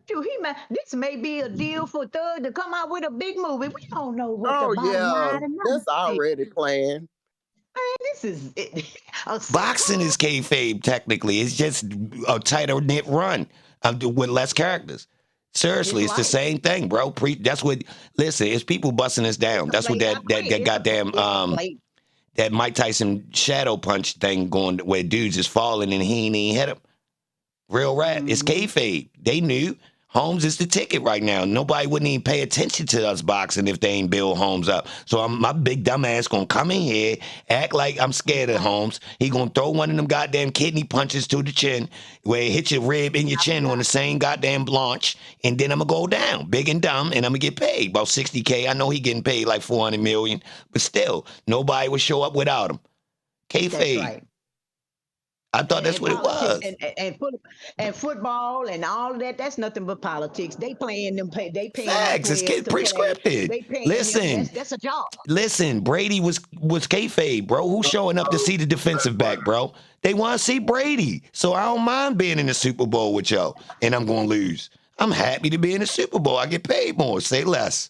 Shoot, this may be a deal for Thug to come out with a big movie. We don't know what the Oh bottom yeah, line of that's nothing is. already planned. Man, this is a Boxing sitcom. is kayfabe technically. It's just a tighter knit run with less characters. It's Seriously, it's the life. same thing, bro. That's what. Listen, it's people busting us down. It's a That's what play by play. that goddamn It's a play. that Mike Tyson shadow punch thing going where dudes just falling and he ain't even hit him. Real rap. It's Mm-hmm. kayfabe. They knew Holmes is the ticket right now. Nobody wouldn't even pay attention to us boxing if they ain't build Holmes up. So my big dumb ass gonna come in here, act like I'm scared of Holmes. He gonna throw one of them goddamn kidney punches to the chin, where it hits your rib in your chin on the same goddamn launch, and then I'm gonna go down, big and dumb, and I'm gonna get paid about 60K. I know he getting paid like 400 million, but still, nobody would show up without him. That's Kayfabe. right. I thought that's And what it politics was. and football and all of that, that's nothing but politics. They paying them they paying them Facts. It's players getting to play. pre-scripted. They paying them. Listen, That's a job. listen. Brady was kayfabe, bro. Who's showing up to see the defensive back, bro? They want to see Brady. So I don't mind being in the Super Bowl with y'all, and I'm going to lose. I'm happy to be in the Super Bowl. I get paid more. Say less.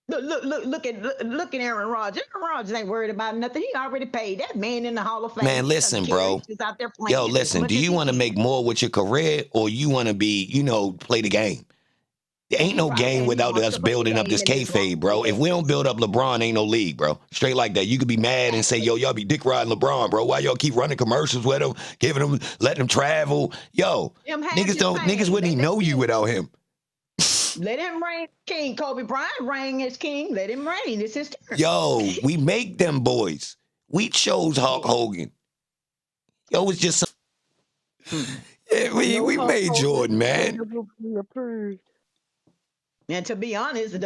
Look at Aaron Rodgers. Aaron Rodgers ain't worried about nothing. He already paid. That man in the Hall of Fame. Man, listen, bro. He's out there playing Yo, as listen. much Do as you he want to can. make more with your career, or you want to be, play the game? There ain't no Right, game and he without wants us to play the building up game this in this wrong kayfabe, bro. If way. we don't build up LeBron, ain't no league, bro. Straight like that. You could be mad and say, yo, y'all be dick riding LeBron, bro. Why y'all keep running commercials with him, letting him travel? Yo, Him have niggas his niggas fame. wouldn't even know you without him. Let him reign king. Kobe Bryant reign as king. Let him reign. It's his turn. Yo, we make them boys. We chose Hulk Hogan. Yo, it's just yeah, No we Hulk made Hogan Jordan, man. will be approved. And to be honest,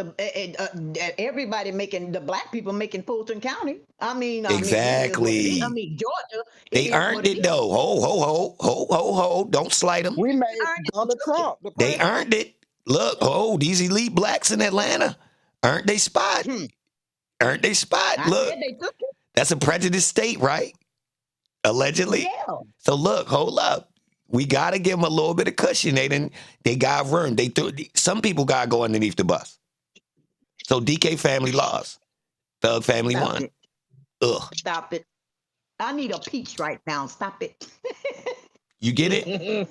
everybody making the black people making Fulton County. I mean, it is what it is. I Exactly. mean, Georgia. It They is what earned it it is. though. Ho. Don't slight them. We They made earned it. Donald Took it. Trump the They president. earned it. Look, these elite blacks in Atlanta earned they spot. Earned they spot. I Look, said they took it. that's a prejudiced state, right? Allegedly. Yeah. So look, hold up. We gotta give them a little bit of cushion. They got room. Some people gotta go underneath the bus. So DK family lost. Thug family Stop won. it. Ugh. Stop it. I need a peach right now. Stop it. You get it?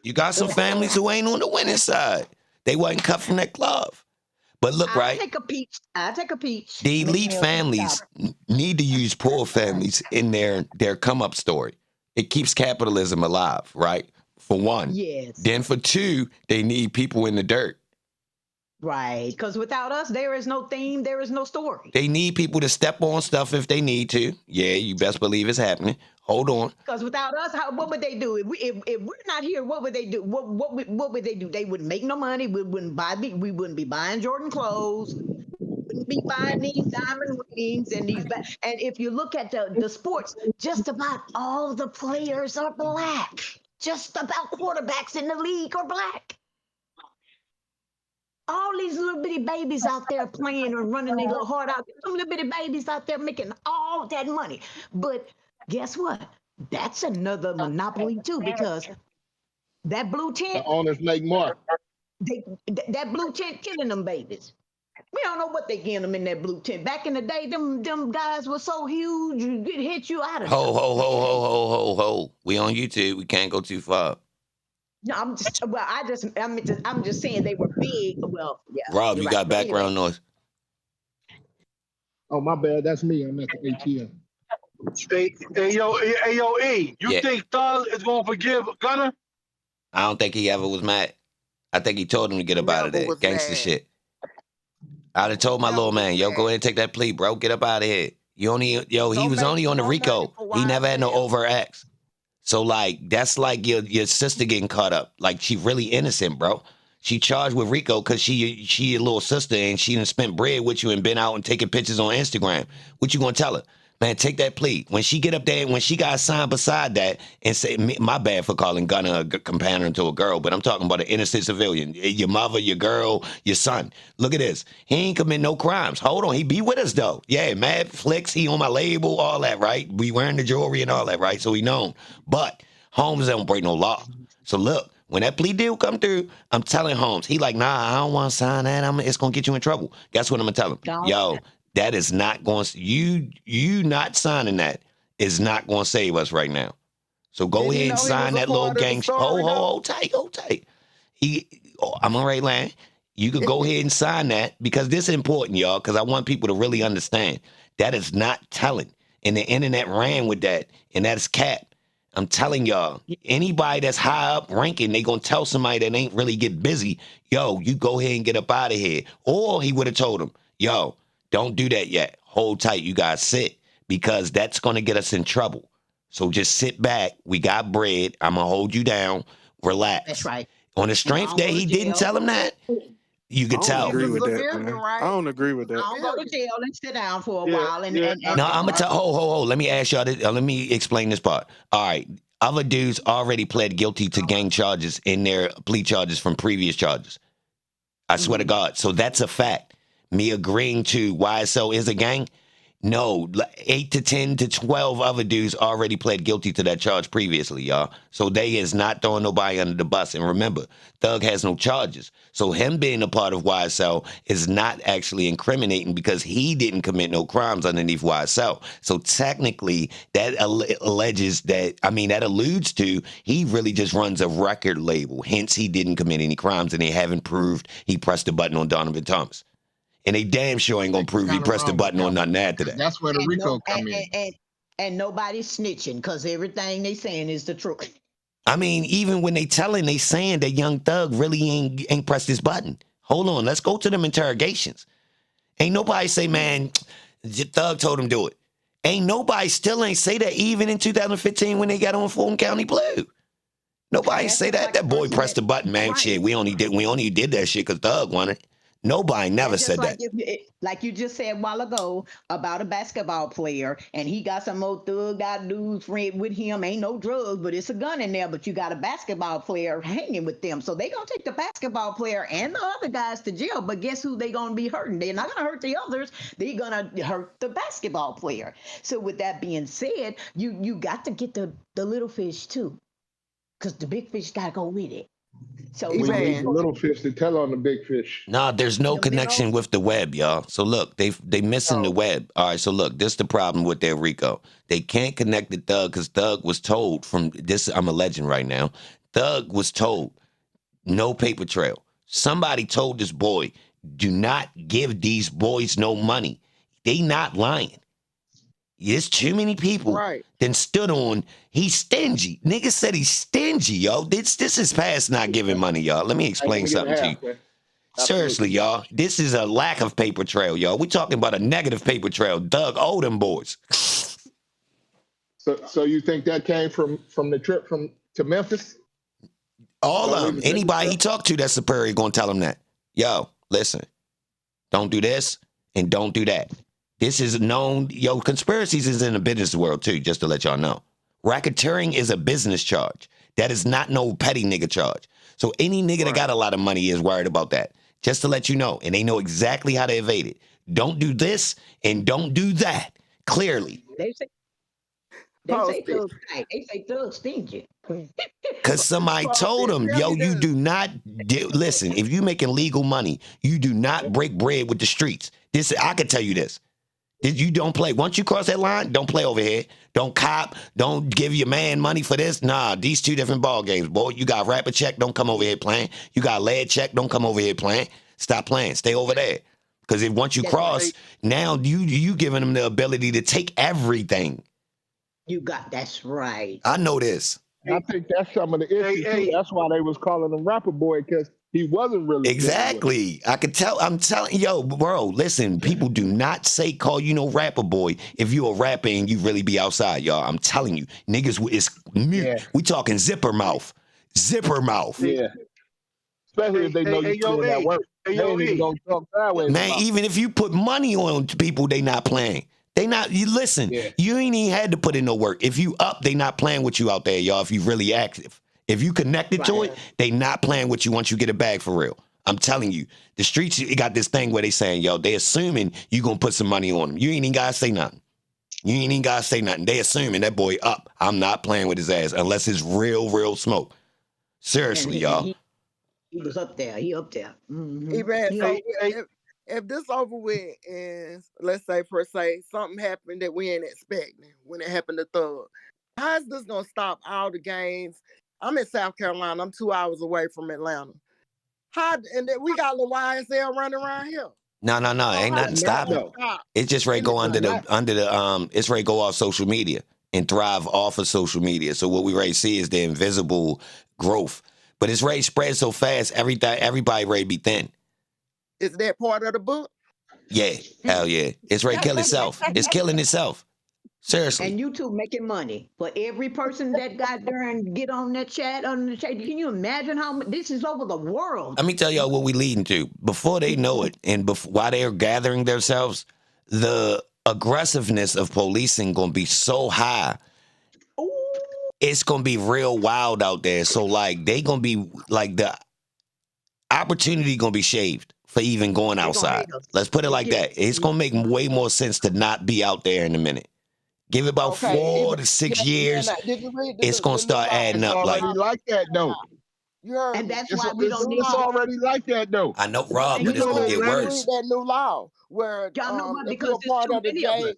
You got some families who ain't on the winning side. They wasn't cut from that glove. But look, I right? take a peach. I take a peach. The Make elite me a peach families cobbler. need to use poor families in their come up story. It keeps capitalism alive, right? For one. Yes. Then for two, they need people in the dirt. Right. Because without us, there is no theme. There is no story. They need people to step on stuff if they need to. Yeah, you best believe it's happening. Hold on. Because without us, what would they do? If we're not here, what would they do? What would they do? They wouldn't make no money. We wouldn't be buying Jordan clothes. Wouldn't be buying these diamond rings and these. And if you look at the sports, just about all the players are black. Just about quarterbacks in the league are black. All these little bitty babies out there playing and running their little heart out. Some little bitty babies out there making all that money. But guess what? That's another monopoly too, because that blue The tent, owners make more. that blue tent killing them babies. We don't know what they getting them in that blue tent. Back in the day, them guys were so huge, it hit you out of there. Ho. We on YouTube. We can't go too far. No, I'm just saying they were big. Well, yeah. Rob, you're you right. got But anyway, background noise. Oh, my bad. That's me. I'm at the ATM. Yo, E, you Yeah. think Thug is gonna forgive Gunner? I don't think he ever was mad. I think he told him to get up out of Never there. was Gangster mad. shit. I'd have told my Never little was man, yo, mad. go ahead and take that plea, bro. Get up out of here. He was only on the Rico. He never had no overt acts. So like that's like your sister getting caught up. Like she really innocent, bro. She charged with Rico because she your little sister and she done spent bread with you and been out and taking pictures on Instagram. What you gonna tell her? Man, take that plea. When she get up there, when she got signed beside that and say, my bad for calling Gunner a companion to a girl, but I'm talking about an innocent civilian. Your mother, your girl, your son. Look at this. He ain't commit no crimes. Hold on. He be with us, though. Yeah, Mad Flicks, he on my label, all that, right? We wearing the jewelry and all that, right? So he known. But Holmes don't break no law. So look, when that plea deal come through, I'm telling Holmes, he like, nah, I don't want to sign that. It's going to get you in trouble. Guess what I'm going to tell him? Don't. Yo, that is not going to, you not signing that is not going to save us right now. So go Didn't you ahead and know he was sign a that little part of the gang. story, though? Hold tight. I'm on right line. You could go ahead and sign that because this is important, y'all, because I want people to really understand. That is not telling. And the internet ran with that, and that's cap. I'm telling y'all, anybody that's high up ranking, they gonna tell somebody that ain't really get busy, yo, you go ahead and get up out of here. Or he would have told him, yo, don't do that yet. Hold tight, you guys sit, because that's gonna get us in trouble. So just sit back. We got bread. I'm gonna hold you down. Relax. That's right. On the strength that he didn't tell him that, you I could don't tell. agree He's a with that, civilian, man. right? I don't agree with I that. don't go to jail and sit down for a Yeah, while and, yeah. and, and No, I'm gonna tell. Hold. Let me ask y'all this. Let me explain this part. All right. Other dudes already pled guilty to gang charges in their plea charges from previous charges. I swear to God. So that's a fact. Me agreeing to YSL is a gang. No, 8 to 10 to 12 other dudes already pled guilty to that charge previously, y'all. So they is not throwing nobody under the bus. And remember, Thug has no charges. So him being a part of YSL is not actually incriminating because he didn't commit no crimes underneath YSL. So technically, that that alludes to he really just runs a record label. Hence, he didn't commit any crimes and they haven't proved he pressed the button on Donovan Thomas. And they damn sure ain't gonna prove he Kind of pressed the wrong with button that on one. nothing after that. That's where the and RICO no come in. and nobody's snitching because everything they saying is the truth. I mean, even when they saying that Young Thug really ain't pressed his button. Hold on, let's go to them interrogations. Ain't nobody say, man, Thug told him do it. Ain't nobody still ain't say that even in 2015 when they got on Fulton County Blue. Nobody That's say just that. like That a boy person pressed that the button, man. right. Shit, we only did that shit because Thug wanted it. Nobody never That's just said like that. like you just said a while ago about a basketball player, and he got some old thug got dudes friend with him. Ain't no drugs, but it's a gun in there. But you got a basketball player hanging with them, so they gonna take the basketball player and the other guys to jail. But guess who they gonna be hurting? They're not gonna hurt the others. They're gonna hurt the basketball player. So with that being said, you got to get the little fish too, because the big fish gotta go with it. So We some need the EBAN. people, little fish to tell on the big fish. Nah, there's no the connection minnows. with the web, y'all. So look, they missing the Oh, web. All right, so look, this the problem with their RICO. They can't connect the Thug because Thug was told from this. I'm a legend right now. Thug was told no paper trail. Somebody told this boy, do not give these boys no money. They not lying. There's too many people Right. then stood on. He's stingy. Niggas said he's stingy, yo. This is past not giving money, y'all. Let me I ain't explain gonna get something to you. half, man. Seriously, Absolutely. y'all. This is a lack of paper trail, y'all. We talking about a negative paper trail. Doug Odom boys. So you think that came from the trip to Memphis? All Don't of leave them. the paper Anybody he trail? talked to that's superior gonna tell him that. Yo, listen. Don't do this and don't do that. This is known. Yo, conspiracies is in the business world too, just to let y'all know. Racketeering is a business charge. That is not no petty nigga charge. So any nigga that Right. got a lot of money is worried about that. Just to let you know. And they know exactly how to evade it. Don't do this and don't do that. Clearly. They say Post it. thug tight. They say thug stingy. Because somebody Post told it. him, Tell yo, me you this. do not, listen, if you making legal money, you do not break bread with the streets. I can tell you this. You don't play. Once you cross that line, don't play over here. Don't cop. Don't give your man money for this. Nah, these two different ball games, boy. You got rapper check, don't come over here playing. You got lead check, don't come over here playing. Stop playing. Stay over there. Because if once you That's right. cross, now you giving them the ability to take everything. That's right. I know this. I think that's some of the issue too. hey, That's why they was calling him Rapper Boy, because he wasn't really dealing with it. Exactly. I could tell. I'm telling yo, bro. Listen, people do not call you no rapper boy if you a rapper and you really be outside, y'all. I'm telling you, niggas is mute. Yeah, We talking zipper mouth, zipper mouth. hey, yeah. Especially if they know you yo, putting that work. hey, They yo, ain't even E. gonna talk sideways Man, about it. even if you put money on people, they not playing. They not, you listen, Yeah. you ain't even had to put in no work. If you up, they not playing with you out there, y'all, if you really active. If you connected to Right. it, they not playing with you once you get a bag for real. I'm telling you, the streets, it got this thing where they saying, yo, they assuming you gonna put some money on them. You ain't even gotta say nothing. You ain't even gotta say nothing. They assuming that boy up. I'm not playing with his ass unless it's real smoke. Seriously, And y'all. he was up there. He up there. Mm-hmm. Even He so, up Hey, if this over with and let's say per se something happened that we ain't expecting when it happened to Thug, how is this gonna stop all the games? I'm in South Carolina. I'm 2 hours away from Atlanta. How and then we got the YSL running around here. No, So ain't how nothing is this Not stopping. gonna though. stop? It's just ready to go It's not. under the it's ready to go off social media and thrive off of social media. So what we ready to see is the invisible growth. But it's ready to spread so fast, everybody ready to be thin. Is that part of the book? Yeah, hell yeah. It's ready to kill itself. It's killing itself. Seriously. And YouTube making money for every person that got there and get on that chat, Can you imagine how this is over the world? Let me tell y'all what we leading to. Before they know it, and while they're gathering themselves, the aggressiveness of policing gonna be so high. Ooh, It's gonna be real wild out there. So like they gonna be like the opportunity gonna be shaved for even going they're gonna outside. hate us. Let's put it like Yeah. that. It's gonna make way more sense to not be out there in a minute. Give it about Okay, 4 to 6 years. did you read It's gonna the new start law? adding It's up. Like already like that though. You heard And me. that's It's why we don't new need it's law. already like that though. I know, Rob, and You but you it's know know gonna what? get Did you Atlanta. read worse. that new law where Y'all know what? if Because you're it's part too of the many of us.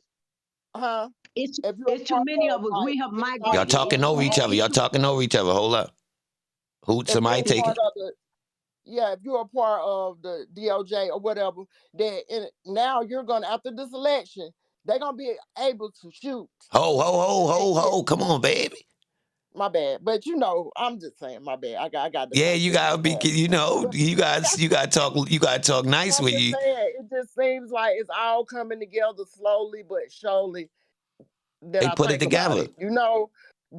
if you're It's too part many of of us. like We have Y'all migrated. talking over each other. Y'all talking over each other. Hold up. Who? if Somebody you're take part it. of the if you're a part of the DOJ or whatever, then now you're gonna after this election, they're gonna be able to shoot. Ho. Come on, baby. My bad, but I'm just saying, my bad. I got to Yeah, say you this. gotta be. You know, you gotta talk. You gotta talk nice I'm with just you. saying, it just seems like it's all coming together slowly but surely. That They I put it think about together. it,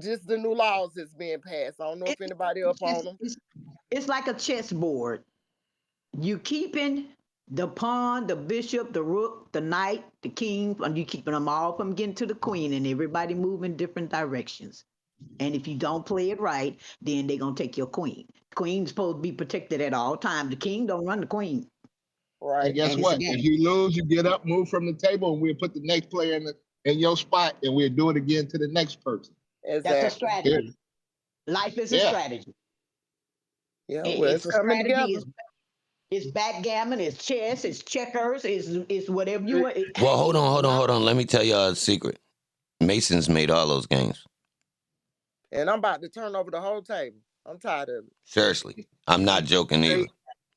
just the new laws that's being passed. I don't know if anybody up on them. It's like a chessboard. You keeping the pawn, the bishop, the rook, the knight, the king, and you keeping them all from getting to the queen, and everybody moving different directions. And if you don't play it right, then they're gonna take your queen. Queen's supposed to be protected at all times. The king don't run the queen, And Right. guess and it's a what? If game. you lose, you get up, move from the table, and we'll put the next player in your spot, and we'll do it again to the next person. That's a Exactly. Yeah. strategy. Life is a Yeah. strategy. Yeah. Well, It's it's a coming strategy. together. It's backgammon. It's chess. It's checkers. It's whatever you hey, want. Well, hold Hey, on. Let me tell y'all a secret. Masons made all those games. And I'm about to turn over the whole table. I'm tired of it. Seriously, I'm not joking either. hey,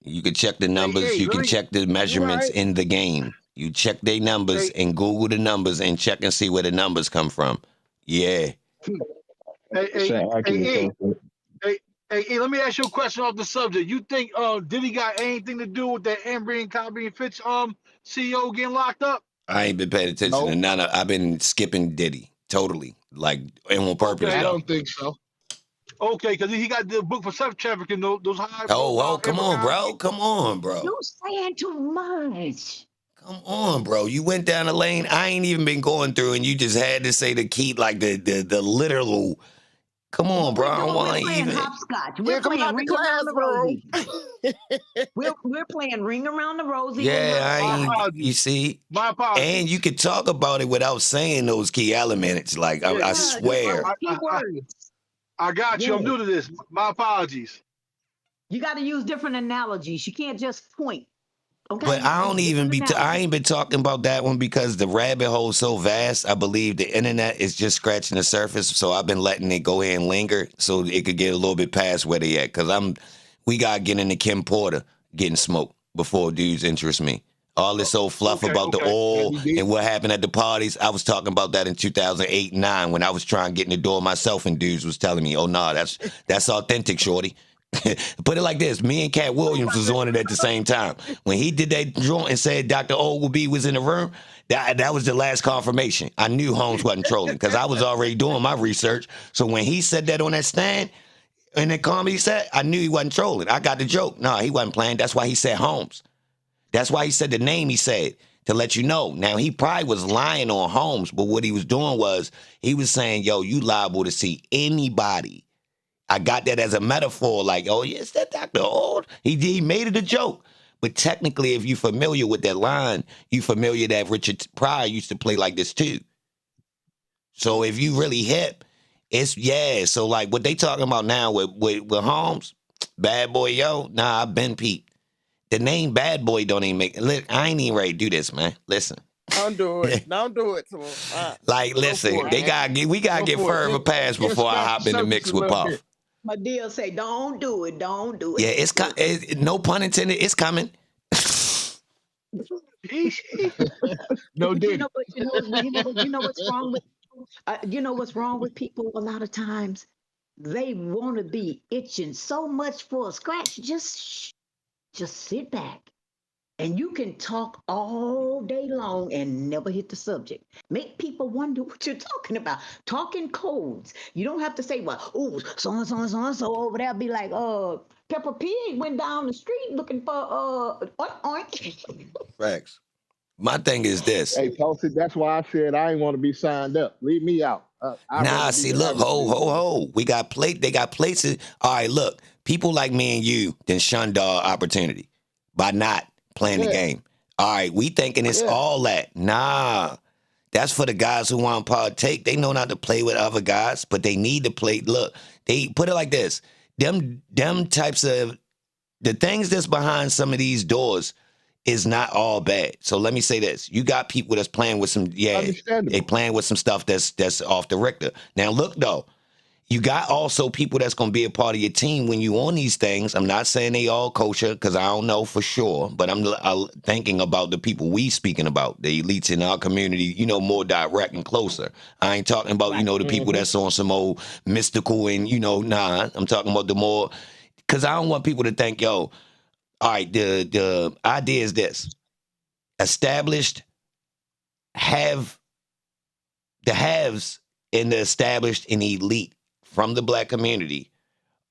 You can check the numbers. You let can me, check the You measurements right. in the game. You check their numbers hey, and Google the numbers and check and see where the numbers come from. Yeah. hey, hey, Percent hey, accurate. hey, So hey, hey, let me ask you a question off the subject. You think Diddy got anything to do with that Embry and Cobby and Fitch CEO getting locked up? I ain't been paying attention to No, none of. I've been skipping Diddy totally, like, and on purpose I Okay, though. don't think so. okay, because he got the book for sex trafficking. Those high Oh, profile come on, immigrants. bro. Come on, bro. you saying too much. Come on, bro. You went down the lane. I ain't even been going through, and you just had to say the key, like the literal. Come on, What bro. we're I don't doing, we're want to playing even. hopscotch. We're Here come playing out the ring around the rosy. classroom. We're playing ring around the rosy with Yeah, I My hopscotch. ain't. You apologies. see, My and you apologies. could talk about it without saying those key elements. Like Yeah, I Yeah, you I, swear. use I, key I, words. I got you. I'm Yes. new to this. My apologies. You got to use different analogies. You can't just point. But Okay, I use don't even different be. I analogies. ain't been talking about that one because the rabbit hole's so vast. I believe the internet is just scratching the surface. So I've been letting it go ahead and linger so it could get a little bit past where they at. Cause we gotta get into Kim Porter getting smoked before dudes interest me. All this old fluff Okay, about the okay. And oil he did. and what happened at the parties. I was talking about that in 2008, 9 when I was trying to get in the door myself and dudes was telling me, "Oh no, that's authentic, shorty." Put it like this: me and Cat Williams was on it at the same time. When he did that joint and said Dr. Ogleby was in the room, that was the last confirmation. I knew Holmes wasn't trolling because I was already doing my research. So when he said that on that stand in the comedy set, I knew he wasn't trolling. I got the joke. No, he wasn't playing. That's why he said Holmes. That's why he said the name he said. to let you know. Now, he probably was lying on Holmes, but what he was doing was he was saying, yo, you liable to see anybody. I got that as a metaphor, like, oh, yes, that Dr. Old. He made it a joke. But technically, if you're familiar with that line, you're familiar that Richard Pryor used to play like this too. So if you really hip, it's, yeah. So like what they talking about now with Holmes, Bad Boy Yo, nah, I've been Pete. The name Bad Boy don't even make, look, I ain't even ready to do this, man. Listen. Don't do it. Don't do it to him. Like, Go listen, for it, man. we gotta Go get for it. further past before I Scratch hop the in the surface mix a with little Puff. bit. My deal say, don't do it, don't do it. Yeah, it's no pun intended, it's coming. No But diddy. you know what's wrong with you know what's wrong with people a lot of times? They want to be itching so much for a scratch. Just sit back. And you can talk all day long and never hit the subject. Make people wonder what you're talking about. Talking codes. You don't have to say, well, oh, so and so and so and so over there. Be like, Peppa Pig went down the street looking for oink. Facts. My thing is this. Hey, Posty, that's why I said I ain't want to be signed up. Leave me out. I'd Nah, rather be see, the look, ho, adversary. ho, ho. They got places. All right, look, people like me and you then shunned our opportunity by not playing the Yeah, game. All right, we thinking it's yeah. all that. Nah. That's for the guys who want to partake. They know not to play with other guys, but they need to play. Look, they put it like this. Them types of the things that's behind some of these doors is not all bad. So let me say this. You got people that's playing with some, yeah, they Understandable. playing with some stuff that's off the Richter. Now look though, you got also people that's going to be a part of your team when you on these things. I'm not saying they all kosher because I don't know for sure, but I'm thinking about the people we speaking about, the elites in our community, you know, more direct and closer. I ain't talking about, you Right. know, the people that's on some old mystical and, you know, nah, I'm talking about the more, because I don't want people to think, yo, all right, the idea is this. Established have the haves and the established and elite from the black community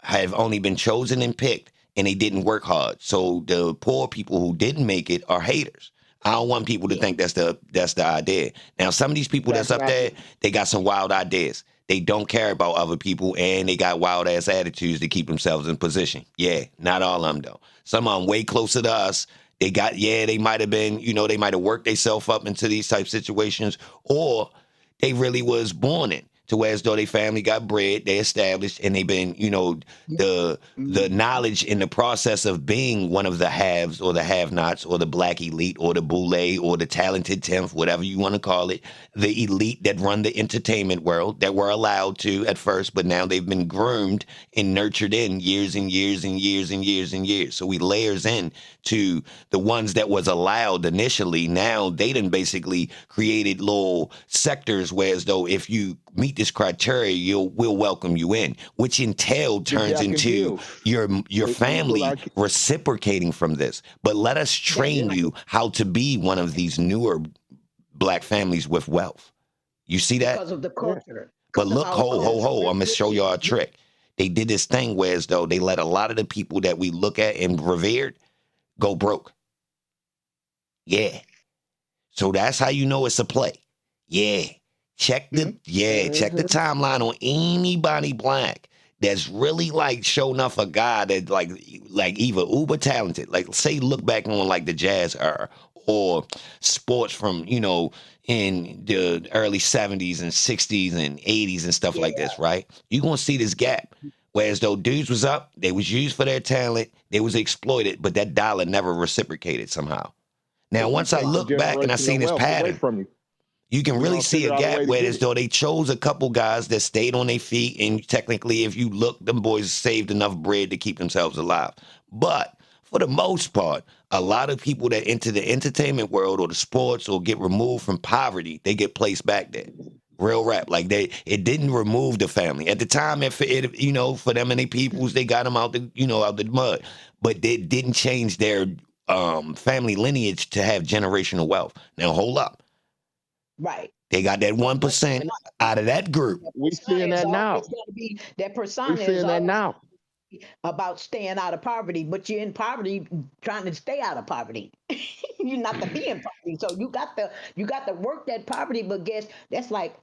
have only been chosen and picked and they didn't work hard. So the poor people who didn't make it are haters. I don't want people to Yeah. think that's the idea. Now some of these people that's That's up not there, they got some wild ideas. They don't care about other people and they got wild ass attitudes to keep themselves in position. Yeah, not all of them though. Some of them way closer to us. They might have been, you know, they might have worked themselves up into these type situations, or they really was born in to where as though they family got bred, they established, and they been, you know, the knowledge in the process of being one of the haves or the have-nots or the black elite or the boule or the talented 10th, whatever you want to call it, the elite that run the entertainment world that were allowed to at first, but now they've been groomed and nurtured in years and years and years and years and years. So we layers in to the ones that was allowed initially. Now they done basically created little sectors where as though if you meet this criteria, we'll welcome you in, which entailed the turns Jack and into Jills. your The equal family like reciprocating from this. But let us That's train right. you how to be one of these newer black families with wealth. You see that? Because of the yeah. culture. But Because of look, our ho, ho, culture. ho, I'm gonna show y'all a trick. They did this thing where as though they let a lot of the people that we look at and revered go broke. Yeah. So that's how you know it's a play. Yeah. Check the timeline on anybody black that's really like showing off a guy that like either uber talented. Like say look back on like the jazz era or sports from, you know, in the early 70s and 60s and 80s and stuff Yeah. like this, right? You're gonna see this gap. Whereas though dudes was up, they was used for their talent, they was exploited, but that dollar never reciprocated somehow. Now, Because you once I take the look back and I seen generational this wealth away pattern, from you. you can You really don't see a figure out a gap way to where get as it. though they chose a couple guys that stayed on their feet, and technically, if you look, them boys saved enough bread to keep themselves alive. But for the most part, a lot of people that enter the entertainment world or the sports or get removed from poverty, they get placed back there. Real rap, like it didn't remove the family at the time. If it, you know, for them and their peoples, they got them out the, you know, out the mud, but they didn't change their family lineage to have generational wealth. Now hold up, Right. they got that 1% out of that group. We seeing Persona is that always now. going to be that We persona is seeing that always now. about staying out of poverty, but you're in poverty trying to stay out of poverty. You're not to be in poverty. So you got to work that poverty, but guess that's like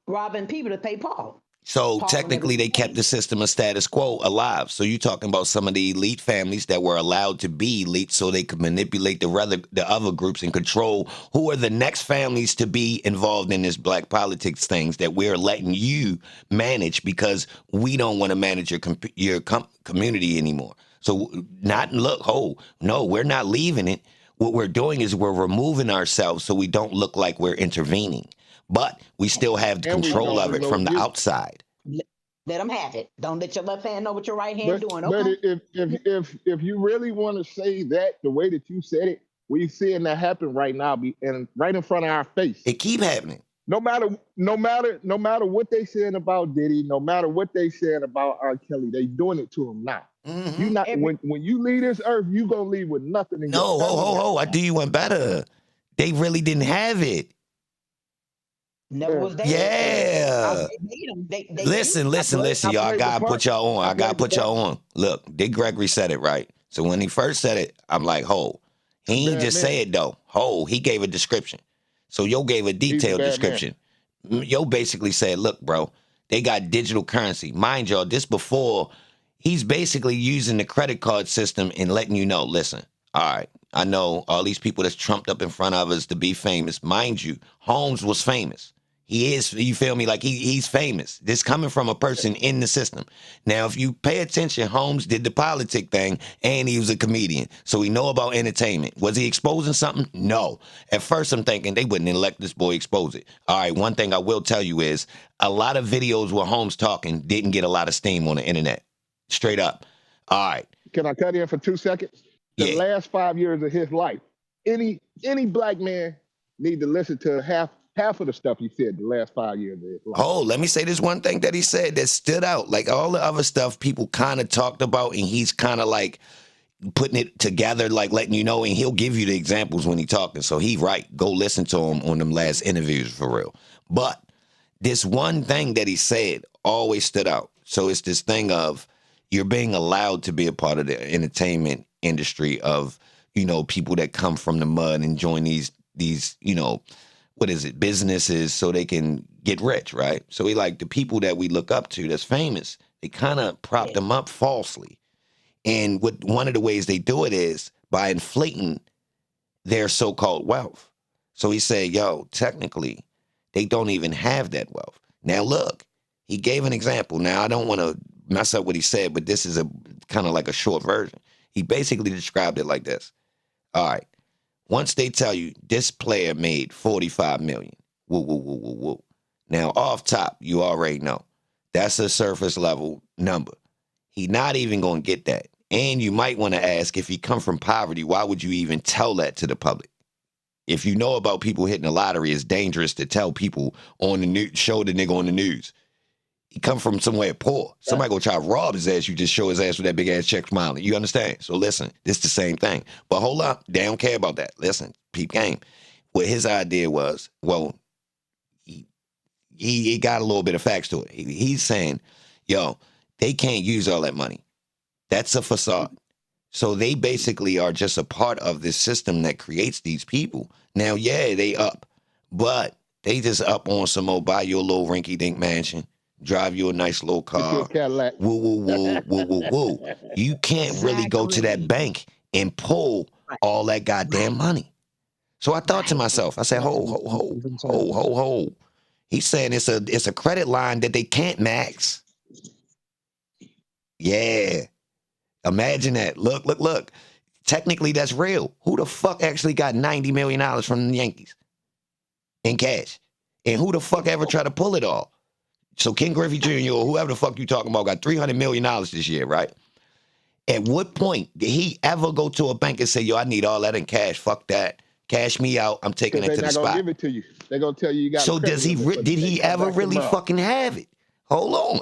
robbing people to pay Paul. So Paul will never technically, be they kept paid. the system of status quo alive. So you're talking about some of the elite families that were allowed to be elite, so they could manipulate the other groups and control who are the next families to be involved in this black politics things that we're letting you manage because we don't want to manage your community anymore. So no, we're not leaving it. What we're doing is we're removing ourselves so we don't look like we're intervening. But we still have And we control don't of it remove from the you. outside. Let them have it. Don't let your left hand know what your right hand But doing. but Okay. if you really want to say that the way that you said it, we seeing that happen right now, and right in front of our face. It keep happening. No matter what they saying about Diddy, no matter what they saying about R. Kelly, they doing it to him now. Mm-hmm. You not when you leave this earth, you gonna leave with nothing in your No, family. I do you one better. They really didn't have it. Never was there. Yeah. They made them. They Listen, I y'all. I played the gotta part. put y'all on. I I gotta played the put y'all part. on. Look, Dick Gregory said it right. So when he first said it, I'm like, ho. He ain't Bad just man. say it though. Ho, he gave a description. So Yo gave a He's a detailed bad man. description. Yo basically said, look, bro, they got digital currency. Mind y'all, this before he's basically using the credit card system and letting you know, listen, all right, I know all these people that's trumped up in front of us to be famous. Mind you, Holmes was famous. He is, you feel me? Like he's famous. This coming from a person in the system. Now, if you pay attention, Holmes did the politic thing and he was a comedian. So we know about entertainment. Was he exposing something? No. At first, I'm thinking they wouldn't let this boy expose it. All right, one thing I will tell you is a lot of videos where Holmes talking didn't get a lot of steam on the internet. Straight up. All right. Can I cut in for 2 seconds? The Yeah. last 5 years of his life, any black man need to listen to half of the stuff he said the last 5 years of his life. Oh, let me say this one thing that he said that stood out. Like all the other stuff people kind of talked about, and he's kind of like putting it together, like letting you know, and he'll give you the examples when he's talking. So he right. Go listen to him on them last interviews for real. But this one thing that he said always stood out. So it's this thing of you're being allowed to be a part of the entertainment industry of, people that come from the mud and join these, what is it, businesses so they can get rich, right? So he like the people that we look up to that's famous, they kind of prop them up falsely. And one of the ways they do it is by inflating their so-called wealth. So he said, yo, technically, they don't even have that wealth. Now, look, he gave an example. Now, I don't want to mess up what he said, but this is a kind of like a short version. He basically described it like this. All right. Once they tell you this player made 45 million, woo, woo, woo, woo, woo. Now, off top, you already know. That's a surface level number. He not even going to get that. And you might want to ask, if you come from poverty, why would you even tell that to the public? If you know about people hitting the lottery, it's dangerous to tell people on the news, show the nigga on the news. He come from somewhere poor. Somebody go try to rob his ass. You just show his ass with that big ass check smiling. You understand? So listen, this the same thing. But hold up, they don't care about that. Listen, peep game. What his idea was, well, he got a little bit of facts to it. He's saying, yo, they can't use all that money. That's a facade. So they basically are just a part of this system that creates these people. Now, yeah, they up, but they just up on some old, buy you a little rinky-dink mansion, drive you a nice little car. Cadillac. Woo, woo, woo, woo, woo, woo. You can't really go to that bank and pull all that goddamn money. So I thought to myself, I said, ho. He's saying it's a credit line that they can't max. Yeah. Imagine that. Look. Technically, that's real. Who the fuck actually got $90 million from the Yankees in cash? And who the fuck ever tried to pull it all? So Ken Griffey Jr. or whoever the fuck you talking about got $300 million this year, right? At what point did he ever go to a bank and say, yo, I need all that in cash. Fuck that. Cash me out. I'm taking it to the spot. They're not gonna give it to you. They're gonna tell you got. So did he ever really fucking have it? Hold on.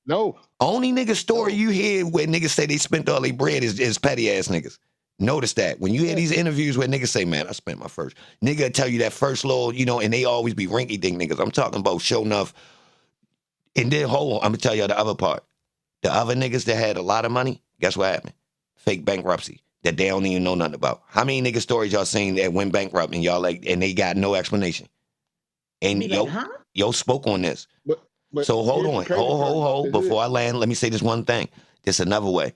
No. Only nigga story you hear where niggas say they spent all their bread is petty ass niggas. Notice that. When you hear these interviews where niggas say, man, I spent my first. Nigga tell you that first little, and they always be rinky dink niggas. I'm talking about show enough. And then hold on, I'm gonna tell y'all the other part. The other niggas that had a lot of money, guess what happened? Fake bankruptcy. that they don't even know nothing about? How many nigga stories y'all seen that went bankrupt and y'all like, and they got no explanation? And Be like, huh? yo spoke on this. But So hold here's the on, crazy part about the before hood. I land, let me say this one thing. This another way.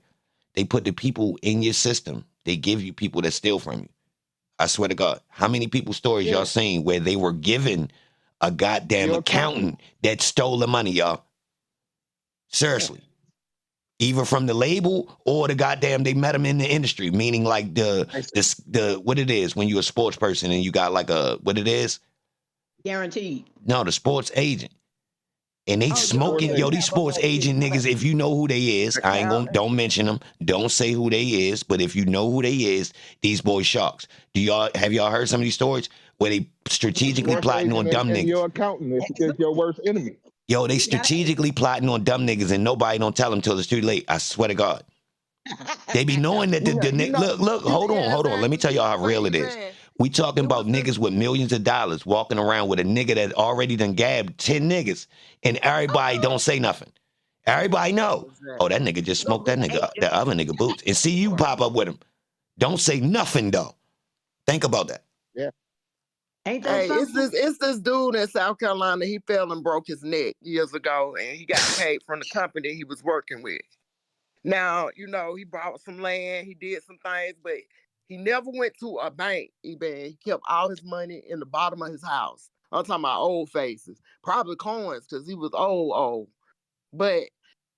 They put the people in your system. They give you people that steal from you. I swear to God. How many people's stories y'all Yeah, seen where they were given a goddamn your accountant. accountant that stole the money, y'all? Yeah, Seriously. Either from the label or the goddamn they met them in the industry, meaning like the what it is when you're a sports person and you got like a what it is? Guaranteed. No, the sports agent. And they Oh, sports smoking, yo, agent. these sports yeah. agent niggas, if you know who they is, I ain't gonna, Accountant. don't mention them. Don't say who they is, but if you know who they is, these boys sharks. Have y'all heard some of these stories where they strategically Sports plotting agent on dumb and niggas? your accountant is your worst enemy. Yo, they You got strategically plotting on dumb niggas and nobody don't tell them till it's too late. I swear to God. They be knowing that look, Yeah, hold on. Let me tell exactly. y'all how But real it is. man, We talking it about was this. niggas with millions of dollars walking around with a nigga that already done gabbed 10 niggas and everybody don't say nothing. Everybody know. Oh, that Exactly. nigga just no, smoked that ain't, nigga, the other nigga boots. And see you pop up with him. Don't say nothing though. Think about that. Yeah. ain't that Hey, something? it's this dude in South Carolina. He fell and broke his neck years ago, and he got paid from the company he was working with. Now, he bought some land, he did some things, but he never went to a bank, eBay. He kept all his money in the bottom of his house. I'm talking about old faces, probably coins, because he was old. But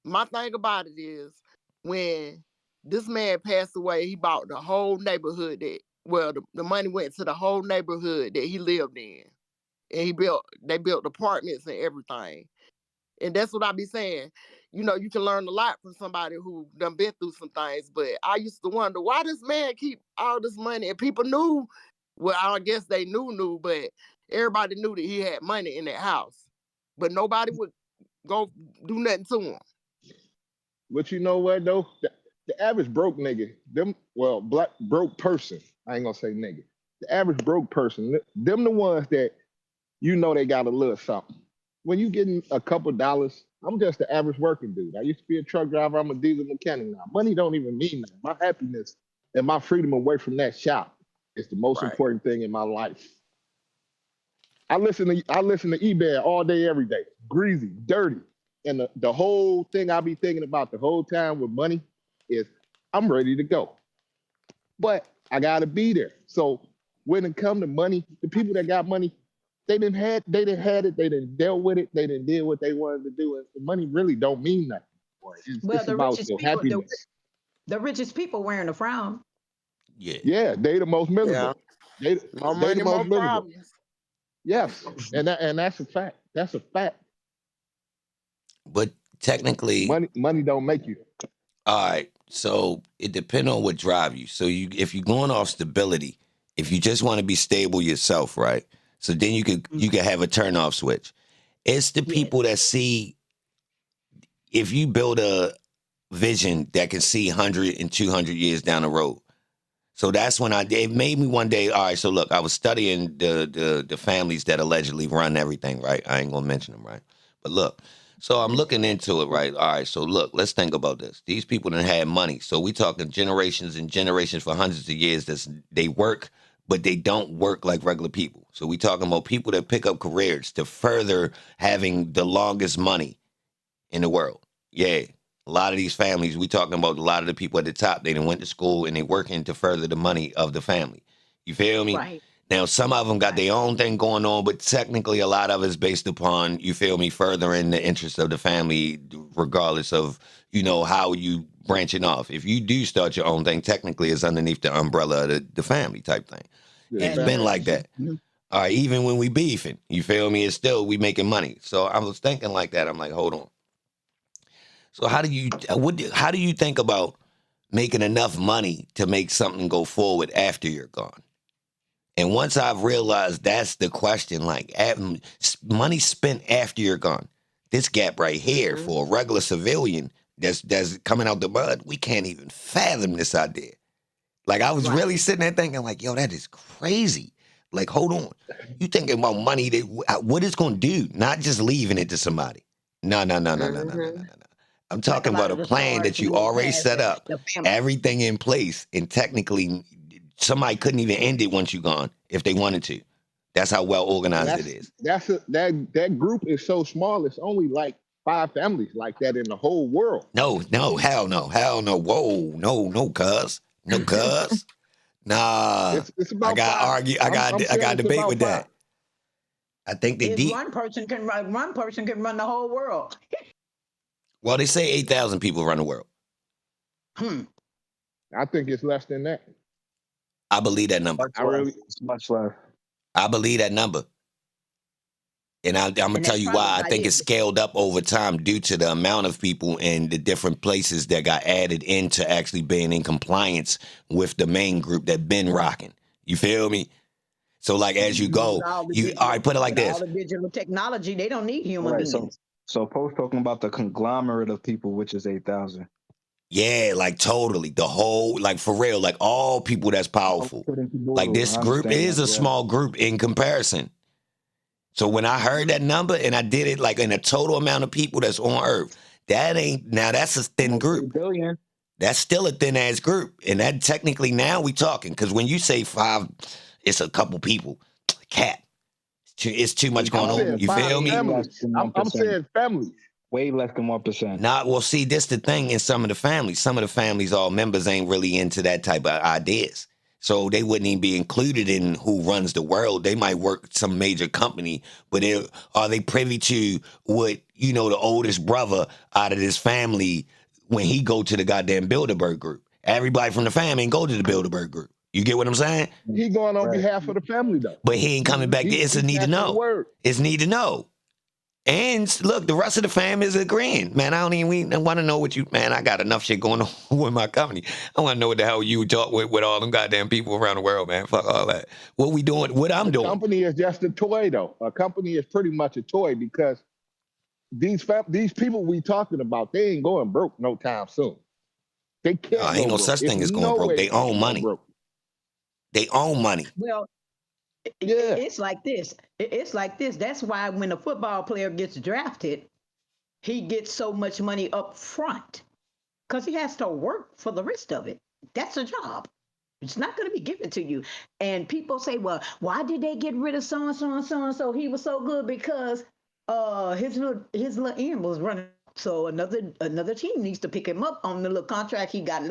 my thing about it is, when this man passed away, he bought the whole neighborhood the money went to the whole neighborhood that he lived in. And they built apartments and everything. And that's what I be saying. You can learn a lot from somebody who done been through some things. But I used to wonder why this man keep all this money, and people knew. Well, I guess they knew, but everybody knew that he had money in that house, but nobody would go do nothing to him. But you know what though? The average broke nigga, black broke person. I ain't gonna say nigga. The average broke person, them the ones that they got a little something. When you getting a couple dollars, I'm just the average working dude. I used to be a truck driver. I'm a diesel mechanic now. Money don't even mean nothing. My happiness and my freedom away from that shop is the most Right. important thing in my life. I listen to EBAN all day, every day. Greasy, dirty. And the whole thing I be thinking about the whole time with money is I'm ready to go. But I gotta be there. So when it come to money, the people that got money, they didn't had it, they didn't dealt with it, they didn't did what they wanted to do. And money really don't mean nothing. Well, It's the about richest your people, happiness. the richest people wearing a frown. Yeah. Yeah, they the most Yeah. miserable. They More they the money, more most miserable. problems. Yes. And that's a fact. That's a fact. But technically, Money don't make you. all right. So it depends on what drive you. So if you're going off stability, if you just want to be stable yourself, right? So then you could have a turn off switch. It's the Yes. people that see if you build a vision that can see 100 and 200 years down the road. So that's when it made me one day, all right, so look, I was studying the families that allegedly run everything, right? I ain't gonna mention them, right? But look, so I'm looking into it, right? All right, so look, let's think about this. These people done had money. So we talking generations and generations for hundreds of years they work, but they don't work like regular people. So we talking about people that pick up careers to further having the longest money in the world. Yeah. A lot of these families, we talking about a lot of the people at the top, they done went to school and they working to further the money of the family. You feel me? Right. Now, some of them got their own thing going on, but technically a lot of it's based upon, you feel me, furthering the interest of the family, regardless of, how you branching off. If you do start your own thing, technically it's underneath the umbrella of the family type thing. Yeah, And it's been family. like that. All right, even when we beefing, you feel me, it's still, we making money. So I was thinking like that. I'm like, hold on. So how do you think about making enough money to make something go forward after you're gone? And once I've realized that's the question, like money spent after you're gone, this gap right here for a regular civilian that's coming out the mud, we can't even fathom this idea. Like I was Right. really sitting there thinking, like, yo, that is crazy. Like, hold on, you thinking about money that what it's gonna do? Not just leaving it to somebody. No. I'm Like a talking lot about of a the plan stars that who you moved already past set up, the family. everything in place, and technically somebody couldn't even end it once you're gone if they wanted to. That's how well And organized it is. that group is so small. It's only like 5 families like that in the whole world. No, hell no, whoa, no, cuz, nah. It's I about got 5. argue. I'm I saying got it's debate about with 5. that. I think they If deep. one person can run the whole world. Well, they say 8,000 people run the world. I think it's less than that. I believe that number. It's much less. I believe that number. And I'm going to And tell that's you probably why. I why think it's scaled up over time due to the amount of people and the different places that got added into actually being in compliance with the main group that been rocking. You feel me? So, like, as you go, all right, put it like with all this. the digital technology, they don't need human Right. beings. So Post talking about the conglomerate of people, which is 8,000. Yeah, like totally. The whole, like for real, like all people that's powerful. Like this I group understand is that, a small group in comparison. So when I heard that number and I did it like in a total amount of people that's on Earth, that's a thin Almost group. 3 billion. That's still a thin ass group. And that technically now we talking. Because when you say 5, it's a couple people. Cat. It's too much going I'm on. saying You 5 feel me? families. I'm saying families. Way less than 1%. Well, see, this the thing in some of the families. Some of the families, all members ain't really into that type of ideas. So they wouldn't even be included in who runs the world. They might work some major company, but are they privy to what, the oldest brother out of this family when he go to the goddamn Bilderberg group? Everybody from the family ain't go to the Bilderberg group. You get what I'm saying? He going on behalf of the family though. But he ain't coming back. It's a need to know. It's need to know. And look, the rest of the fam is agreeing. Man, I don't even want to know what you, man, I got enough shit going on with my company. I want to know what the hell you talk with all them goddamn people around the world, man. Fuck all that. What we doing, what I'm doing. A company is just a toy though. A company is pretty much a toy because these people we talking about, they ain't going broke no time soon. They can't ain't no broke. such thing as going broke. They own money. They own money. Well, it's like this. It's like this. That's why when a football player gets drafted, he gets so much money up front because he has to work for the rest of it. That's a job. It's not going to be given to you. And people say, well, why did they get rid of so and so and so and so? He was so good because his little end was running. So another team needs to pick him up on the little contract he got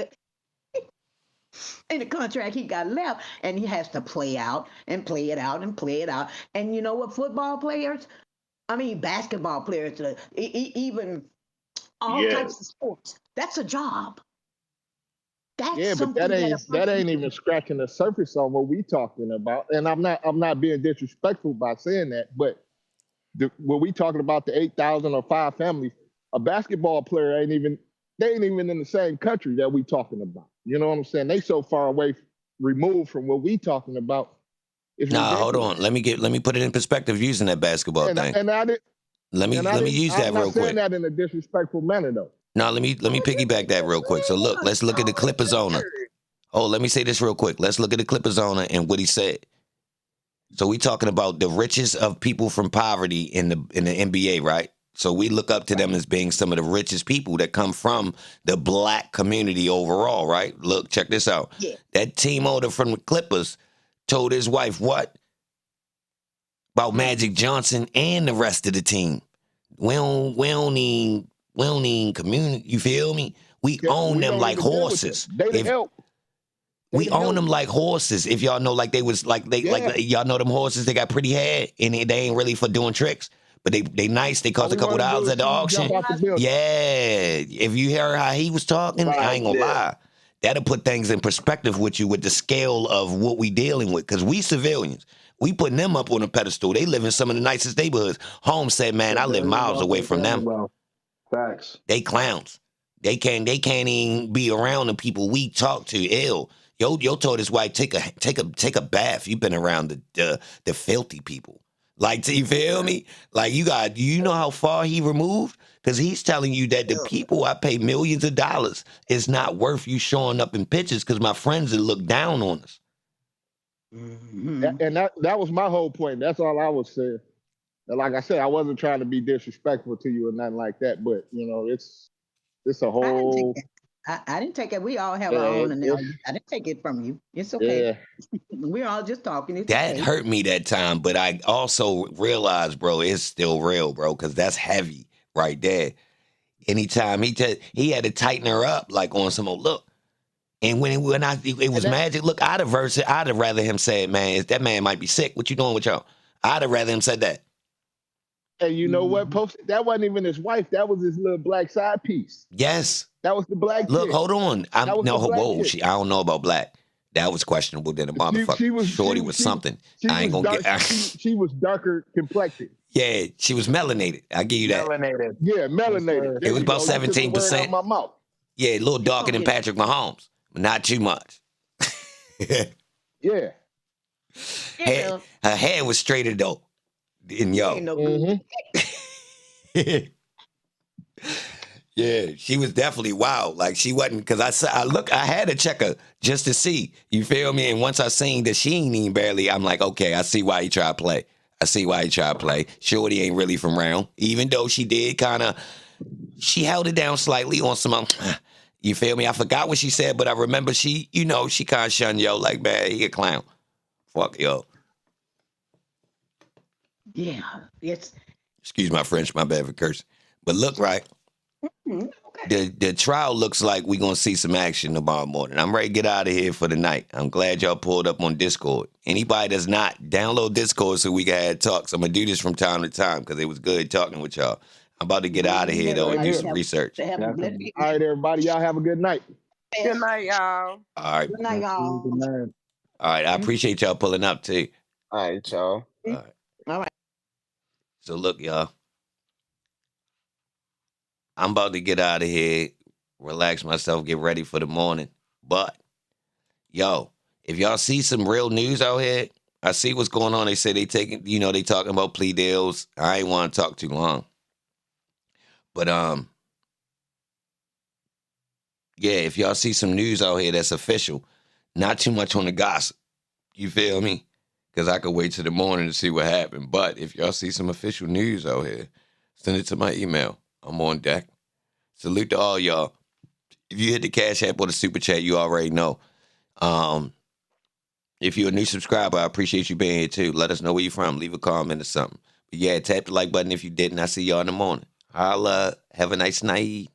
in the contract he got left, and he has to play out and play it out and play it out. And you know what, football players, basketball players, even all types of sports, that's a job. That's but that ain't even scratching the surface on what we talking about. And I'm not being disrespectful by saying that, but when we talking about the 8,000 or 5 families, a basketball player ain't even in the same country that we talking about. You know what I'm saying? They so far away, removed from what we talking about. Hold on. Let me put it in perspective using that basketball thing. Let me use that real quick. I'm not saying that in a disrespectful manner though. No, let me piggyback that real quick. So look, let's look at the Clippers owner. Oh, let me say this real quick. Let's look at the Clippers owner and what he said. So we talking about the richest of people from poverty in the NBA, right? So we look up to them as being some of the richest people that come from the black community overall, right? Look, check this out. Yeah. That team owner from the Clippers told his wife what? About Magic Johnson and the rest of the team. We don't need community. You feel me? We own them like horses. They help. We own them like horses. If y'all know, like they was like y'all know them horses. They got pretty hair, and they ain't really for doing tricks. But they nice. They cost a couple dollars at the auction. Yeah. If you hear how he was talking, I ain't gonna lie. That'll put things in perspective with you with the scale of what we dealing with. Because we civilians, we putting them up on a pedestal. They live in some of the nicest neighborhoods. Holmes said, man, I live miles away from them. Facts. They clowns. They can't even be around the people we talk to. Ill. Yo told his wife, take a bath. You've been around the filthy people. Like, you feel me? Like you know how far he removed? Because he's telling you that the people I pay millions of dollars is not worth you showing up in pictures because my friends will look down on us. Mm-hmm. And that was my whole point. That's all I was saying. And like I said, I wasn't trying to be disrespectful to you or nothing like that, but it's It's a I didn't take whole. it. I didn't take it. We all have our own analogy. I didn't take it from you. It's okay. Yeah. We're all just talking. It's That okay. hurt me that time, but I also realized, bro, it's still real, bro, because that's heavy right there. Anytime he had to tighten her up like on some old look. And when it was magic, look, I'd have rather him say, man, that man might be sick. What you doing with y'all? I'd have rather him said that. And you know what? That wasn't even his wife. That was his little black side piece. Yes. That was the black Look, chick. hold on. I don't know about black. That was questionable than a motherfucker. Shorty was something. I ain't gonna get. She was darker complected. Yeah, she was melanated. I give you that. Melanated. Yeah, melanated. It was about 17%. My mouth. Yeah, a little darker than Patrick Mahomes, but not too much. Yeah. Her hair was straighter though. And yo. Yeah, she was definitely wild. Like she wasn't, because I had to check her just to see. You feel me? And once I seen that she ain't even barely, I'm like, okay, I see why he tried to play. Shorty ain't really from round, even though she did she held it down slightly on some. You feel me? I forgot what she said, but I remember she kind of shunned yo, like, man, he a clown. Fuck yo. Yeah. Yes. Excuse my French, my bad for cursing. But look, right. The trial looks like we're going to see some action tomorrow morning. I'm ready to get out of here for the night. I'm glad y'all pulled up on Discord. Anybody that's not, download Discord so we can have talks. I'm going to do this from time to time because it was good talking with y'all. I'm about to get out of here, though, and do some research. All right, everybody. Y'all have a good night. Good night, y'all. All right. Good night, y'all. Good night. All right. I appreciate y'all pulling up, too. All right, y'all. All right. All right. So, look, y'all. I'm about to get out of here, relax myself, get ready for the morning. But, yo, if y'all see some real news out here, I see what's going on. They say they talking about plea deals. I ain't want to talk too long. But, yeah, if y'all see some news out here that's official, not too much on the gossip. You feel me? Because I could wait till the morning to see what happened. But if y'all see some official news out here, send it to my email. I'm on deck. Salute to all y'all. If you hit the Cash App or the Super Chat, you already know. If you're a new subscriber, I appreciate you being here too. Let us know where you're from. Leave a comment or something. But yeah, tap the like button if you didn't. I see y'all in the morning. Holla. Have a nice night.